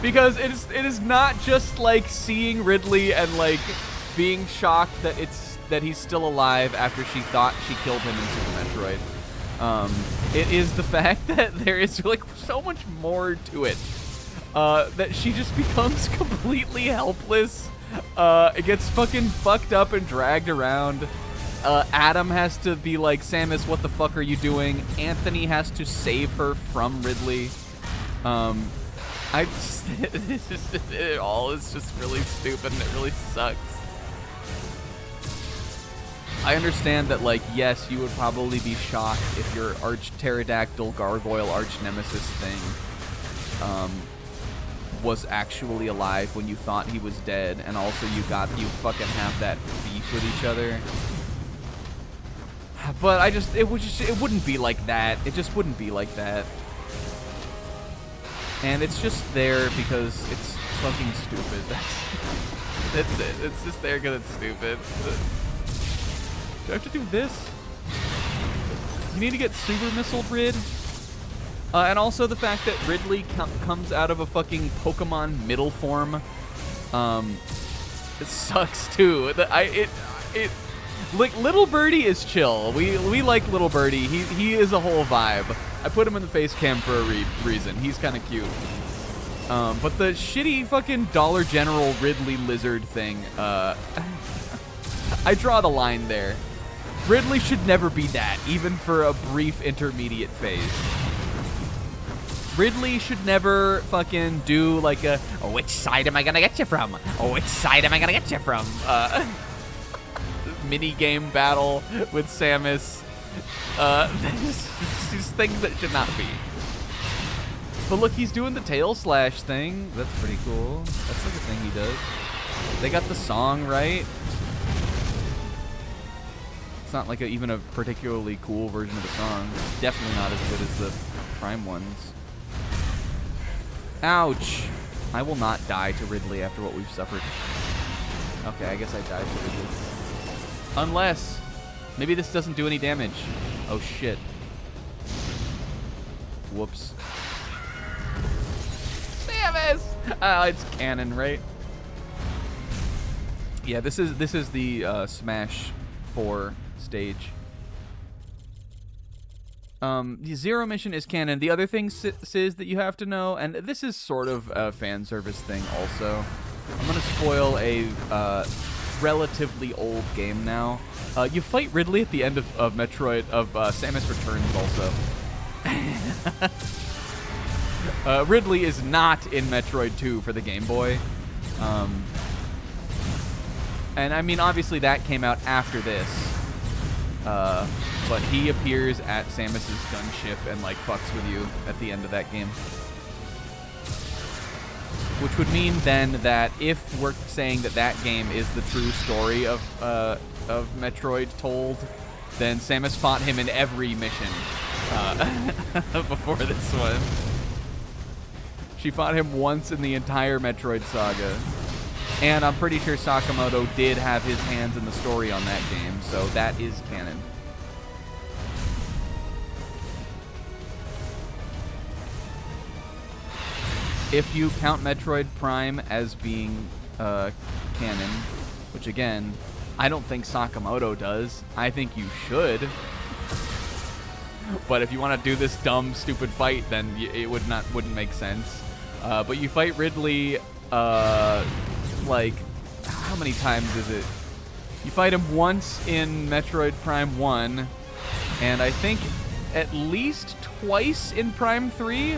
Because it is not just like seeing Ridley and like being shocked that he's still alive after she thought she killed him in Super Metroid. It is the fact that there is like so much more to it. That she just becomes completely helpless. It gets fucking fucked up and dragged around. Adam has to be like, Samus, what the fuck are you doing? Anthony has to save her from Ridley. It all is just really stupid and it really sucks. I understand that, like, yes, you would probably be shocked if your arch-pterodactyl gargoyle arch-nemesis thing was actually alive when you thought he was dead, and also you fucking have that beef with each other. But it wouldn't be like that. It just wouldn't be like that. And it's just there because it's fucking stupid. That's it. It's just there because it's stupid. Do I have to do this? You need to get super missiled Rid. And also the fact that Ridley comes out of a fucking Pokemon middle form. It sucks too. Like, Little Birdie is chill. We like Little Birdie. He is a whole vibe. I put him in the face cam for a reason. He's kind of cute. But the shitty fucking Dollar General Ridley lizard thing, I draw the line there. Ridley should never be that, even for a brief intermediate phase. Ridley should never fucking do like a, oh, which side am I gonna get you from? Oh, which side am I gonna get you from? Mini game battle with Samus. These things that should not be. But look, he's doing the tail slash thing. That's pretty cool. That's like a thing he does. They got the song right. It's not like even a particularly cool version of the song. It's definitely not as good as the Prime ones. Ouch. I will not die to Ridley after what we've suffered. Okay, I guess I died to Ridley. Unless, maybe this doesn't do any damage. Oh shit. Whoops. Samus! Oh, it's canon, right? Yeah, this is the Smash 4 stage. The Zero mission is canon. The other thing, Sis, that you have to know, and this is sort of a fan service thing also. I'm gonna spoil a relatively old game now. You fight Ridley at the end of Metroid, of Samus Returns also. Ridley is not in Metroid 2 for the Game Boy. And I mean, obviously that came out after this. But he appears at Samus's gunship and like fucks with you at the end of that game. Which would mean then that if we're saying that that game is the true story of Metroid told, then Samus fought him in every mission before this one. She fought him once in the entire Metroid saga. And I'm pretty sure Sakamoto did have his hands in the story on that game, so that is canon. If you count Metroid Prime as being canon, which again, I don't think Sakamoto does. I think you should. But if you want to do this dumb, stupid fight, then it wouldn't make sense. But you fight Ridley, like, how many times is it? You fight him once in Metroid Prime 1, and I think at least twice in Prime 3.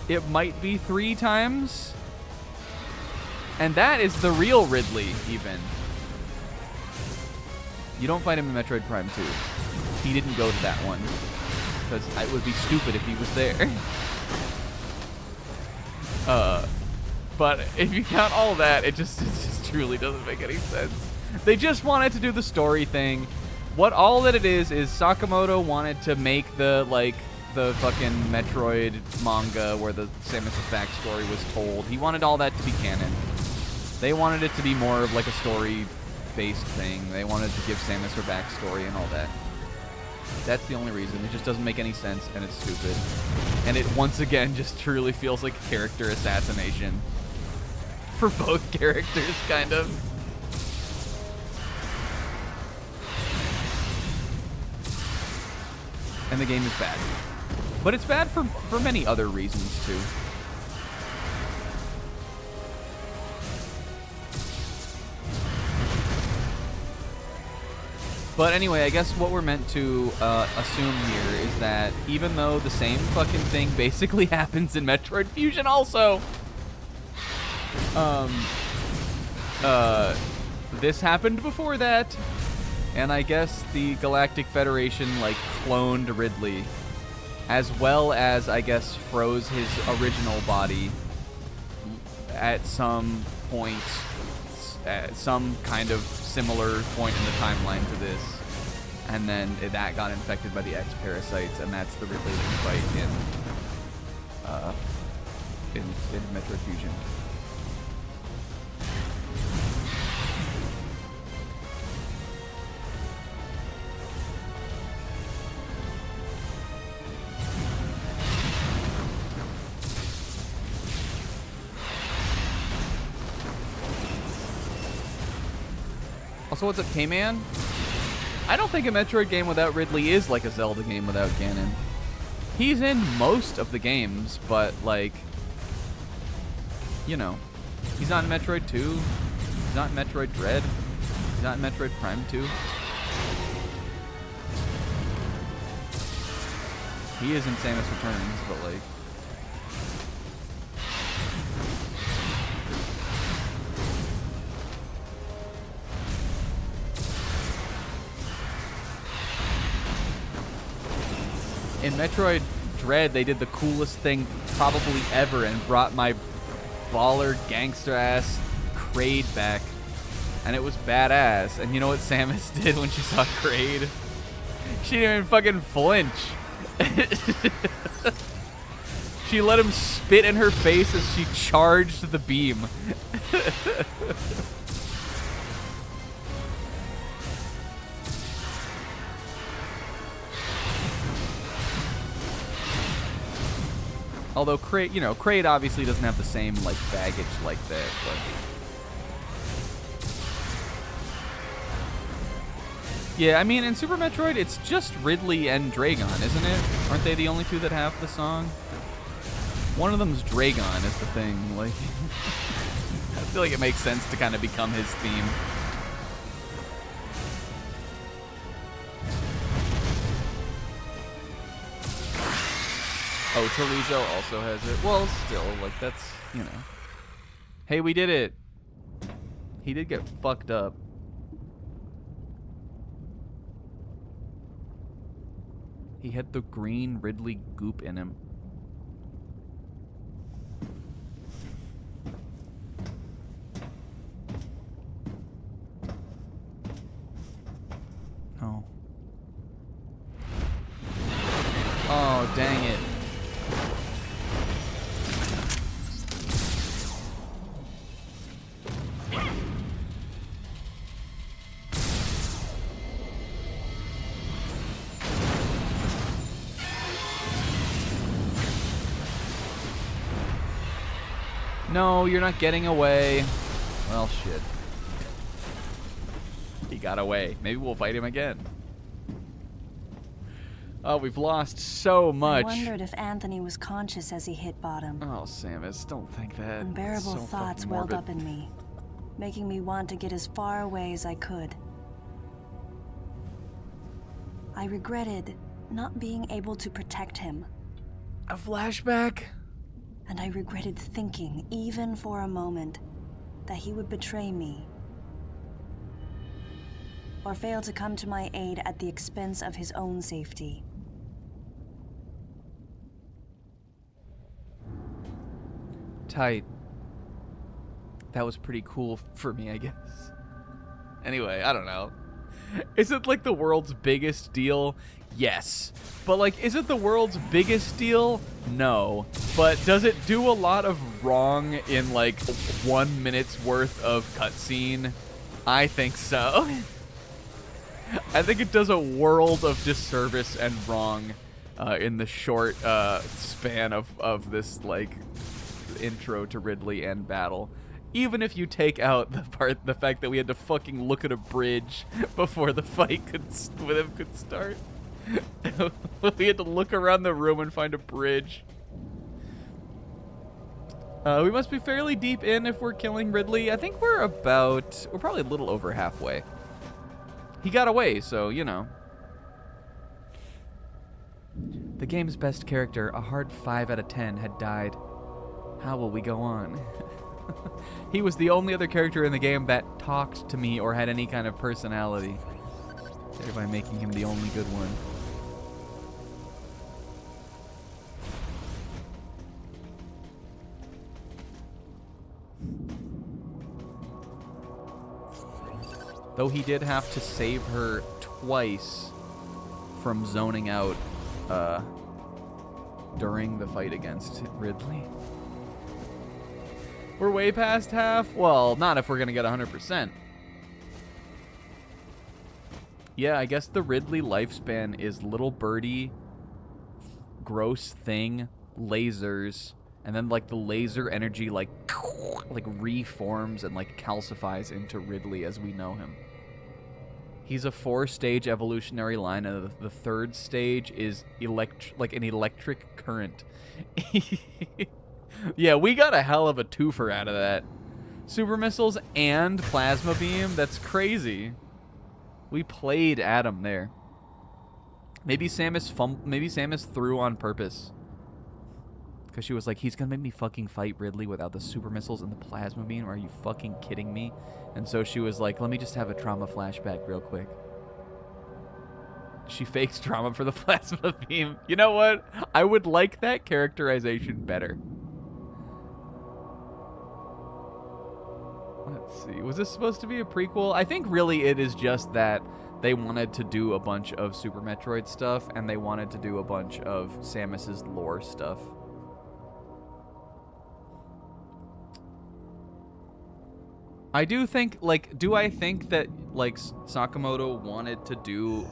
It might be 3 times. And that is the real Ridley, even. You don't fight him in Metroid Prime 2. He didn't go to that one. Because it would be stupid if he was there. But if you count all that, it just truly doesn't make any sense. They just wanted to do the story thing. What all that it is Sakamoto wanted to make the fucking Metroid manga where the Samus' backstory was told. He wanted all that to be canon. They wanted it to be more of like a story-based thing. They wanted to give Samus her backstory and all that. That's the only reason. It just doesn't make any sense, and it's stupid. And it, once again, just truly feels like character assassination. For both characters, kind of. And the game is bad. But it's bad for many other reasons, too. But anyway, I guess what we're meant to assume here is that even though the same fucking thing basically happens in Metroid Fusion also, this happened before that, and I guess the Galactic Federation, like, cloned Ridley, as well as, I guess, froze his original body at some point, at some kind of similar point in the timeline to this, and then that got infected by the X parasites, and that's the Ridley that you fight in Metroid Fusion. Also, what's up, K-Man? I don't think a Metroid game without Ridley is like a Zelda game without Ganon. He's in most of the games, but, like, you know, he's not in Metroid 2. He's not in Metroid Dread. He's not in Metroid Prime 2. He is in Samus Returns, but, like, in Metroid Dread, they did the coolest thing probably ever and brought my baller gangster-ass Kraid back. And it was badass. And you know what Samus did when she saw Kraid? She didn't even fucking flinch. She let him spit in her face as she charged the beam. Although Kraid, you know, Kraid obviously doesn't have the same, like, baggage like that, but... Yeah, I mean, in Super Metroid, it's just Ridley and Dragon, isn't it? Aren't they the only two that have the song? One of them's Dragon is the thing, like... I feel like it makes sense to kind of become his theme. Oh, Chorizo also has it. Well, still, like, that's, you know. Hey, we did it. He did get fucked up. He had the green Ridley goop in him. Oh. Oh, dang it. No, you're not getting away. Well, shit. He got away. Maybe we'll fight him again. Oh, we've lost so much. I wondered if Anthony was conscious as he hit bottom. Oh, Samus, don't think that. Unbearable So thoughts fucking welled morbid. up in me, making me want to get as far away as I could. I regretted not being able to protect him. A flashback? And I regretted thinking, even for a moment, that he would betray me. Or fail to come to my aid at the expense of his own safety. Tight. That was pretty cool for me, I guess. Anyway, I don't know. Is it like the world's biggest deal? Yes. But like, is it the world's biggest deal? No. But does it do a lot of wrong in like 1 minute's worth of cutscene? I think so. I think it does a world of disservice and wrong in the short span of this like intro to Ridley and battle. Even if you take out the fact that we had to fucking look at a bridge before the fight with him could start. We had to look around the room and find a bridge. We must be fairly deep in if we're killing Ridley. I think we're probably a little over halfway. He got away, so, you know. The game's best character, a hard 5 out of 10, had died. How will we go on? He was the only other character in the game that talked to me or had any kind of personality, thereby making him the only good one. Though he did have to save her twice from zoning out during the fight against Ridley. We're way past half? Well, not if we're going to get 100%. Yeah, I guess the Ridley lifespan is little birdie, gross thing, lasers, and then like the laser energy like reforms and like calcifies into Ridley as we know him. He's a 4-stage evolutionary line, and the 3rd stage is an electric current. Yeah, we got a hell of a twofer out of that. Super missiles and plasma beam? That's crazy. We played Adam there. Maybe Samus threw on purpose. Because she was like, he's going to make me fucking fight Ridley without the super missiles and the plasma beam? Are you fucking kidding me? And so she was like, let me just have a trauma flashback real quick. She fakes trauma for the plasma beam. You know what? I would like that characterization better. Let's see. Was this supposed to be a prequel? I think really it is just that they wanted to do a bunch of Super Metroid stuff, and they wanted to do a bunch of Samus's lore stuff. I do think, like, do I think that, like, Sakamoto wanted to do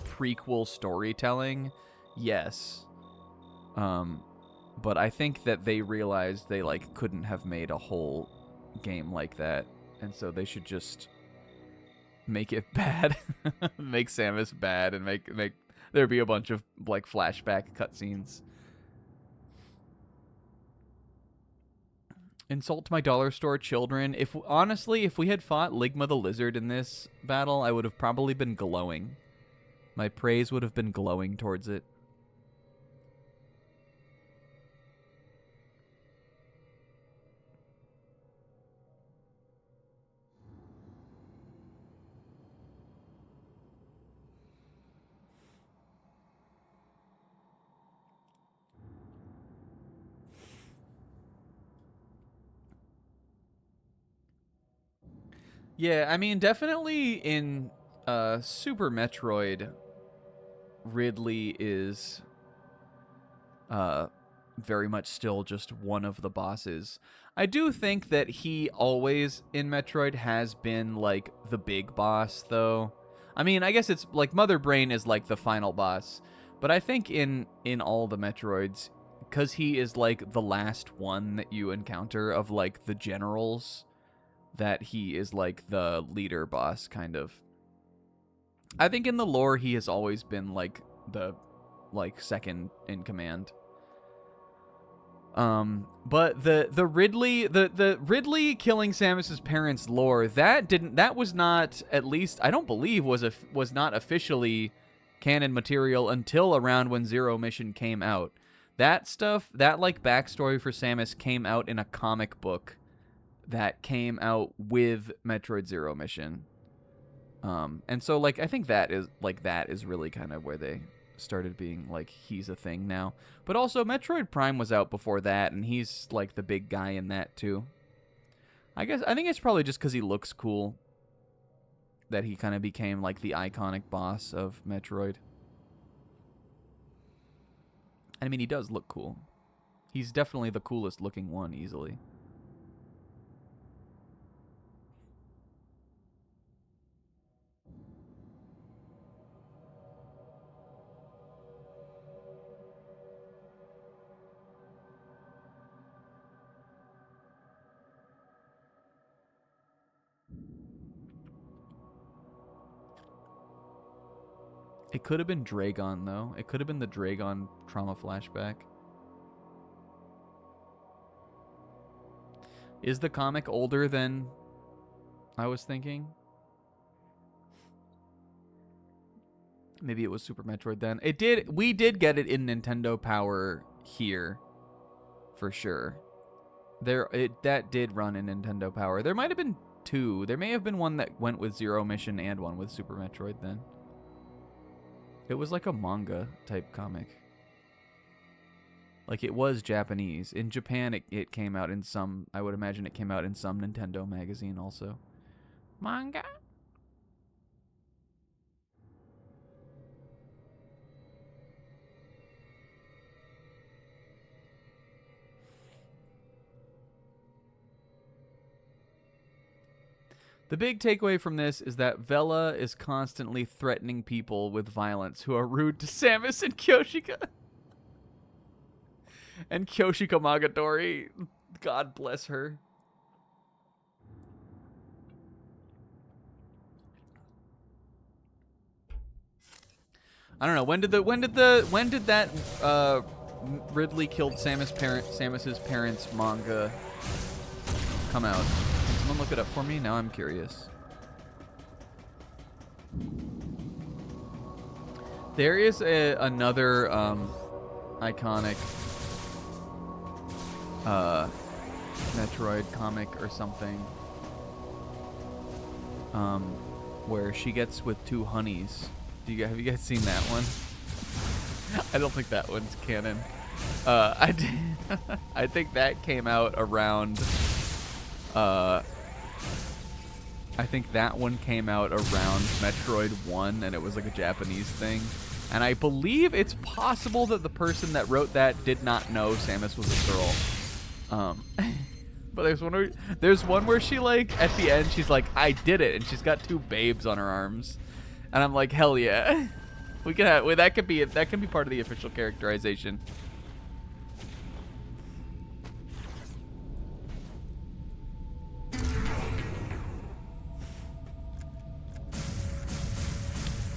prequel storytelling? Yes. But I think that they realized they, like, couldn't have made a whole game like that, and so they should just make it bad. Make Samus bad and make there be a bunch of, like, flashback cutscenes. Insult my dollar store children. Honestly, if we had fought Ligma the Lizard in this battle, I would have probably been glowing. My praise would have been glowing towards it. Yeah, I mean, definitely in Super Metroid, Ridley is very much still just one of the bosses. I do think that he always in Metroid has been like the big boss, though. I mean, I guess it's like Mother Brain is like the final boss, but I think in all the Metroids, because he is like the last one that you encounter of like the generals, that he is like the leader boss kind of. I think in the lore he has always been like the second in command. But the Ridley killing Samus's parents lore, that was not, at least I don't believe was not officially canon material until around when Zero Mission came out. That stuff, that like backstory for Samus came out in a comic book that came out with Metroid Zero Mission. And so like I think that is really kind of where they started being like he's a thing now. But also Metroid Prime was out before that, and he's like the big guy in that too. I think it's probably just because he looks cool that he kind of became like the iconic boss of Metroid. I mean, he does look cool. He's definitely the coolest looking one easily. It could have been Dragon, though. It could have been the Dragon trauma flashback. Is the comic older than I was thinking? Maybe it was Super Metroid then. We did get it in Nintendo Power here, for sure. That did run in Nintendo Power. There might have been two. There may have been one that went with Zero Mission and one with Super Metroid then. It was like a manga type comic. Like it was Japanese. In Japan, it came out in some, I would imagine it came out in some Nintendo magazine also. Manga? The big takeaway from this is that Vela is constantly threatening people with violence who are rude to Samus and Kyoshika. And Kyoshika Magadori, God bless her. I don't know, when did that Ridley killed Samus's parents manga come out? Can someone look it up for me? Now I'm curious. There is another iconic Metroid comic or something where she gets with two honeys. Have you guys seen that one? I don't think that one's canon. I think that came out around I think that one came out around Metroid 1, and it was like a Japanese thing. And I believe it's possible that the person that wrote that did not know Samus was a girl. But there's one where she, like, at the end, she's like, I did it, and she's got two babes on her arms. And I'm like, hell yeah. We can have, that can be part of the official characterization.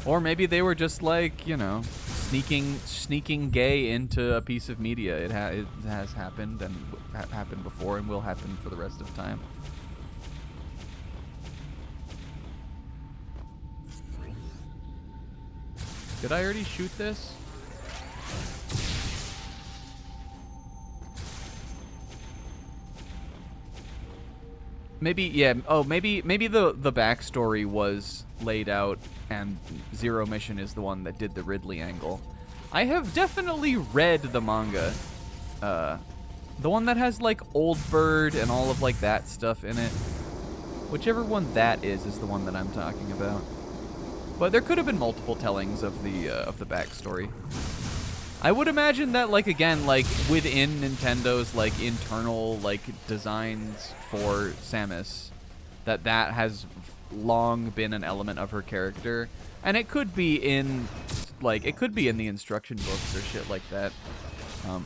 Or maybe they were just like, you know, sneaking gay into a piece of media. It has happened and happened before and will happen for the rest of time. Did I already shoot this? Maybe, yeah. Oh, maybe the backstory was laid out and Zero Mission is the one that did the Ridley angle. I have definitely read the manga. The one that has like Old Bird and all of like that stuff in it. Whichever one that is the one that I'm talking about. But there could have been multiple tellings of the backstory. I would imagine that, like, again, like, within Nintendo's, like, internal, like, designs for Samus, that has long been an element of her character. And it could be in, like, it could be in the instruction books or shit like that.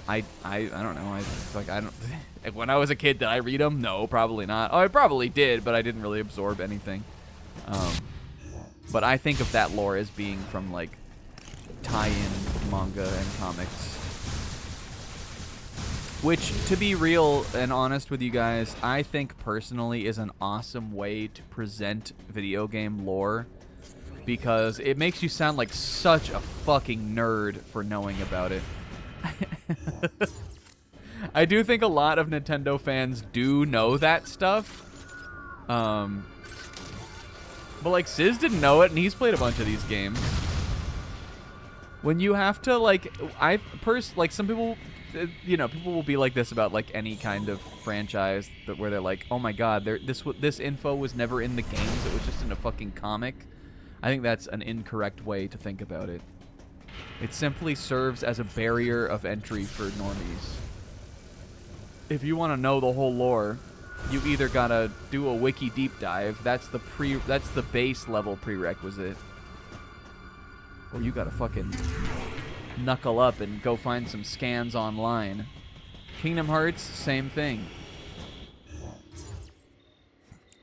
I don't know. When I was a kid, did I read them? No, probably not. Oh, I probably did, but I didn't really absorb anything. But I think of that lore as being from, like, tie-in manga and comics. Which, to be real and honest with you guys, I think personally is an awesome way to present video game lore, because it makes you sound like such a fucking nerd for knowing about it. I do think a lot of Nintendo fans do know that stuff. But like, Sizz didn't know it, and he's played a bunch of these games. When you have to, like, like, some people, you know, people will be like this about, like, any kind of franchise where they're like, oh my god, this info was never in the games, it was just in a fucking comic. I think that's an incorrect way to think about it. It simply serves as a barrier of entry for normies. If you want to know the whole lore, you either gotta do a wiki deep dive. That's the base level prerequisite. Or you gotta fucking knuckle up and go find some scans online. Kingdom Hearts, same thing.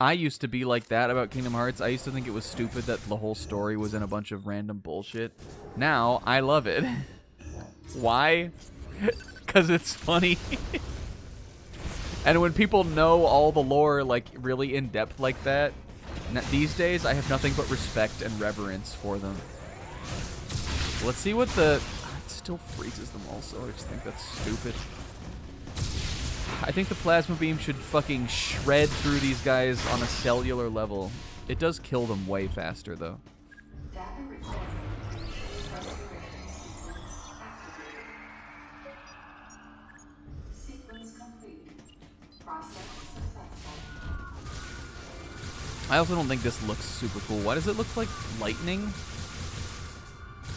I used to be like that about Kingdom Hearts. I used to think it was stupid that the whole story was in a bunch of random bullshit. Now, I love it. Why? Because it's funny. And when people know all the lore, like, really in depth like that, these days I have nothing but respect and reverence for them. Let's see what it still freezes them also. I just think that's stupid. I think the plasma beam should fucking shred through these guys on a cellular level. It does kill them way faster, though. I also don't think this looks super cool. Why does it look like lightning?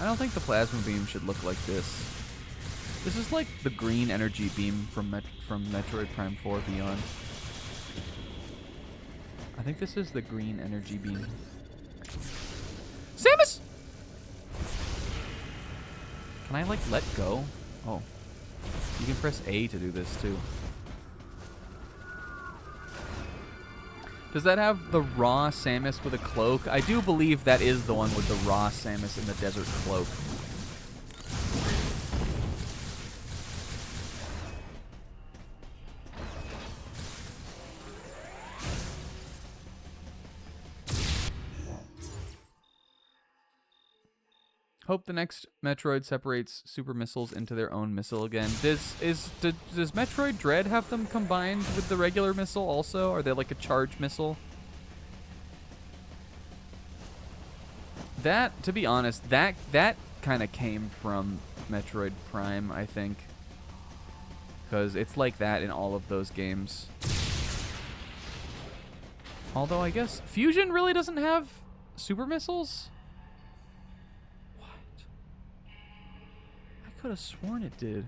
I don't think the plasma beam should look like this. This is like the green energy beam from Metroid Prime 4 Beyond. I think this is the green energy beam. Samus! Can I, like, let go? Oh. You can press A to do this, too. Does that have the raw Samus with a cloak? I do believe that is the one with the raw Samus in the desert cloak. Hope the next Metroid separates super missiles into their own missile again. Does Metroid Dread have them combined with the regular missile also? Are they like a charge missile? That, to be honest, that kind of came from Metroid Prime, I think. Because it's like that in all of those games. Although I guess Fusion really doesn't have super missiles? I could have sworn it did.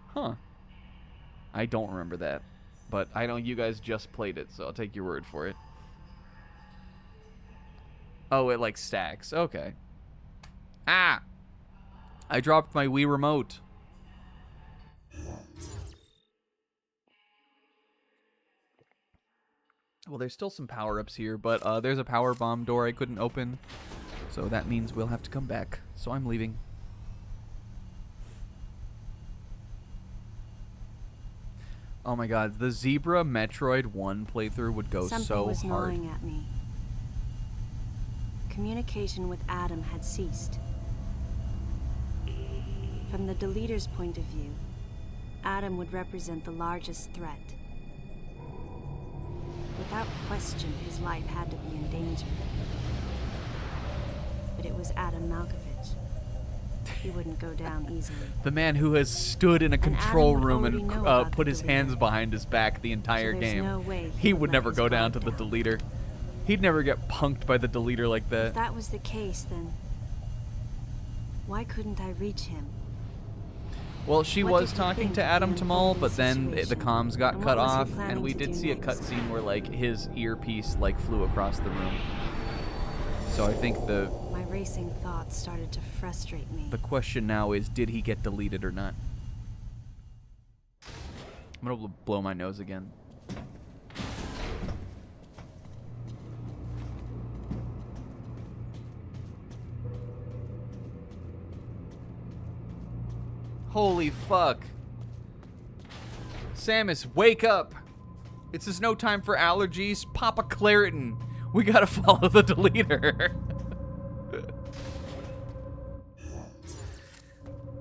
Huh. I don't remember that. But I know you guys just played it, so I'll take your word for it. Oh, it like stacks. Okay. Ah! I dropped my Wii remote. Well, there's still some power-ups here, but there's a power bomb door I couldn't open. So that means we'll have to come back. So I'm leaving. Oh my god, the Zebra Metroid 1 playthrough would go Something so was hard. gnawing at me. Communication with Adam had ceased. From the deleter's point of view, Adam would represent the largest threat. Without question, his life had to be in danger. But it was Adam Malkovich. he wouldn't go down easily. The man who has stood in a control Adam would room already and know about put the his deleter. hands behind his back the entire So there's game. no way He would would let never his go down guard to the down. deleter. He'd never get punked by the deleter like If that. that was the case, then why couldn't I reach him? Well, she What was did he talking think to of the Adam Tamal, unfolding but then the situation? comms got And cut what was he off, and planning we to did do see a next? cutscene where like his earpiece like flew across the room. So I think My racing thoughts started to frustrate me. the question now is, did he get deleted or not? I'm gonna blow my nose again. Holy fuck. Samus, wake up! It's just no time for allergies. Pop a Claritin. We gotta follow the deleter.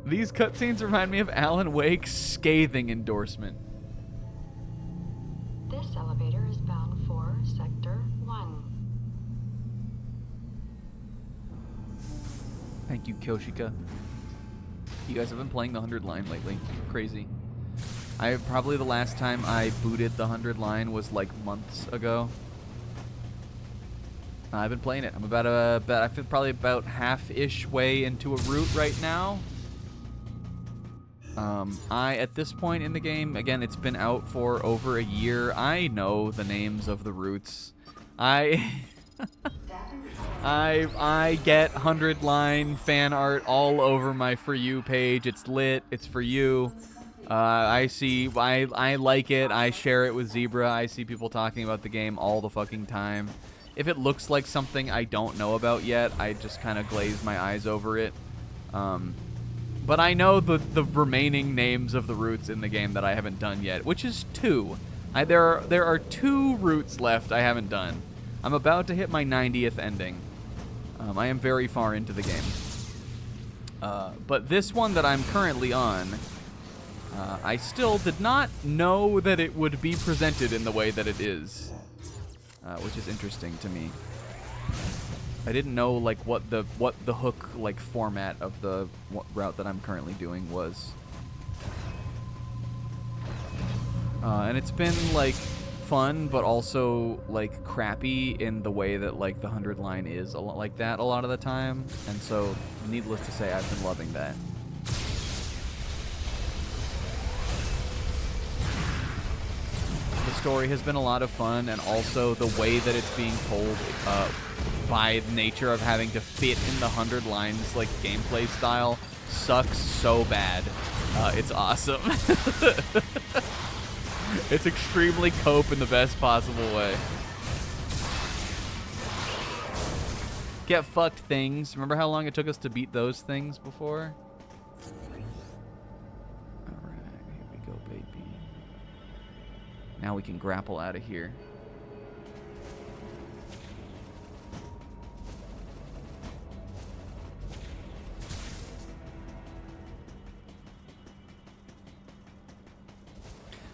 These cutscenes remind me of Alan Wake's scathing endorsement. This elevator is bound for Sector 1. Thank you, Kyoshika. You guys have been playing the 100 line lately. Crazy. Probably the last time I booted the 100 line was like months ago. I've been playing it. I'm I feel probably about half-ish way into a route right now. At this point in the game, again, it's been out for over a year. I know the names of the routes. I get 100 line fan art all over my For You page. It's lit. It's for you. I like it. I share it with Zebra. I see people talking about the game all the fucking time. If it looks like something I don't know about yet, I just kind of glaze my eyes over it. But I know the remaining names of the routes in the game that I haven't done yet, which is 2. There are 2 routes left I haven't done. I'm about to hit my 90th ending. I am very far into the game. But this one that I'm currently on, I still did not know that it would be presented in the way that it is, which is interesting to me. I didn't know like what the hook like format of the route that I'm currently doing was. And it's been like fun, but also like crappy in the way that like the 100 line is a lot like that a lot of the time. And so, needless to say, I've been loving that. The story has been a lot of fun, and also the way that it's being told by nature of having to fit in the 100 lines like gameplay style sucks so bad. It's awesome. It's extremely cope in the best possible way. Get fucked things. Remember how long it took us to beat those things before? Alright, here we go, baby. Now we can grapple out of here.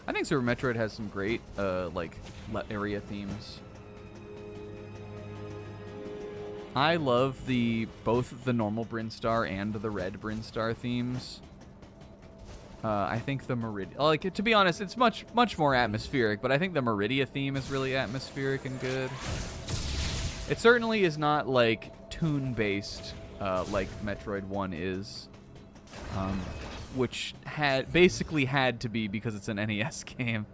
I think Super Metroid has some great, like, area themes. I love both the normal Brinstar and the red Brinstar themes. I think the Meridia, like, to be honest, it's much more atmospheric, but I think the Meridia theme is really atmospheric and good. It certainly is not, like, tune-based, like Metroid 1 is. Which basically had to be because it's an NES game.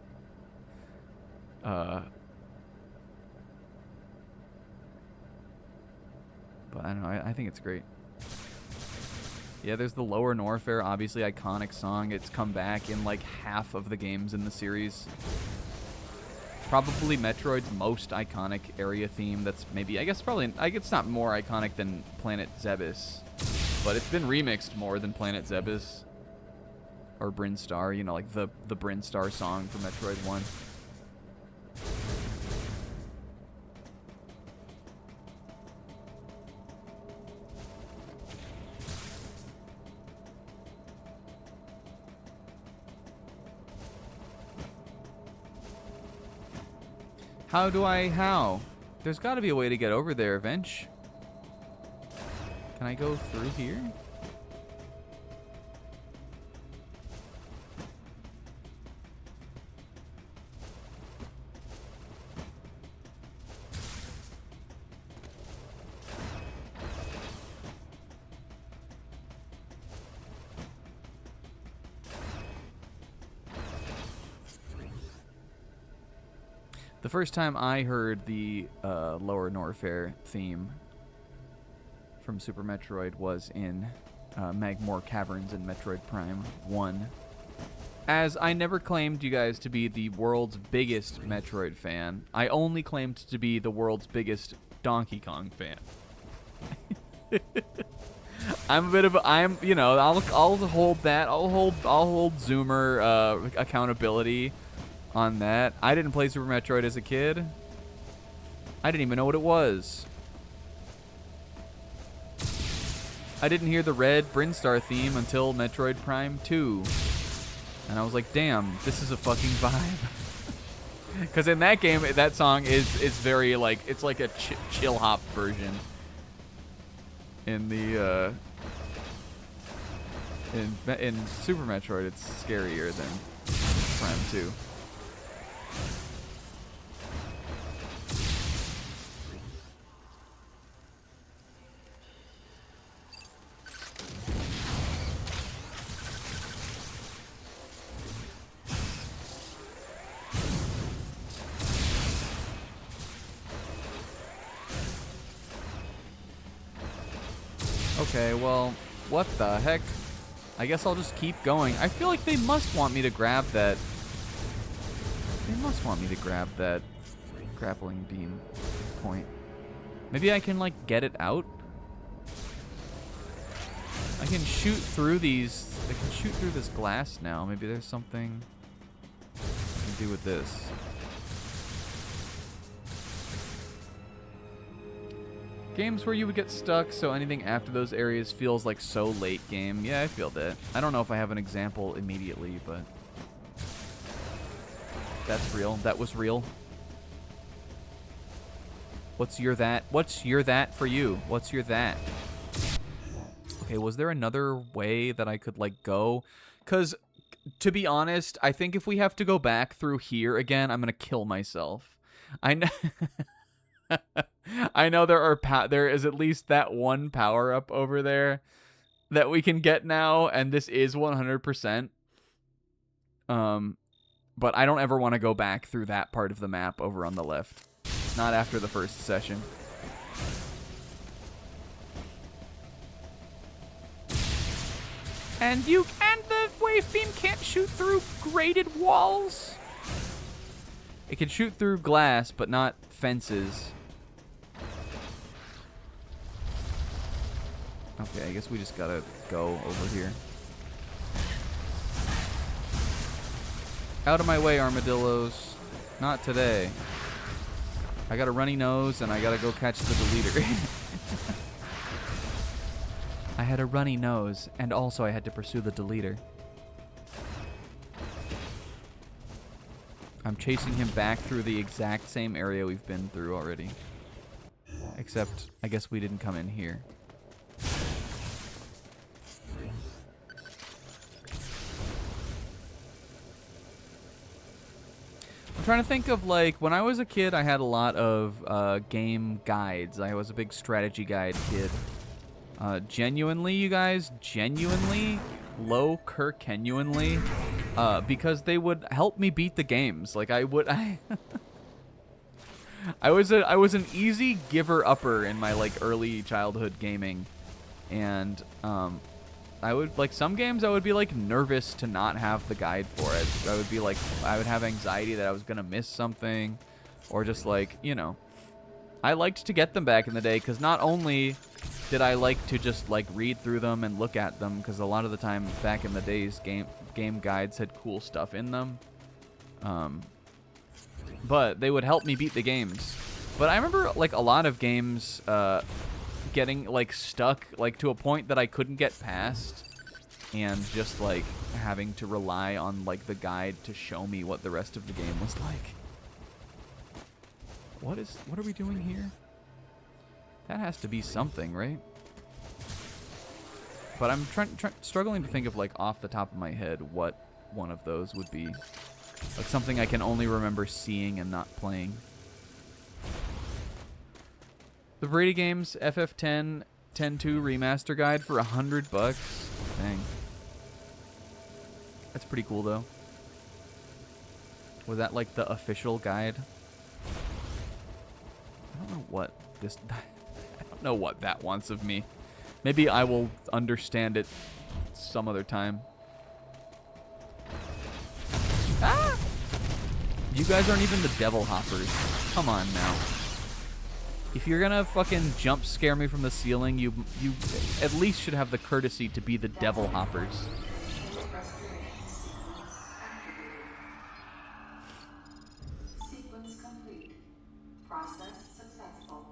But I don't know, I think it's great. Yeah, there's the Lower Norfair, obviously iconic song. It's come back in like half of the games in the series. Probably Metroid's most iconic area theme. That's maybe, I guess it's not more iconic than Planet Zebes, but it's been remixed more than Planet Zebes. Or Brinstar, you know, like the Brinstar song from Metroid 1. How? There's got to be a way to get over there, Vench. Can I go through here? The first time I heard the Lower Norfair theme from Super Metroid was in Magmore Caverns in Metroid Prime 1. As I never claimed you guys to be the world's biggest Metroid fan, I only claimed to be the world's biggest Donkey Kong fan. I'm a bit of a, you know, I'll hold that. I'll hold Zoomer accountability on that. I didn't play Super Metroid as a kid. I didn't even know what it was. I didn't hear the red Brinstar theme until Metroid Prime 2. And I was like, damn, this is a fucking vibe. Because in that game, that song is very, like, it's like a chill hop version. In the, in Super Metroid, it's scarier than Prime 2. Okay, well, what the heck? I guess I'll just keep going. I feel like they must want me to grab that. They must want me to grab that grappling beam point. Maybe I can, like, get it out? I can shoot through these. I can shoot through this glass now. Maybe there's something I can do with this. Games where you would get stuck, so anything after those areas feels like so late game. Yeah, I feel that. I don't know if I have an example immediately, but that's real. That was real. What's your that? What's your that for you? What's your that? Okay, was there another way that I could, like, go? Because, to be honest, I think if we have to go back through here again, I'm going to kill myself. I know... I know there is at least that one power up over there that we can get now, and this is 100%. But I don't ever want to go back through that part of the map over on the left. Not after the first session. And the wave beam can't shoot through grated walls. It can shoot through glass, but not fences. Okay, I guess we just gotta go over here. Out of my way, armadillos. Not today. I got a runny nose, and I gotta go catch the deleter. I had a runny nose, and also I had to pursue the deleter. I'm chasing him back through the exact same area we've been through already. Except, I guess we didn't come in here. I'm trying to think of, like, when I was a kid, I had a lot of game guides. I was a big strategy guide kid. Genuinely, you guys, genuinely, genuinely, because they would help me beat the games. Like, I was an easy giver-upper in my, like, early childhood gaming. And, I would, like, some games I would be, like, nervous to not have the guide for it. I would be, like, I would have anxiety that I was gonna miss something. Or just, like, you know. I liked to get them back in the day, because not only did I like to just, like, read through them and look at them, because a lot of the time back in the days, game guides had cool stuff in them. But they would help me beat the games. But I remember, like, a lot of games, getting, like, stuck, like, to a point that I couldn't get past, and just, like, having to rely on, like, the guide to show me what the rest of the game was like. What are we doing here? That has to be something, right? But I'm struggling to think of, like, off the top of my head what one of those would be. Like, something I can only remember seeing and not playing. The Brady Games FF10 10.2 remaster guide for $100. Dang. That's pretty cool, though. Was that, like, the official guide? don't know what this... I don't know what that wants of me. Maybe I will understand it some other time. Ah! You guys aren't even the devil hoppers. Come on now. If you're gonna fucking jump scare me from the ceiling, you at least should have the courtesy to be the devil hoppers. Sequence complete. Process successful.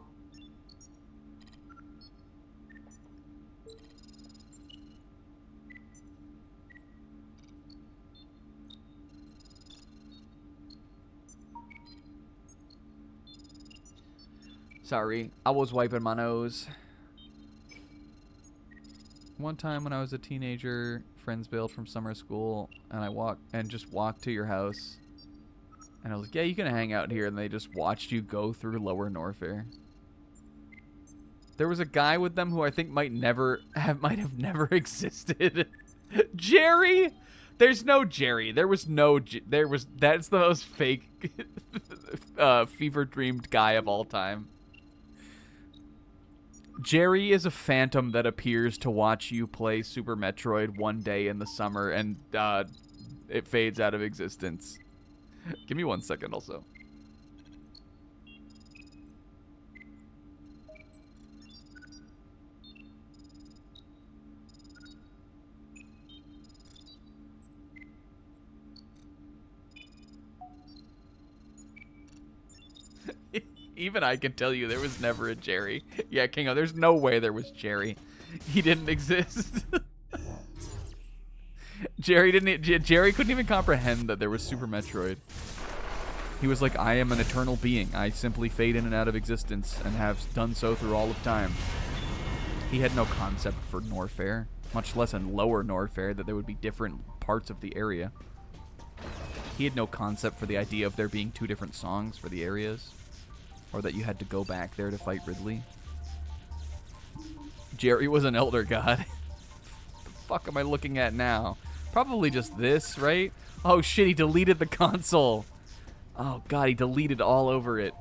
Sorry, I was wiping my nose. One time when I was a teenager, friends bailed from summer school, and I just walked to your house. And I was like, yeah, you can hang out here, and they just watched you go through Lower Norfair. There was a guy with them who I think might have never existed. Jerry? There's no Jerry. That's the most fake fever dreamed guy of all time. Jerry is a phantom that appears to watch you play Super Metroid one day in the summer, and it fades out of existence. Give me 1 second also. Even I can tell you there was never a Jerry. Yeah, Kingo, there's no way there was Jerry. He didn't exist. Jerry couldn't even comprehend that there was Super Metroid. He was like, I am an eternal being. I simply fade in and out of existence and have done so through all of time. He had no concept for Norfair, much less in Lower Norfair that there would be different parts of the area. He had no concept for the idea of there being two different songs for the areas, or that you had to go back there to fight Ridley. Jerry was an elder god. What the fuck am I looking at now? Probably just this, right? Oh shit, he deleted the console. Oh god, he deleted all over it.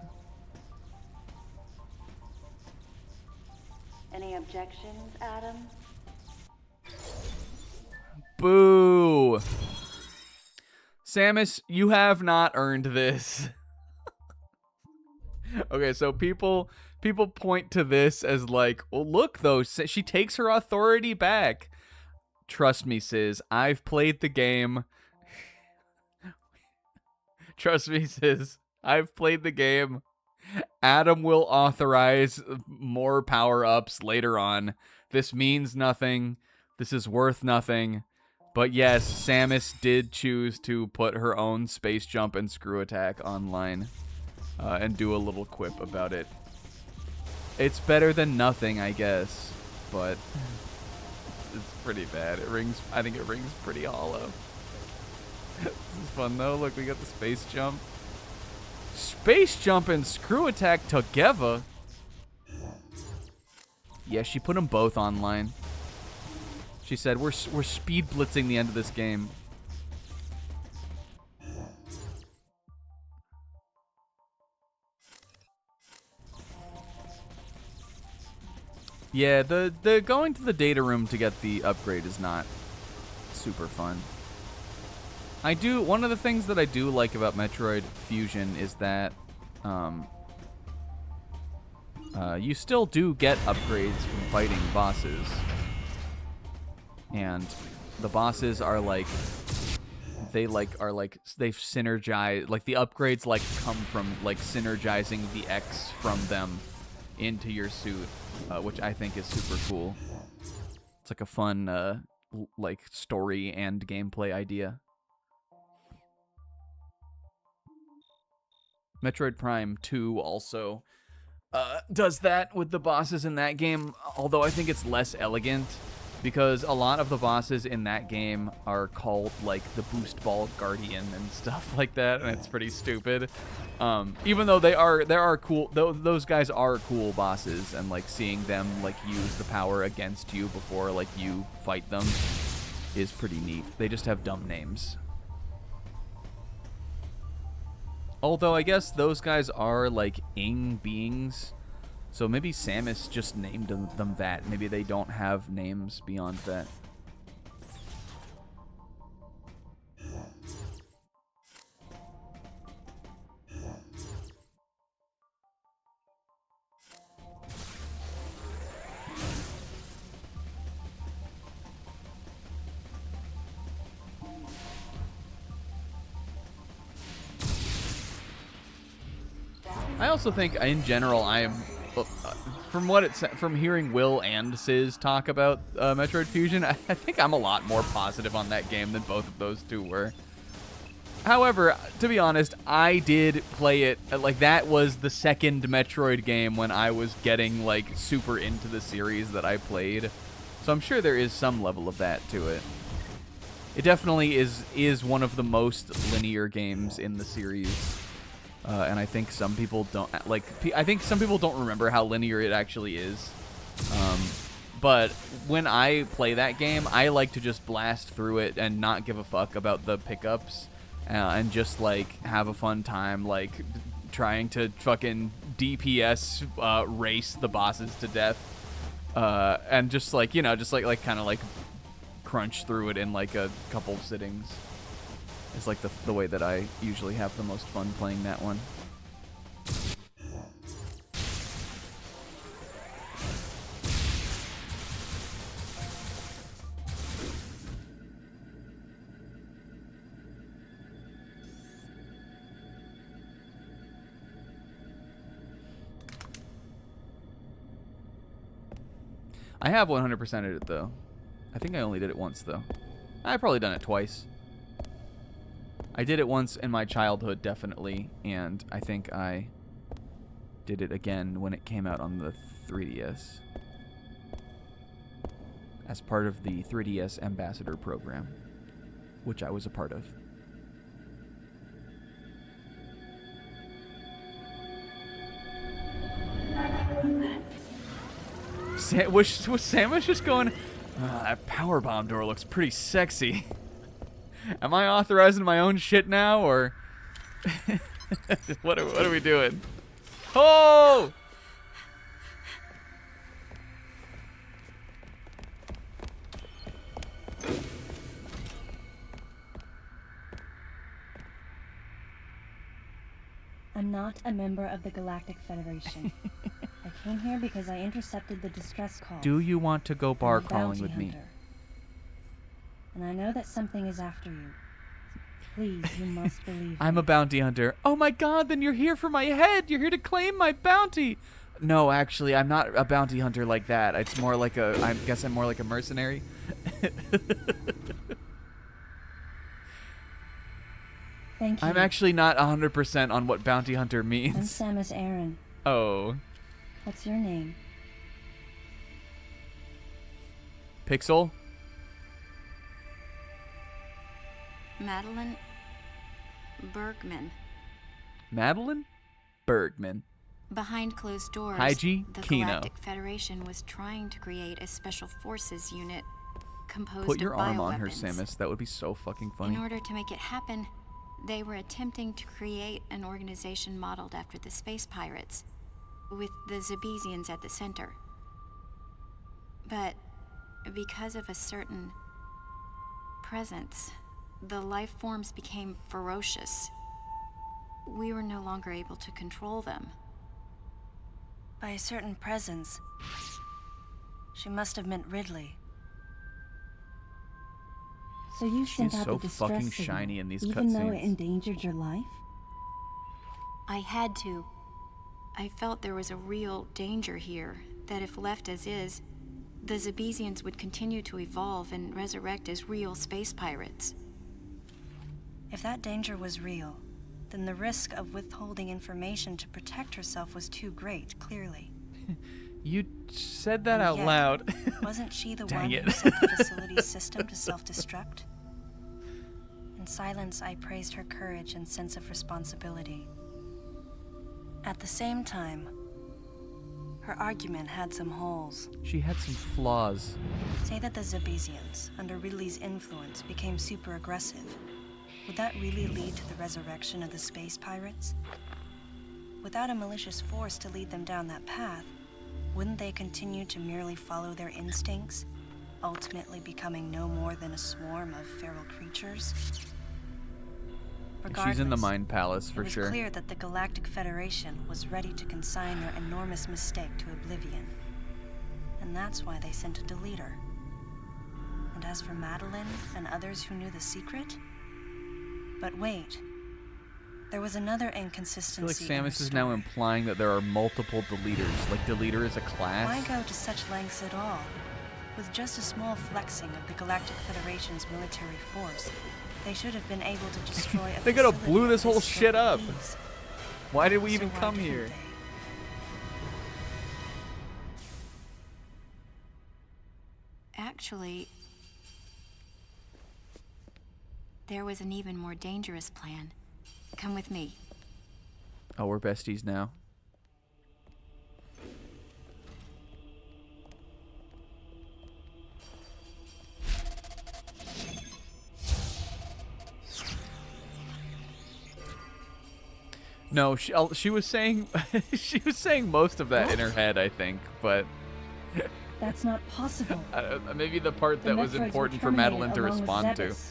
Any objections, Adam? Boo! Samus, you have not earned this. Okay, so people point to this as like, well, look though, she takes her authority back. Trust me, Sis, I've played the game. Trust me, Sis, I've played the game. Adam will authorize more power-ups later on. This means nothing. This is worth nothing. But yes, Samus did choose to put her own space jump and screw attack online. And do a little quip about it. It's better than nothing, I guess, but it's pretty bad. I think it rings pretty hollow. This is fun though. Look, we got the space jump. Space jump and screw attack together. Yeah, she put them both online. She said, we're speed blitzing the end of this game. Yeah, the going to the data room to get the upgrade is not super fun. One of the things that I do like about Metroid Fusion is that you still do get upgrades from fighting bosses. And the bosses are like they've synergized, like the upgrades like come from like synergizing the X from them into your suit, which I think is super cool. It's like a fun like story and gameplay idea. Metroid Prime 2 also does that with the bosses in that game, although I think it's less elegant because a lot of the bosses in that game are called like the Boost Ball Guardian and stuff like that, and it's pretty stupid. Even though they are cool, those guys are cool bosses, and like seeing them like use the power against you before like you fight them is pretty neat. They just have dumb names. Although I guess those guys are like ing beings, so maybe Samus just named them that. Maybe they don't have names beyond that. I also think, in general, from hearing Will and Sis talk about Metroid Fusion, I think I'm a lot more positive on that game than both of those two were. However, to be honest, I did play it, like, that was the second Metroid game when I was getting, like, super into the series that I played. So I'm sure there is some level of that to it. It definitely is one of the most linear games in the series. And I think some people don't I think some people don't remember how linear it actually is. But when I play that game, I like to just blast through it and not give a fuck about the pickups, and just like have a fun time, like trying to fucking DPS race the bosses to death, and just like, you know, just like kind of like crunch through it in like a couple sittings. It's like the way that I usually have the most fun playing that one. I have 100%ed it though. I think I only did it once though. I've probably done it twice. I did it once in my childhood, definitely, and I think I did it again when it came out on the 3DS. As part of the 3DS Ambassador program, which I was a part of. Was Samus just going, that powerbomb door looks pretty sexy. Am I authorizing my own shit now, or what are we doing? Oh! I'm not a member of the Galactic Federation. I came here because I intercepted the distress call. Do you want to go bar crawling with me? And I know that something is after you. Please, you must believe me. I'm a bounty hunter. Oh my god, then you're here for my head. You're here to claim my bounty. No, actually, I'm not a bounty hunter like that. It's more like I guess I'm more like a mercenary. Thank you. I'm actually not 100% on what bounty hunter means. I'm Samus Aran. Oh. What's your name? Pixel? Madeline Bergman. Madeline Bergman. Behind closed doors, Haiji the Kino. Galactic Federation was trying to create a special forces unit composed Put your of arm on her, bioweapons. Samus. That would be so fucking funny. In order to make it happen, they were attempting to create an organization modeled after the space pirates, with the Zebesians at the center. But because of a certain presence, the life forms became ferocious. We were no longer able to control them. By a certain presence, she must have meant Ridley. So you sent She's out so the distress fucking signal, shiny in these even though cutscenes. it endangered your life? I had to. I felt there was a real danger here, that if left as is, the Zebesians would continue to evolve and resurrect as real space pirates. If that danger was real, then the risk of withholding information to protect herself was too great, clearly. You said that And out yet, loud. Wasn't she the Dang one it. who set the facility's system to self-destruct? In silence, I praised her courage and sense of responsibility. At the same time, her argument had some holes. She had some flaws. Say that the Zebesians, under Ridley's influence, became super aggressive. would that really lead to the resurrection of the space pirates? Without a malicious force to lead them down that path, wouldn't they continue to merely follow their instincts, ultimately becoming no more than a swarm of feral creatures? She's in the Mind Palace for it was sure. clear that the Galactic Federation was ready to consign their enormous mistake to oblivion. And that's why they sent a deleter. And as for Madeline and others who knew the secret? But wait. There was another inconsistency. I feel like Samus is now implying that there are multiple deleters. Like, deleter is a class. Why go to such lengths at all? With just a small flexing of the Galactic Federation's military force, they should have been able to destroy a They could have facility blew this of whole scope shit and up. ease. Why did we So even why come didn't here? they? Actually, there was an even more dangerous plan. Come with me. Oh, we're besties now. No, she was saying she was saying most of that in her head, I think, but That's not possible. maybe the part that was Metroids were important for terminated Madeline to along with respond to. Zebes.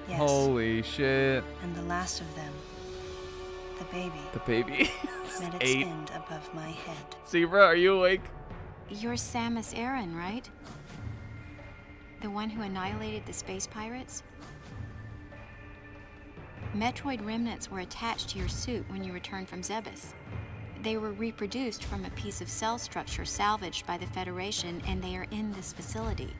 Yes. Holy shit. And the last of them, the baby, The baby. met its 8. end above my head. Zebra, are you awake? You're Samus Aran, right? The one who annihilated the space pirates? Metroid remnants were attached to your suit when you returned from Zebes. They were reproduced from a piece of cell structure salvaged by the Federation, and they are in this facility.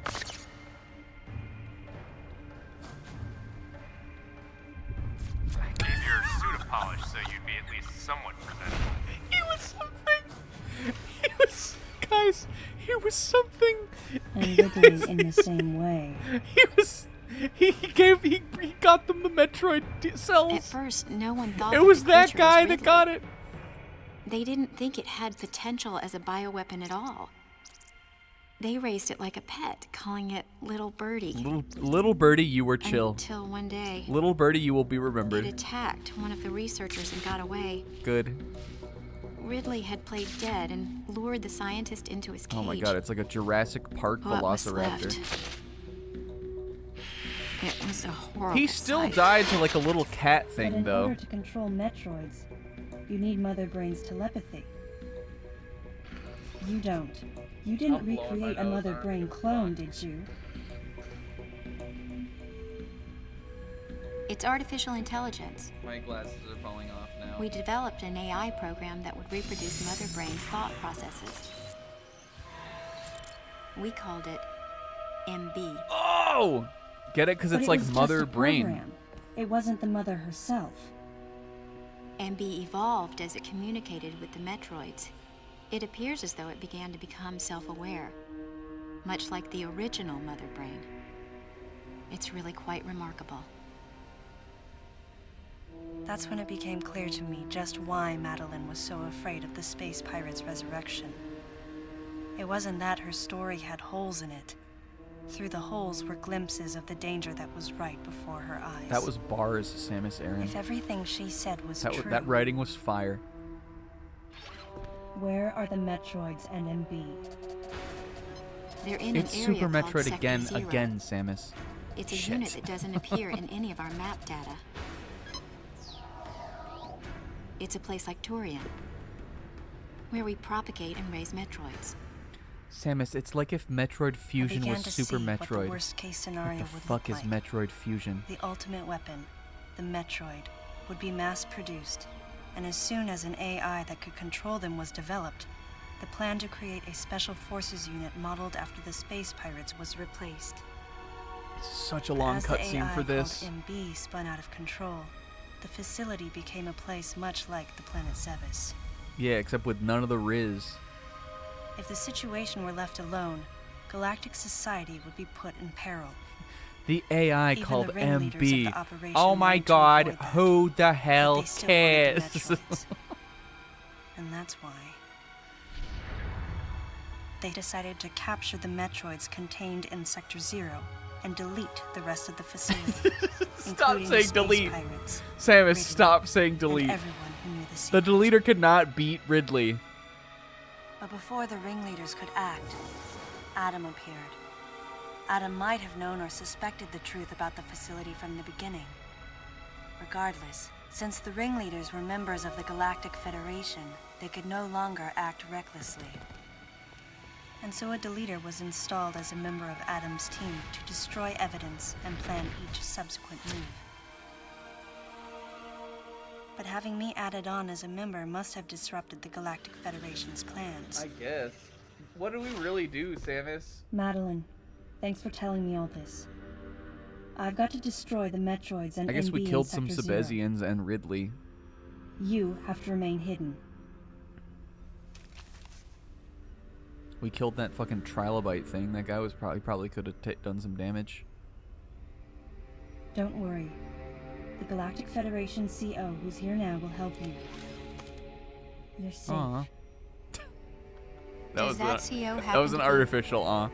Gave your suit a polish so you'd be at least somewhat presentable. He was something. He was, guys, he was something. And wiggling in the same way. He was. He got them the Metroid cells. At first, no one thought It that was the that creature guy was that Ridley. got it. They didn't think it had potential as a bioweapon at all. They raised it like a pet, calling it Little Birdie. Little birdie, you were chill. Until one day, Little birdie, you will be it remembered. attacked one of the researchers and got away. Good. Ridley had played dead and lured the scientist into his cage. Oh my god, it's like a Jurassic Park What was velociraptor. left? It was a horrible He still sight. died to like a little cat But thing in though. order to control Metroids, you need Mother Brain's telepathy. You don't. You didn't recreate a Mother Brain clone, did you? It's artificial intelligence. My glasses are falling off now. We developed an AI program that would reproduce Mother Brain's thought processes. We called it MB. Oh! Get it? Because But it's it like was just Mother a Brain. program. It wasn't the mother herself. MB evolved as it communicated with the Metroids. It appears as though it began to become self-aware, much like the original Mother Brain. It's really quite remarkable. That's when it became clear to me just why Madeline was so afraid of the space pirates' resurrection. It wasn't that her story had holes in it. Through the holes were glimpses of the danger that was right before her eyes. That was bars, Samus Aran. If everything she said was true, That writing was fire. Where are the Metroids and MB? They're in It's an area Super called Metroid Sector again, Zero. Samus. It's a Shit. unit that doesn't appear in any of our map data. It's a place like Turian, where we propagate and raise Metroids. Samus, it's like if Metroid Fusion began was to Super see what the Metroid. worst-case scenario What the would fuck look is like. Metroid Fusion? The ultimate weapon, the Metroid, would be mass-produced, and as soon as an AI that could control them was developed, the plan to create a special forces unit modeled after the space pirates was replaced. Such a long As the cutscene AI for this. called MB spun out of control, the facility became a place much like the planet Zebes. Yeah, except with none of the Riz. If the situation were left alone, galactic society would be put in peril. The AI Even called the ringleaders of the MB. operation Oh my wanted to god, avoid that, who the but hell they still wanted the cares? Metroids. And that's why they decided to capture the Metroids contained in Sector Zero and delete the rest of the facility. Stop including saying the space delete. Pirates, Samus, Ridley, stop saying and delete. everyone who knew the The secret. deleter could not beat Ridley. But before the ringleaders could act, Adam appeared. Adam might have known or suspected the truth about the facility from the beginning. Regardless, since the ringleaders were members of the Galactic Federation, they could no longer act recklessly. And so a deleter was installed as a member of Adam's team to destroy evidence and plan each subsequent move. But having me added on as a member must have disrupted the Galactic Federation's plans. I guess. What do we really do, Samus? Madeline, thanks for telling me all this. I've got to destroy the Metroids and I guess we NB killed in some Sector Zero. Sebezians and Ridley. You have to remain hidden. We killed that fucking trilobite thing. That guy was probably could have done some damage. Don't worry. The Galactic Federation CO, who's here now, will help you. You're safe. Aw. Does that CO that happen was an to be artificial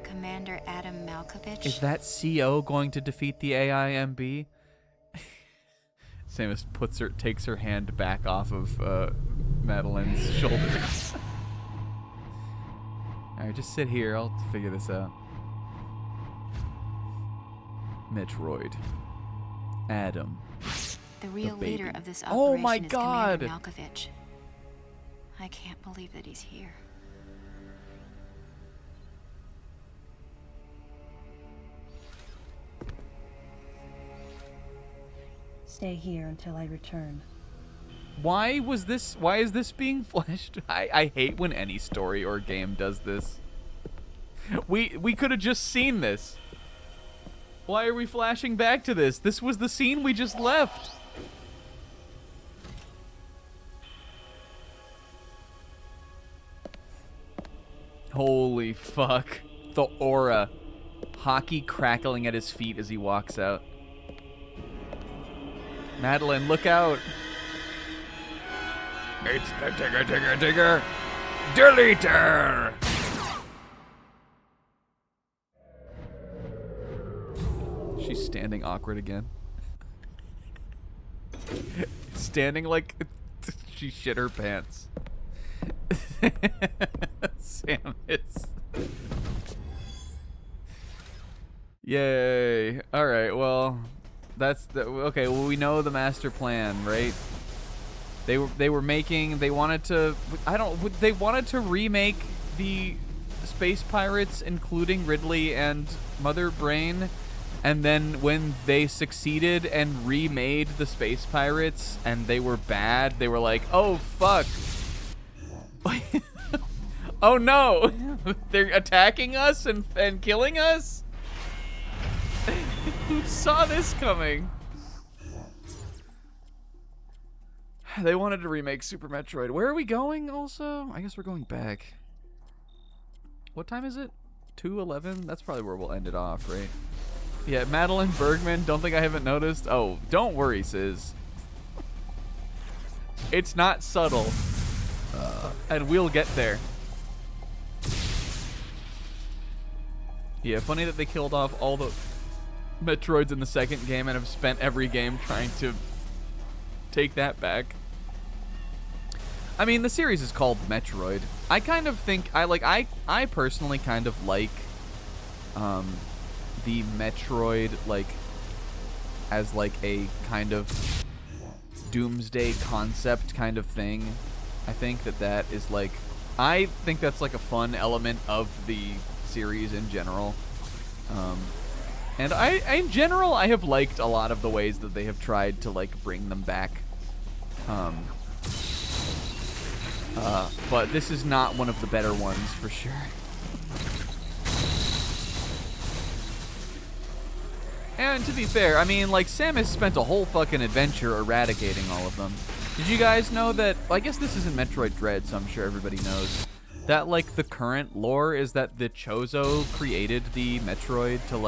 Commander Adam Malkovich? Is that CO going to defeat the AIMB? Samus takes her hand back off of Madeline's shoulders. Alright, just sit here. I'll figure this out. Metroid. Adam. The real baby. leader of this Oh operation my is God! Commander Malkovich. I can't believe that he's here. Stay here until I return. Why is this being flashed? I hate when any story or game does this. We could have just seen this. Why are we flashing back to this? This was the scene we just left. Holy fuck. The aura. Hockey crackling at his feet as he walks out. Madeline, look out. It's the digger deleter. She's standing awkward again. Standing like she shit her pants. Samus. Yay. Alright, well, okay, well, we know the master plan, right? They wanted to remake the Space Pirates, including Ridley and Mother Brain, and then when they succeeded and remade the Space Pirates and they were bad, they were like, oh fuck. Oh no, they're attacking us and killing us? Who saw this coming? They wanted to remake Super Metroid. Where are we going also? I guess we're going back. What time is it? 2:11? That's probably where we'll end it off, right? Yeah, Madeline Bergman, don't think I haven't noticed. Oh, don't worry, sis. It's not subtle. And we'll get there. Yeah, funny that they killed off all the Metroids in the second game and have spent every game trying to take that back. I mean, the series is called Metroid. I kind of think I personally kind of like the Metroid as a kind of doomsday concept kind of thing. I think that is I think that's a fun element of the series in general. And in general, I have liked a lot of the ways that they have tried to bring them back. But this is not one of the better ones for sure. And to be fair, I mean, Samus spent a whole fucking adventure eradicating all of them. Did you guys know that, I guess this is in Metroid Dread, so I'm sure everybody knows, that, the current lore is that the Chozo created the Metroid to,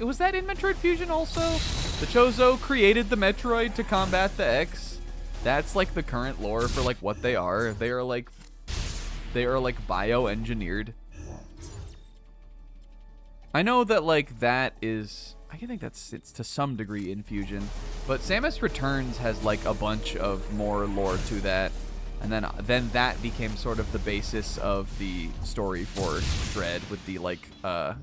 was that in Metroid Fusion also? The Chozo created the Metroid to combat the X? That's, the current lore for, what they are. They are, bioengineered. I know that like that is, I think it's to some degree Infusion, but Samus Returns has like a bunch of more lore to that, and then that became sort of the basis of the story for Dread with the like I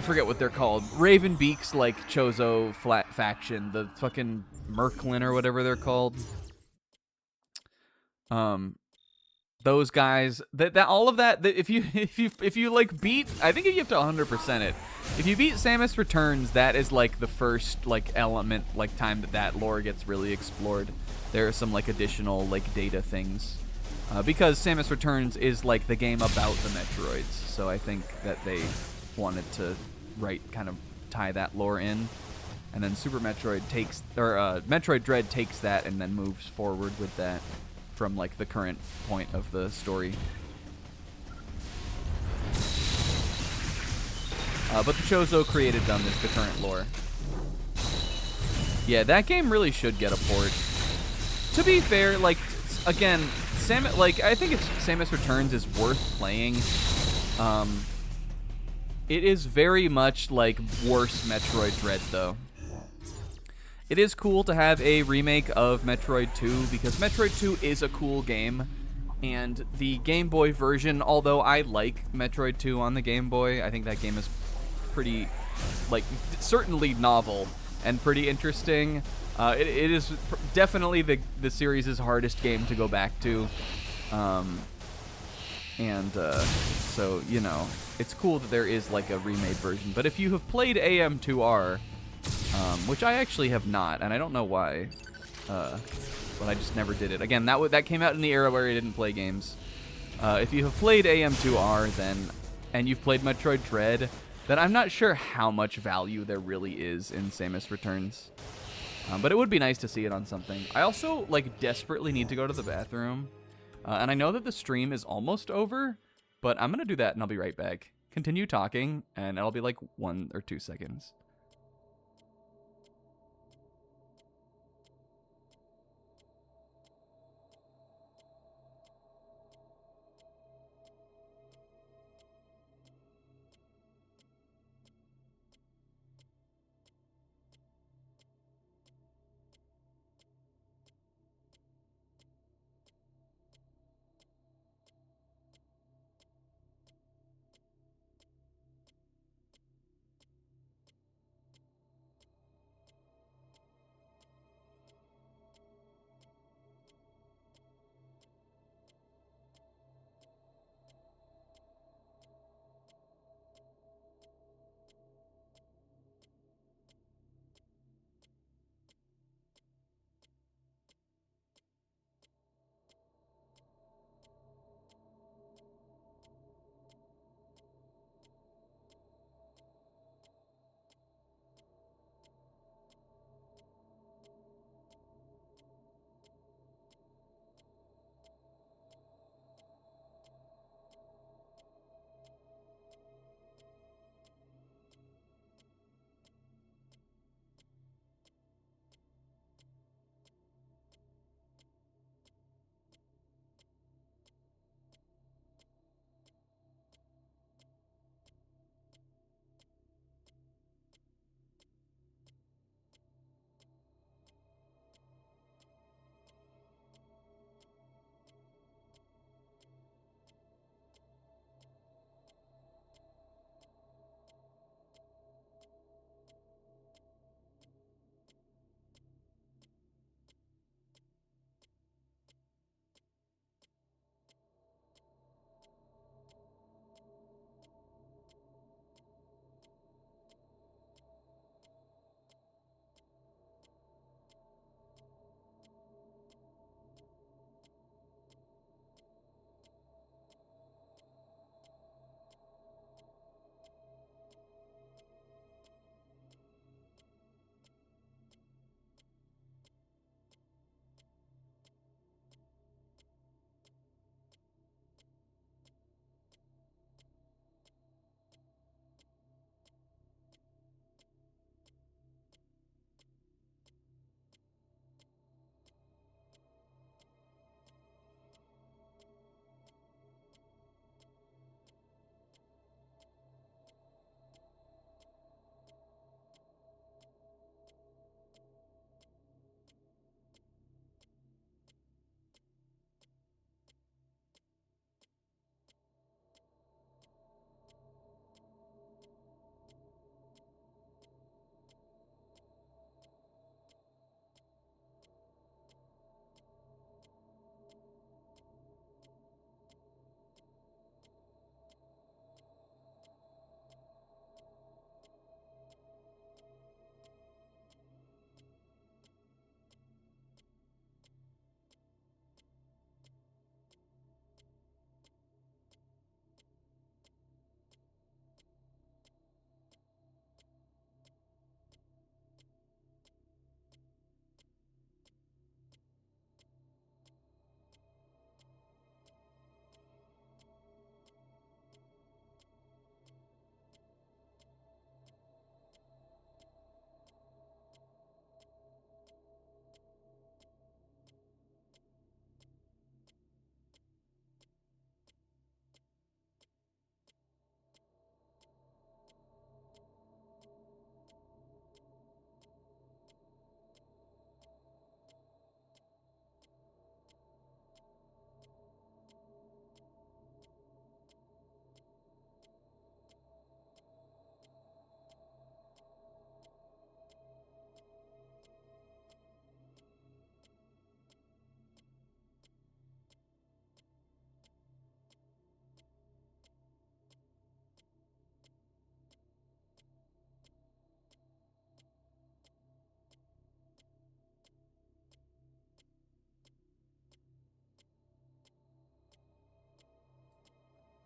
forget what they're called, Raven Beak's like Chozo faction, the fucking Merklin or whatever they're called. Those guys, that all of that, if you like beat, I think if you have to 100% it, if you beat Samus Returns, that is like the first like element, like time that lore gets really explored. There are some like additional like data things, because Samus Returns is like the game about the Metroids, so I think that they wanted to kind of tie that lore in, and then Super Metroid takes, or Metroid Dread takes that and then moves forward with that from like the current point of the story. But the Chozo created them is the current lore. Yeah, that game really should get a port. To be fair, like, again, I think Samus Returns is worth playing. It is very much like worse Metroid Dread, though. It is cool to have a remake of Metroid 2, because Metroid 2 is a cool game, and the Game Boy version, although I like Metroid 2 on the Game Boy, I think that game is pretty, like, certainly novel and pretty interesting. It is definitely the series' hardest game to go back to, so, you know, it's cool that there is, like, a remade version. But if you have played AM2R, which I actually have not, and I don't know why, but I just never did it. Again, that came out in the era where I didn't play games. If you have played AM2R, and you've played Metroid Dread, then I'm not sure how much value there really is in Samus Returns. But it would be nice to see it on something. I also, like, desperately need to go to the bathroom, and I know that the stream is almost over, but I'm gonna do that and I'll be right back. Continue talking, and it'll be like 1 or 2 seconds.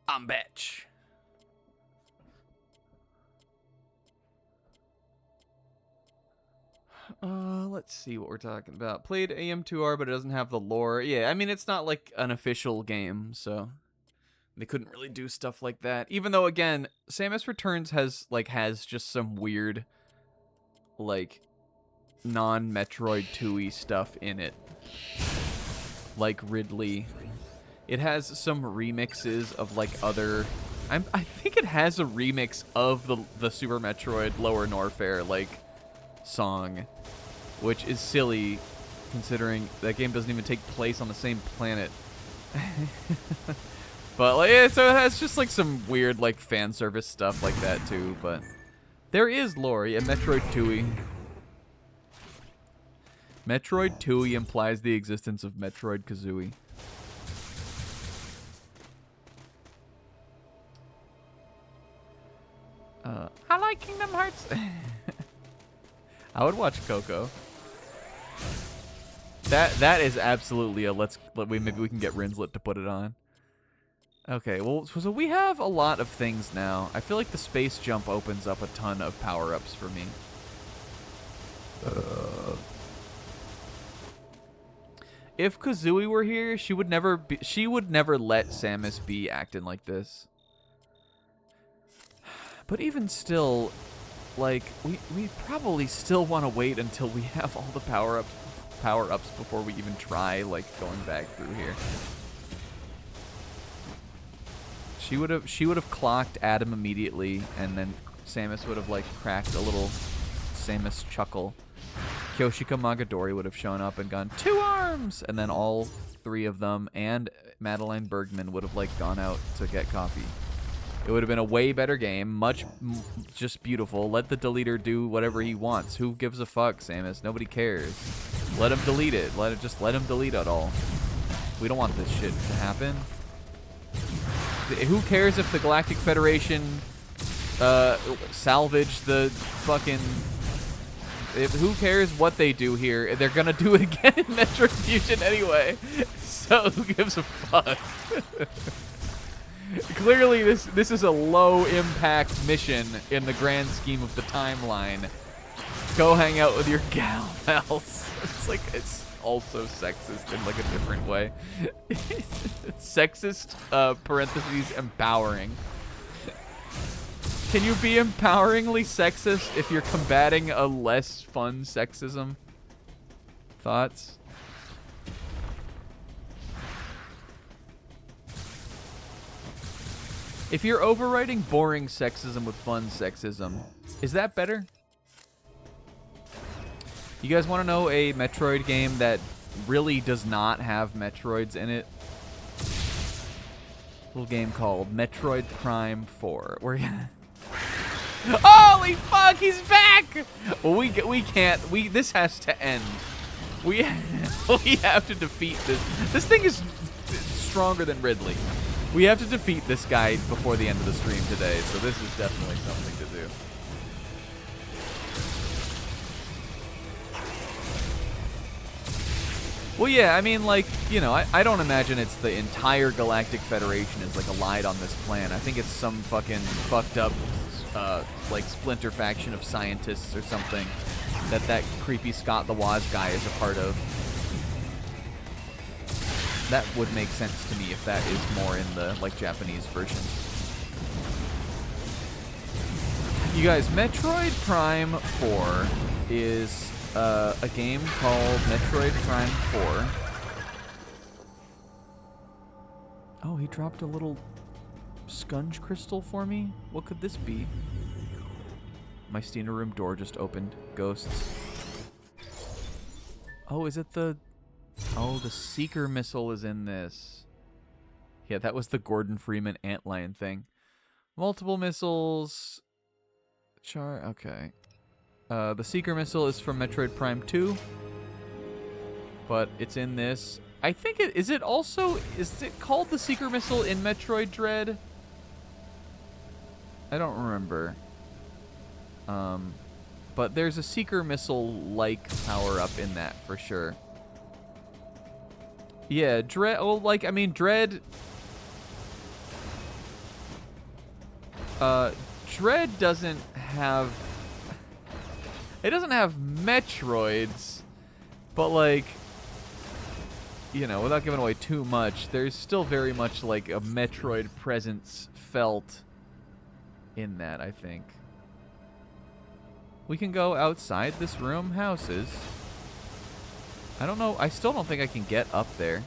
bitch. Let's see what we're talking about. Played AM2R, but it doesn't have the lore. Yeah, I mean, it's not like an official game, so they couldn't really do stuff like that. Even though, again, Samus Returns has just some weird, like, non-Metroid 2-y stuff in it. Like Ridley. It has some remixes of, like, other... I think it has a remix of the Super Metroid Lower Norfair, like, song, which is silly, considering that game doesn't even take place on the same planet. But, like, yeah, so it has just, like, some weird, like, fan service stuff like that, too, but... There is lore, yeah, Metroid 2-y. Metroid 2-y implies the existence of Metroid Kazooie. I like Kingdom Hearts. I would watch Coco. That is absolutely a maybe we can get Rinslet to put it on. Okay, well, so we have a lot of things now. I feel like the space jump opens up a ton of power-ups for me. If Kazooie were here, she would never let Samus be acting like this. But even still, like, we probably still want to wait until we have all the power-ups before we even try, like, going back through here. She would have clocked Adam immediately, and then Samus would have, like, cracked a little Samus chuckle. Kyoshika Magadori would have shown up and gone, 2 arms! And then all 3 of them and Madeline Bergman would have, like, gone out to get coffee. It would have been a way better game, just beautiful. Let the deleter do whatever he wants. Who gives a fuck, Samus? Nobody cares. Let him delete it. Just let him delete it all. We don't want this shit to happen. Who cares if the Galactic Federation salvage the fucking... who cares what they do here? They're gonna do it again in Metroid Fusion anyway. So who gives a fuck? Clearly, this is a low-impact mission in the grand scheme of the timeline. Go hang out with your gal pals. It's also sexist in, like, a different way. It's sexist, parentheses, empowering. Can you be empoweringly sexist if you're combating a less fun sexism? Thoughts? If you're overwriting boring sexism with fun sexism, is that better? You guys want to know a Metroid game that really does not have Metroids in it? A little game called Metroid Prime 4. Holy fuck, he's back! Well, we can't. This has to end. We have to defeat this. This thing is stronger than Ridley. We have to defeat this guy before the end of the stream today, so this is definitely something to do. Well, yeah, I mean, like, you know, I don't imagine it's the entire Galactic Federation is, like, allied on this plan. I think it's some fucking fucked up, like, splinter faction of scientists or something that creepy Scott the Woz guy is a part of. That would make sense to me if that is more in the, like, Japanese version. You guys, Metroid Prime 4 is a game called Metroid Prime 4. Oh, he dropped a little scunge crystal for me? What could this be? My Stina room door just opened. Ghosts. Oh, is it the... Oh, the Seeker missile is in this. Yeah, that was the Gordon Freeman antlion thing. Multiple missiles. Okay. The Seeker missile is from Metroid Prime 2. But it's in this. I think it... Is it called the Seeker missile in Metroid Dread? I don't remember. But there's a Seeker missile-like power-up in that, for sure. Yeah, Dread... Well, like, I mean, Dread... Dread doesn't have... It doesn't have Metroids, but, like, you know, without giving away too much, there's still very much, like, a Metroid presence felt in that, I think. We can go outside this room, houses. I don't know. I still don't think I can get up there.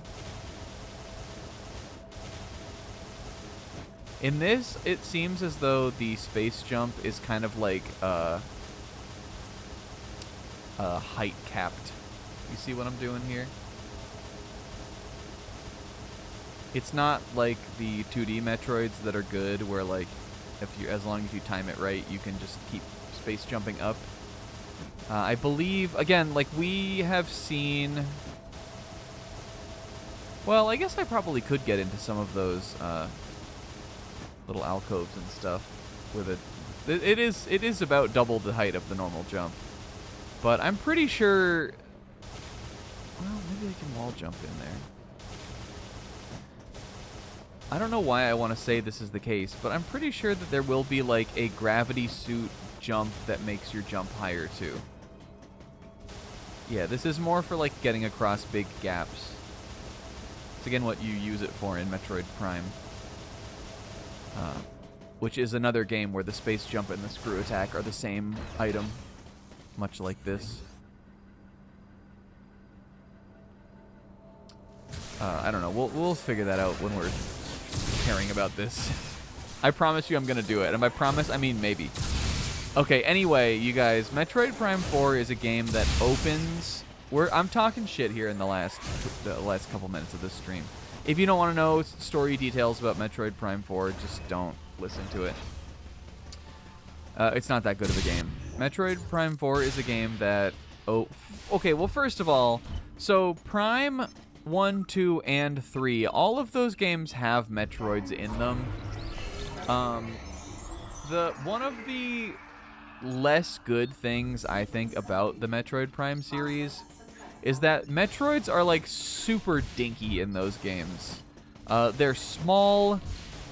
In this, it seems as though the space jump is kind of like height capped. You see what I'm doing here? It's not like the 2D Metroids that are good, where like as long as you time it right, you can just keep space jumping up. I believe, again, like we have seen... Well, I guess I probably could get into some of those little alcoves and stuff with it. It is about double the height of the normal jump. But I'm pretty sure... Well, maybe I can wall jump in there. I don't know why I want to say this is the case, but I'm pretty sure that there will be like a gravity suit jump that makes your jump higher too. Yeah, this is more for like getting across big gaps. It's again what you use it for in Metroid Prime. Which is another game where the space jump and the screw attack are the same item. Much like this. I don't know. We'll figure that out when we're caring about this. I promise you I'm going to do it. And by promise, I mean maybe. Okay, anyway, you guys. Metroid Prime 4 is a game that opens... I'm talking shit here in the last couple minutes of this stream. If you don't want to know story details about Metroid Prime 4, just don't listen to it. It's not that good of a game. Metroid Prime 4 is a game that... Oh, okay, well, first of all, so Prime 1, 2, and 3, all of those games have Metroids in them. One of the less good things, I think, about the Metroid Prime series is that Metroids are, like, super dinky in those games. They're small.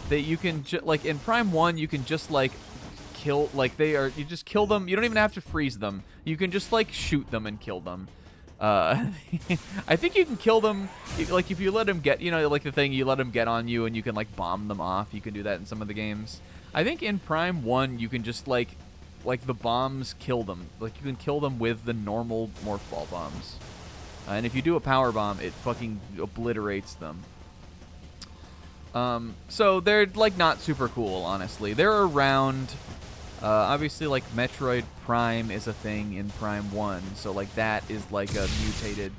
That you can, like, in Prime 1, you can just, like, kill, like, you just kill them. You don't even have to freeze them. You can just, like, shoot them and kill them. I think you can kill them, like, if you let them get, you know, like the thing, you let them get on you and you can, like, bomb them off. You can do that in some of the games. I think in Prime 1, you can just, like the bombs kill them. Like, you can kill them with the normal morph ball bombs. And if you do a power bomb, it fucking obliterates them. So they're, like, not super cool, honestly. They're around... obviously, like, Metroid Prime is a thing in Prime 1, so, like, that is, like, a mutated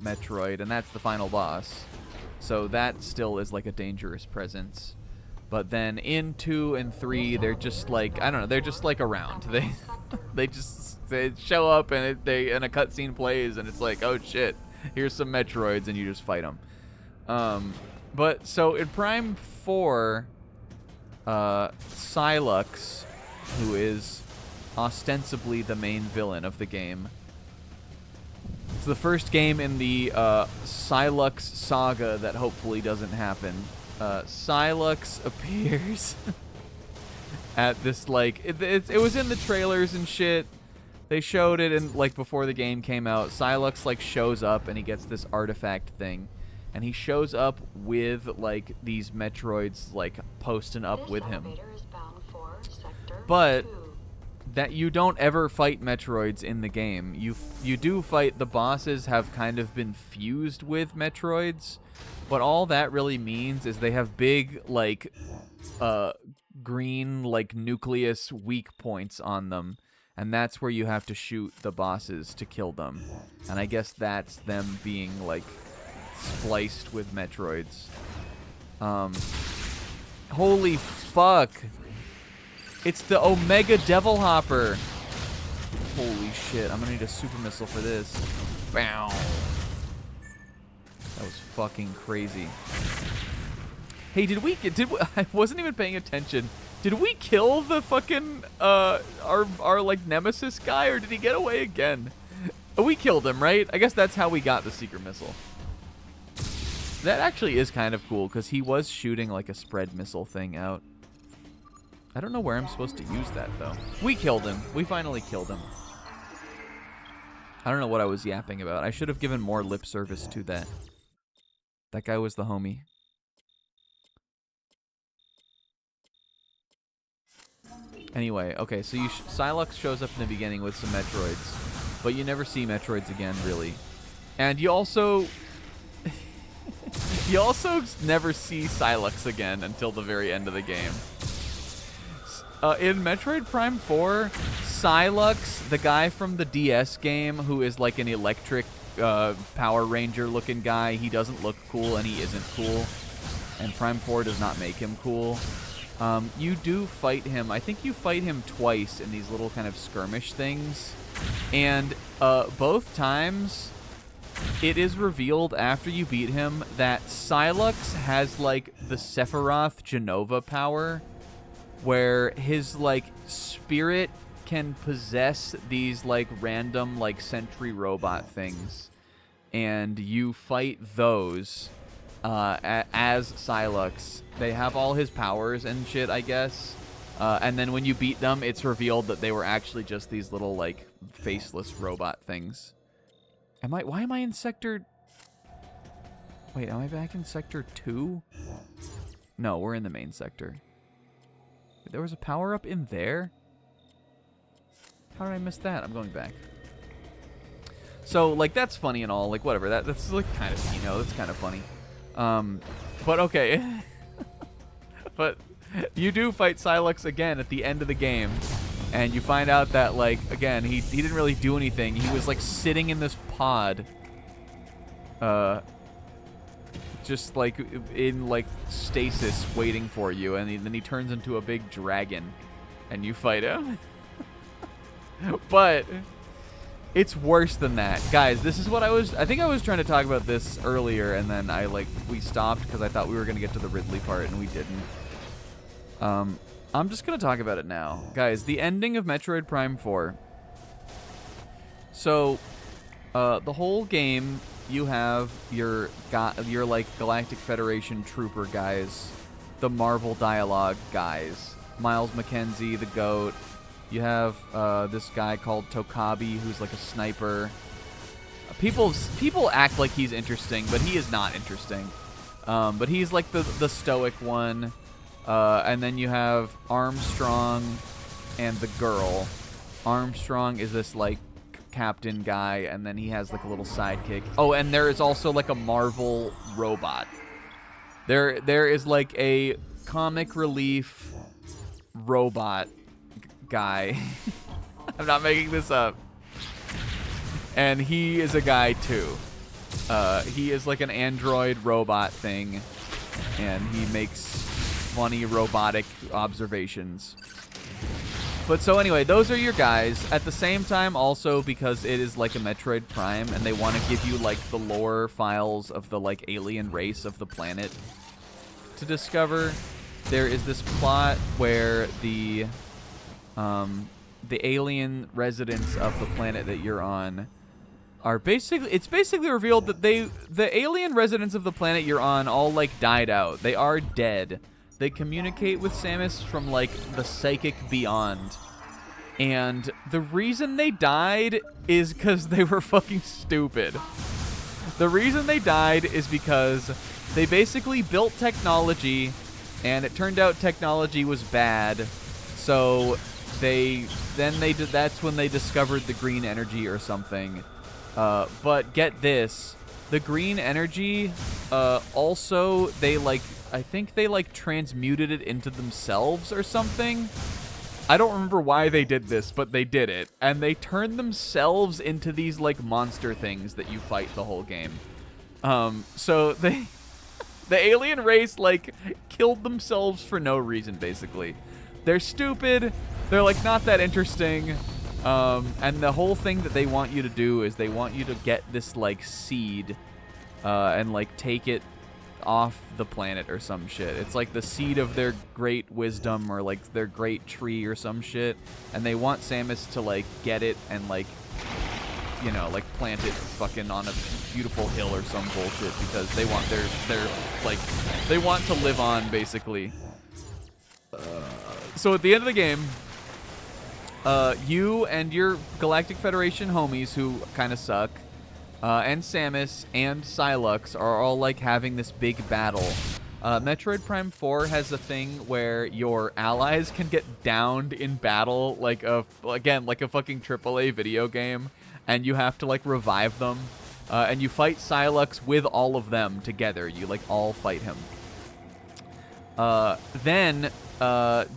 Metroid, and that's the final boss. So that still is, like, a dangerous presence. But then in 2 and 3, they're just, like, I don't know, they're just, like, around. They show up, and and a cutscene plays, and it's like, oh, shit, here's some Metroids, and you just fight them. But, so, in Prime 4, Sylux, who is ostensibly the main villain of the game. It's the first game in the Sylux saga that hopefully doesn't happen. Sylux appears at this, like, it was in the trailers and shit. They showed it in, like, before the game came out. Sylux, like, shows up and he gets this artifact thing. And he shows up with, like, these Metroids, like, posting up with him. But that you don't ever fight Metroids in the game. You do fight, the bosses have kind of been fused with Metroids, but all that really means is they have big, like, green, like, nucleus weak points on them, and that's where you have to shoot the bosses to kill them. And I guess that's them being, like, spliced with Metroids. Holy fuck! It's the Omega Devil Hopper. Holy shit, I'm gonna need a super missile for this. Bow. That was fucking crazy. Hey, I wasn't even paying attention. Did we kill the fucking, our like, nemesis guy, or did he get away again? Oh, we killed him, right? I guess that's how we got the secret missile. That actually is kind of cool, because he was shooting, like, a spread missile thing out. I don't know where I'm supposed to use that, though. We killed him. We finally killed him. I don't know what I was yapping about. I should have given more lip service to that. That guy was the homie. Anyway, okay, so Psylocke shows up in the beginning with some Metroids, but you never see Metroids again, really. And you also... you also never see Psylocke again until the very end of the game. In Metroid Prime 4, Psylocke, the guy from the DS game who is like an electric Power Ranger looking guy, he doesn't look cool and he isn't cool. And Prime 4 does not make him cool. You do fight him. I think you fight him twice in these little kind of skirmish things. And both times, it is revealed after you beat him that Psylocke has, like, the Sephiroth Genova power, where his, like, spirit can possess these, like, random, like, sentry robot things. And you fight those as Psylocke. They have all his powers and shit, I guess. And then when you beat them, it's revealed that they were actually just these little, like, faceless robot things. Why am I in Sector... Wait, am I back in Sector 2? No, we're in the main sector. There was a power-up in there? How did I miss that? I'm going back. So, like, that's funny and all. Like, whatever. That's, like, kind of, you know, that's kind of funny. But, okay. But you do fight Psylocke again at the end of the game. And you find out that, like, again, he didn't really do anything. He was, like, sitting in this pod. Just, like, in, like, stasis waiting for you. And then he turns into a big dragon. And you fight him. But it's worse than that. Guys, this is what I think I was trying to talk about this earlier. And then we stopped because I thought we were going to get to the Ridley part. And we didn't. I'm just going to talk about it now. Guys, the ending of Metroid Prime 4. So, the whole game, you have your like, Galactic Federation trooper guys. The Marvel Dialogue guys. Miles McKenzie, the GOAT. You have this guy called Tokabi, who's like a sniper. People act like he's interesting, but he is not interesting. But he's like the stoic one. And then you have Armstrong and the girl. Armstrong is this, like, captain guy, and then he has, like, a little sidekick. Oh, and there is also, like, a Marvel robot. There is, like, a comic relief robot guy. I'm not making this up. And he is a guy, too. He is, like, an android robot thing, and he makes funny robotic observations. But so anyway, those are your guys. At the same time, also, because it is like a Metroid Prime and they want to give you, like, the lore files of the, like, alien race of the planet to discover, there is this plot where the alien residents of the planet that you're on are it's basically revealed that the alien residents of the planet you're on all, like, died out. They are dead. They communicate with Samus from, like, the psychic beyond. And the reason they died is because they were fucking stupid. The reason they died is because they basically built technology, and it turned out technology was bad. So that's when they discovered the green energy or something. But get this. The green energy, also, I think they, like, transmuted it into themselves or something. I don't remember why they did this, but they did it. And they turned themselves into these, like, monster things that you fight the whole game. So the alien race, like, killed themselves for no reason, basically. They're stupid. They're, like, not that interesting. And the whole thing that they want you to do is they want you to get this, like, seed and, like, take it off the planet or some shit. It's like the seed of their great wisdom or, like, their great tree or some shit. And they want Samus to, like, get it and, like, you know, like, plant it fucking on a beautiful hill or some bullshit because they want their like, they want to live on, basically. So at the end of the game, you and your Galactic Federation homies who kind of suck, and Samus and Sylux are all like having this big battle. Metroid Prime 4 has a thing where your allies can get downed in battle like a fucking AAA video game, and you have to like revive them. And you fight Sylux with all of them together. You like all fight him. Then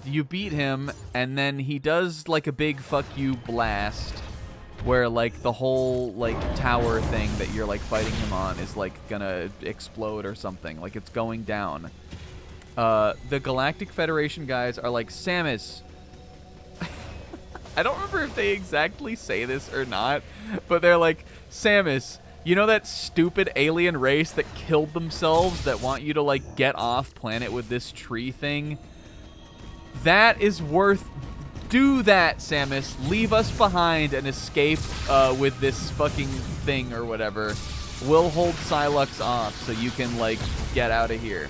you beat him, and then he does like a big fuck you blast where like the whole like tower thing that you're like fighting him on is like gonna explode or something. Like it's going down. The Galactic Federation guys are like, Samus. I don't remember if they exactly say this or not, but they're like, Samus, you know that stupid alien race that killed themselves that want you to like get off planet with this tree thing? That is worth... Do that, Samus. Leave us behind and escape with this fucking thing or whatever. We'll hold Sylux off so you can, like, get out of here.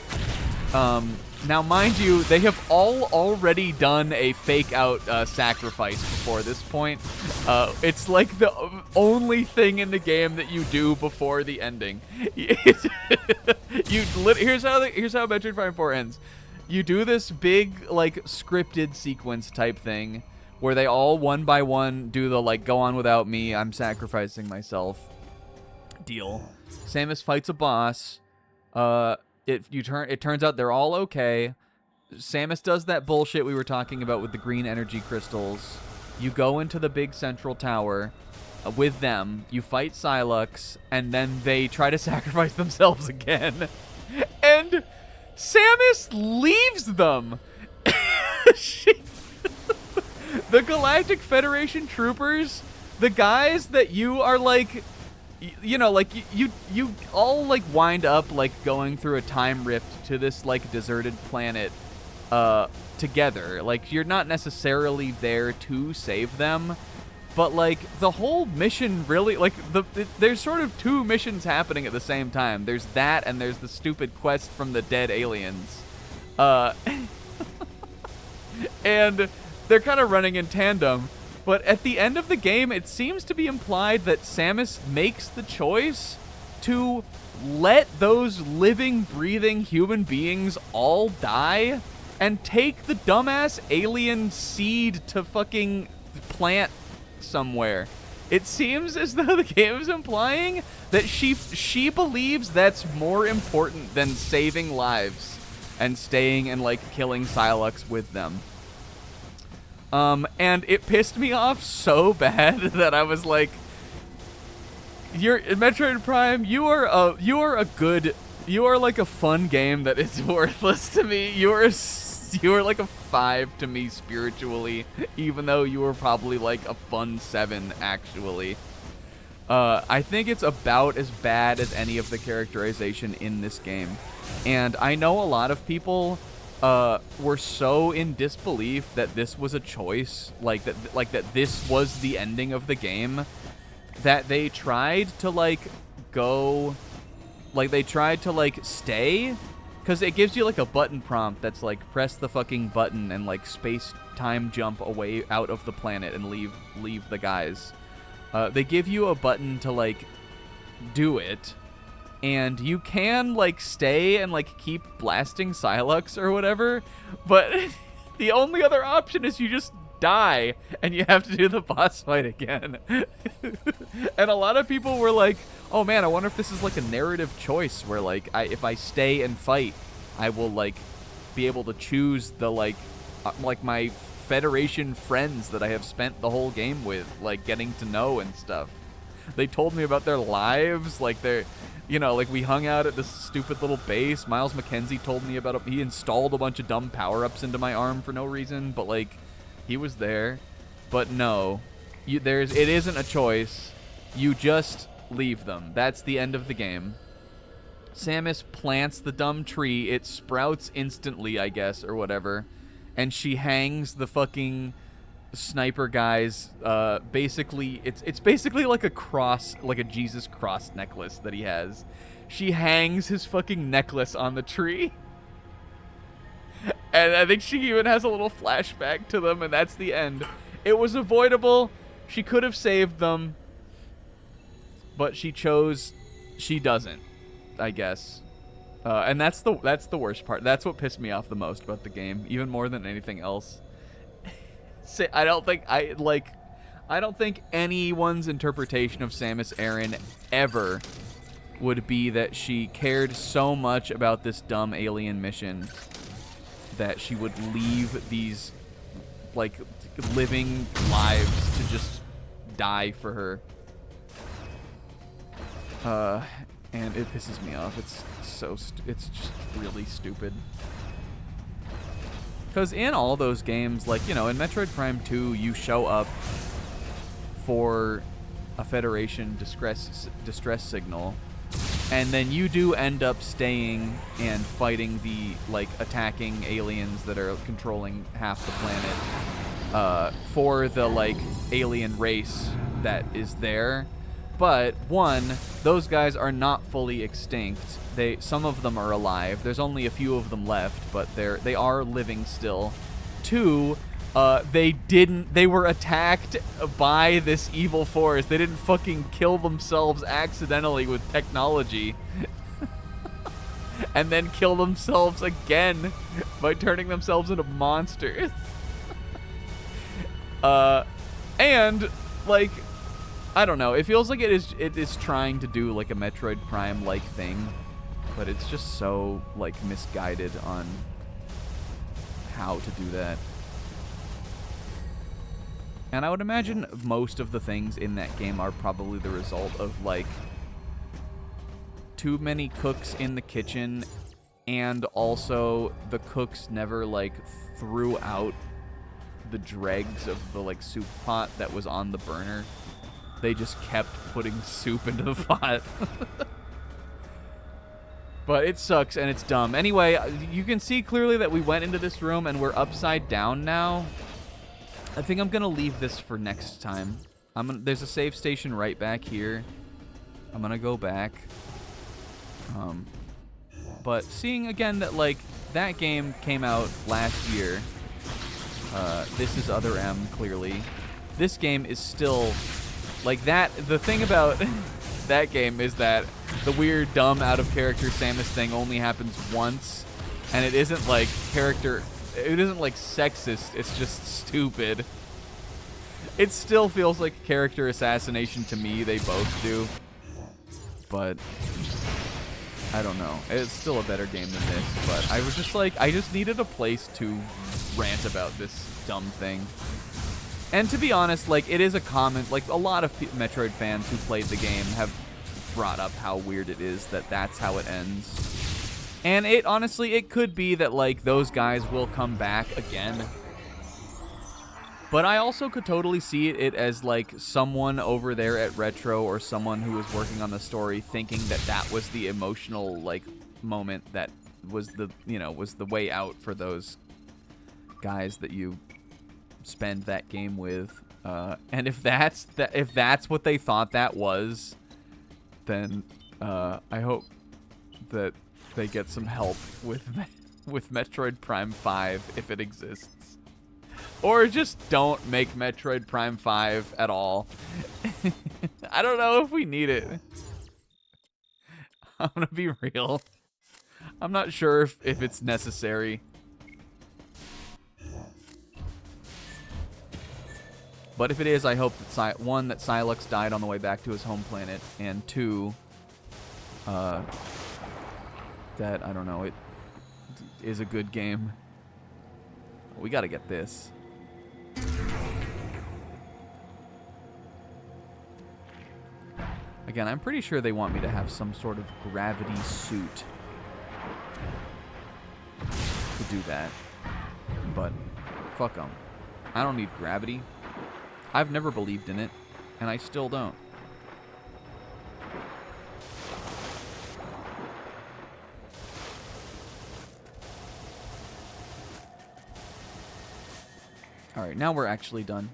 Now, mind you, they have all already done a fake-out sacrifice before this point. It's like the only thing in the game that you do before the ending. Here's how Metroid Prime 4 ends. You do this big, like, scripted sequence type thing where they all, one by one, do the, like, go on without me, I'm sacrificing myself deal. Samus fights a boss. It turns out they're all okay. Samus does that bullshit we were talking about with the green energy crystals. You go into the big central tower with them. You fight Sylux, and then they try to sacrifice themselves again. And Samus leaves them. The Galactic Federation troopers, the guys that you are like, you know, like you all like wind up like going through a time rift to this like deserted planet together. Like you're not necessarily there to save them, but like the whole mission really like there's sort of two missions happening at the same time. There's that, and there's the stupid quest from the dead aliens. And they're kind of running in tandem. But at the end of the game, it seems to be implied that Samus makes the choice to let those living, breathing human beings all die and take the dumbass alien seed to fucking plant somewhere. It seems as though the game is implying that she believes that's more important than saving lives and staying and, like, killing Sylux with them. And it pissed me off so bad that I was like, "You're Metroid Prime. You are like a fun game that is worthless to me. You are like a 5 to me spiritually, even though you were probably like a fun 7 actually." I think it's about as bad as any of the characterization in this game, and I know a lot of people were so in disbelief that this was a choice, like that this was the ending of the game, that they tried to stay, because it gives you like a button prompt that's like press the fucking button and like space time jump away out of the planet and leave the guys. They give you a button to like do it. And you can, like, stay and, like, keep blasting Sylux or whatever, but the only other option is you just die, and you have to do the boss fight again. And a lot of people were like, oh, man, I wonder if this is, like, a narrative choice where, like, if I stay and fight, I will, like, be able to choose the, like my Federation friends that I have spent the whole game with, like, getting to know and stuff. They told me about their lives, like, you know, like, we hung out at this stupid little base. Miles McKenzie told me about it. He installed a bunch of dumb power-ups into my arm for no reason, but, like, he was there. But no, it isn't a choice. You just leave them. That's the end of the game. Samus plants the dumb tree. It sprouts instantly, I guess, or whatever. And she hangs the fucking sniper guys, basically, it's basically like a cross, like a Jesus cross necklace that he has. She hangs his fucking necklace on the tree. And I think she even has a little flashback to them, and that's the end. It was avoidable. She could have saved them, but she chose. She doesn't, I guess. And that's the worst part. That's what pissed me off the most about the game, even more than anything else. I don't think anyone's interpretation of Samus Aran ever would be that she cared so much about this dumb alien mission that she would leave these, like, living lives to just die for her. And it pisses me off. It's just really stupid. Because in all those games, like, you know, in Metroid Prime 2, you show up for a Federation distress signal, and then you do end up staying and fighting the, like, attacking aliens that are controlling half the planet for the, like, alien race that is there. But, one, those guys are not fully extinct. Some of them are alive. There's only a few of them left, but they are living still. Two, they were attacked by this evil force. They didn't fucking kill themselves accidentally with technology. And then kill themselves again by turning themselves into monsters. And, like, I don't know. It feels like it is trying to do like a Metroid Prime-like thing, but it's just so, like, misguided on how to do that. And I would imagine most of the things in that game are probably the result of, like, too many cooks in the kitchen, and also the cooks never, like, threw out the dregs of the, like, soup pot that was on the burner. They just kept putting soup into the pot. But it sucks and it's dumb. Anyway, you can see clearly that we went into this room and we're upside down now. I think I'm going to leave this for next time. There's a save station right back here. I'm going to go back. But seeing again that, like, that game came out last year. This is Other M, clearly. This game is still... Like, that, the thing about that game is that the weird, dumb, out-of-character Samus thing only happens once, and it isn't, like, it isn't, like, sexist, it's just stupid. It still feels like character assassination to me, they both do. But, I don't know. It's still a better game than this, but I was just like, I just needed a place to rant about this dumb thing. And to be honest, like, it is a common, like, a lot of Metroid fans who played the game have brought up how weird it is that that's how it ends. And it, honestly, it could be that, like, those guys will come back again. But I also could totally see it as, like, someone over there at Retro or someone who was working on the story thinking that that was the emotional, like, moment that was the, you know, was the way out for those guys that you spend that game with, and if that's what they thought that was, then I hope that they get some help with Metroid Prime 5 if it exists, or just don't make Metroid Prime 5 at all. I don't know if we need it. I'm gonna be real. I'm not sure if it's necessary. But if it is, I hope that one, that Sylux died on the way back to his home planet, and two, that, I don't know, it is a good game. We gotta get this. Again, I'm pretty sure they want me to have some sort of gravity suit to do that. But, fuck them. I don't need gravity. I've never believed in it, and I still don't. Alright, now we're actually done.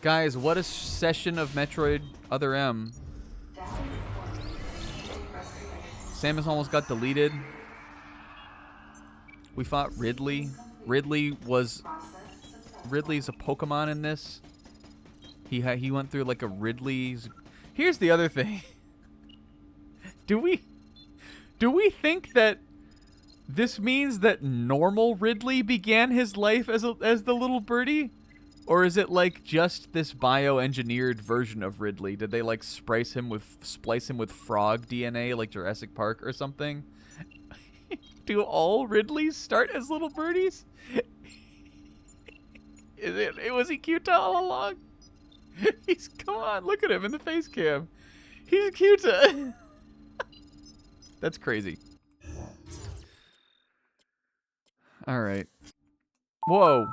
Guys, what a session of Metroid Other M. Samus almost got deleted. We fought Ridley. Ridley's a Pokemon in this. He went through like a Ridley's. Here's the other thing. Do we think that this means that normal Ridley began his life as the little birdie? Or is it like just this bioengineered version of Ridley? Did they like splice him with frog DNA like Jurassic Park or something? Do all Ridleys start as little birdies? Was he cute all along? Come on, look at him in the face cam. He's cute. That's crazy. All right. Whoa.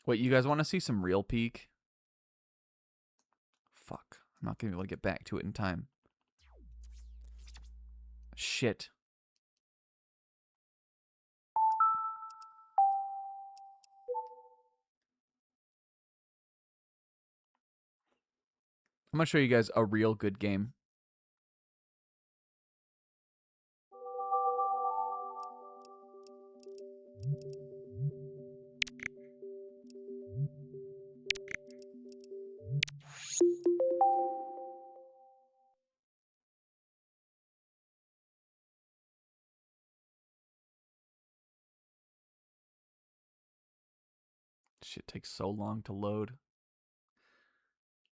Wait, you guys want to see some real peak? Fuck. I'm not going to be able to get back to it in time. Shit. I'm going to show you guys a real good game. Shit takes so long to load.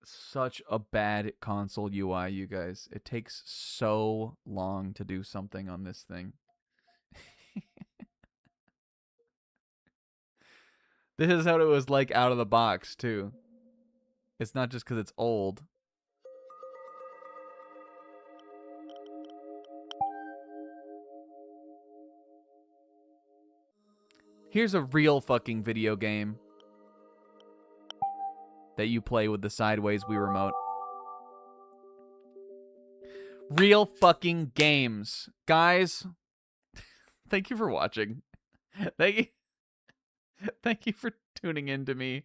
Such a bad console UI, you guys. It takes so long to do something on this thing. This is how it was like out of the box, too. It's not just because it's old. Here's a real fucking video game that you play with the sideways Wii remote. Real fucking games. Guys, thank you for watching. Thank you for tuning in to me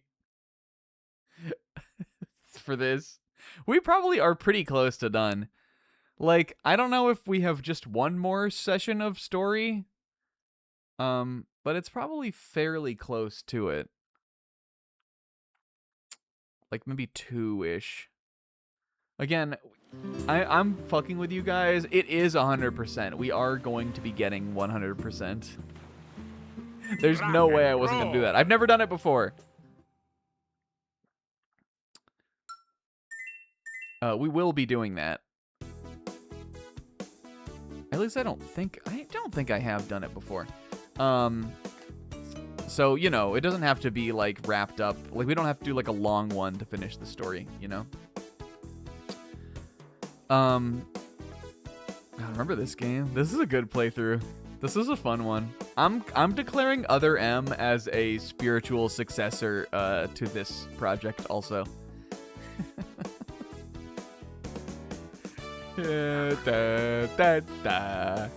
for this. We probably are pretty close to done. Like, I don't know if we have just one more session of story. But it's probably fairly close to it. Like maybe 2-ish. Again, I'm fucking with you guys. It is 100%. We are going to be getting 100%. There's no way I wasn't going to do that. I've never done it before. We will be doing that. At least I don't think I have done it before. So, you know, it doesn't have to be, like, wrapped up. Like, we don't have to do, like, a long one to finish the story, you know? God, remember this game? This is a good playthrough. This is a fun one. I'm declaring Other M as a spiritual successor, to this project also. Da, da, da.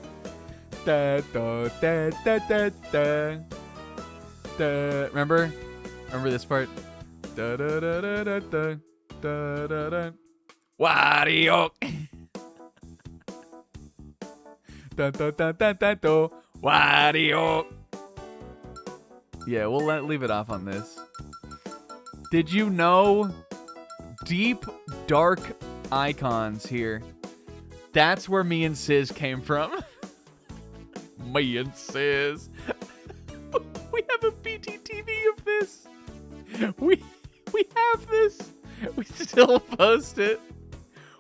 Da, da, da, da, da, da. Da. Remember this part? Da, da, da, da, da, da, da, da, da. Wario. Da, da, da, da, da, da. Wario. Yeah, we'll leave it off on this. Did you know? Deep, dark icons here. That's where me and Sis came from. Me and Sis. We have a BTTV of this. We have this. We still post it.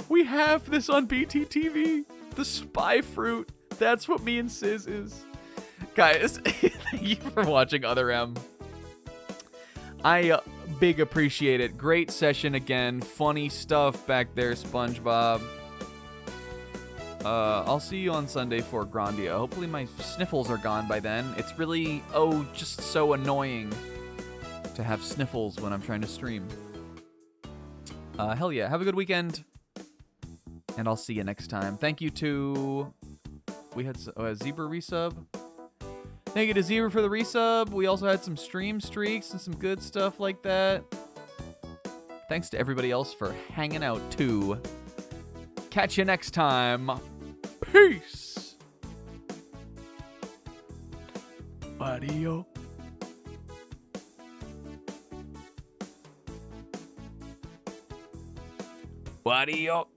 We have this on BTTV. The spy fruit. That's what me and Sis is. Guys, thank you for watching Other M. I big appreciate it. Great session again. Funny stuff back there, SpongeBob. I'll see you on Sunday for Grandia. Hopefully my sniffles are gone by then. It's really, just so annoying to have sniffles when I'm trying to stream. Hell yeah. Have a good weekend. And I'll see you next time. Thank you to... We had a Zebra resub. Thank you to Zebra for the resub. We also had some stream streaks and some good stuff like that. Thanks to everybody else for hanging out too. Catch you next time. Peace. Mario. Wario.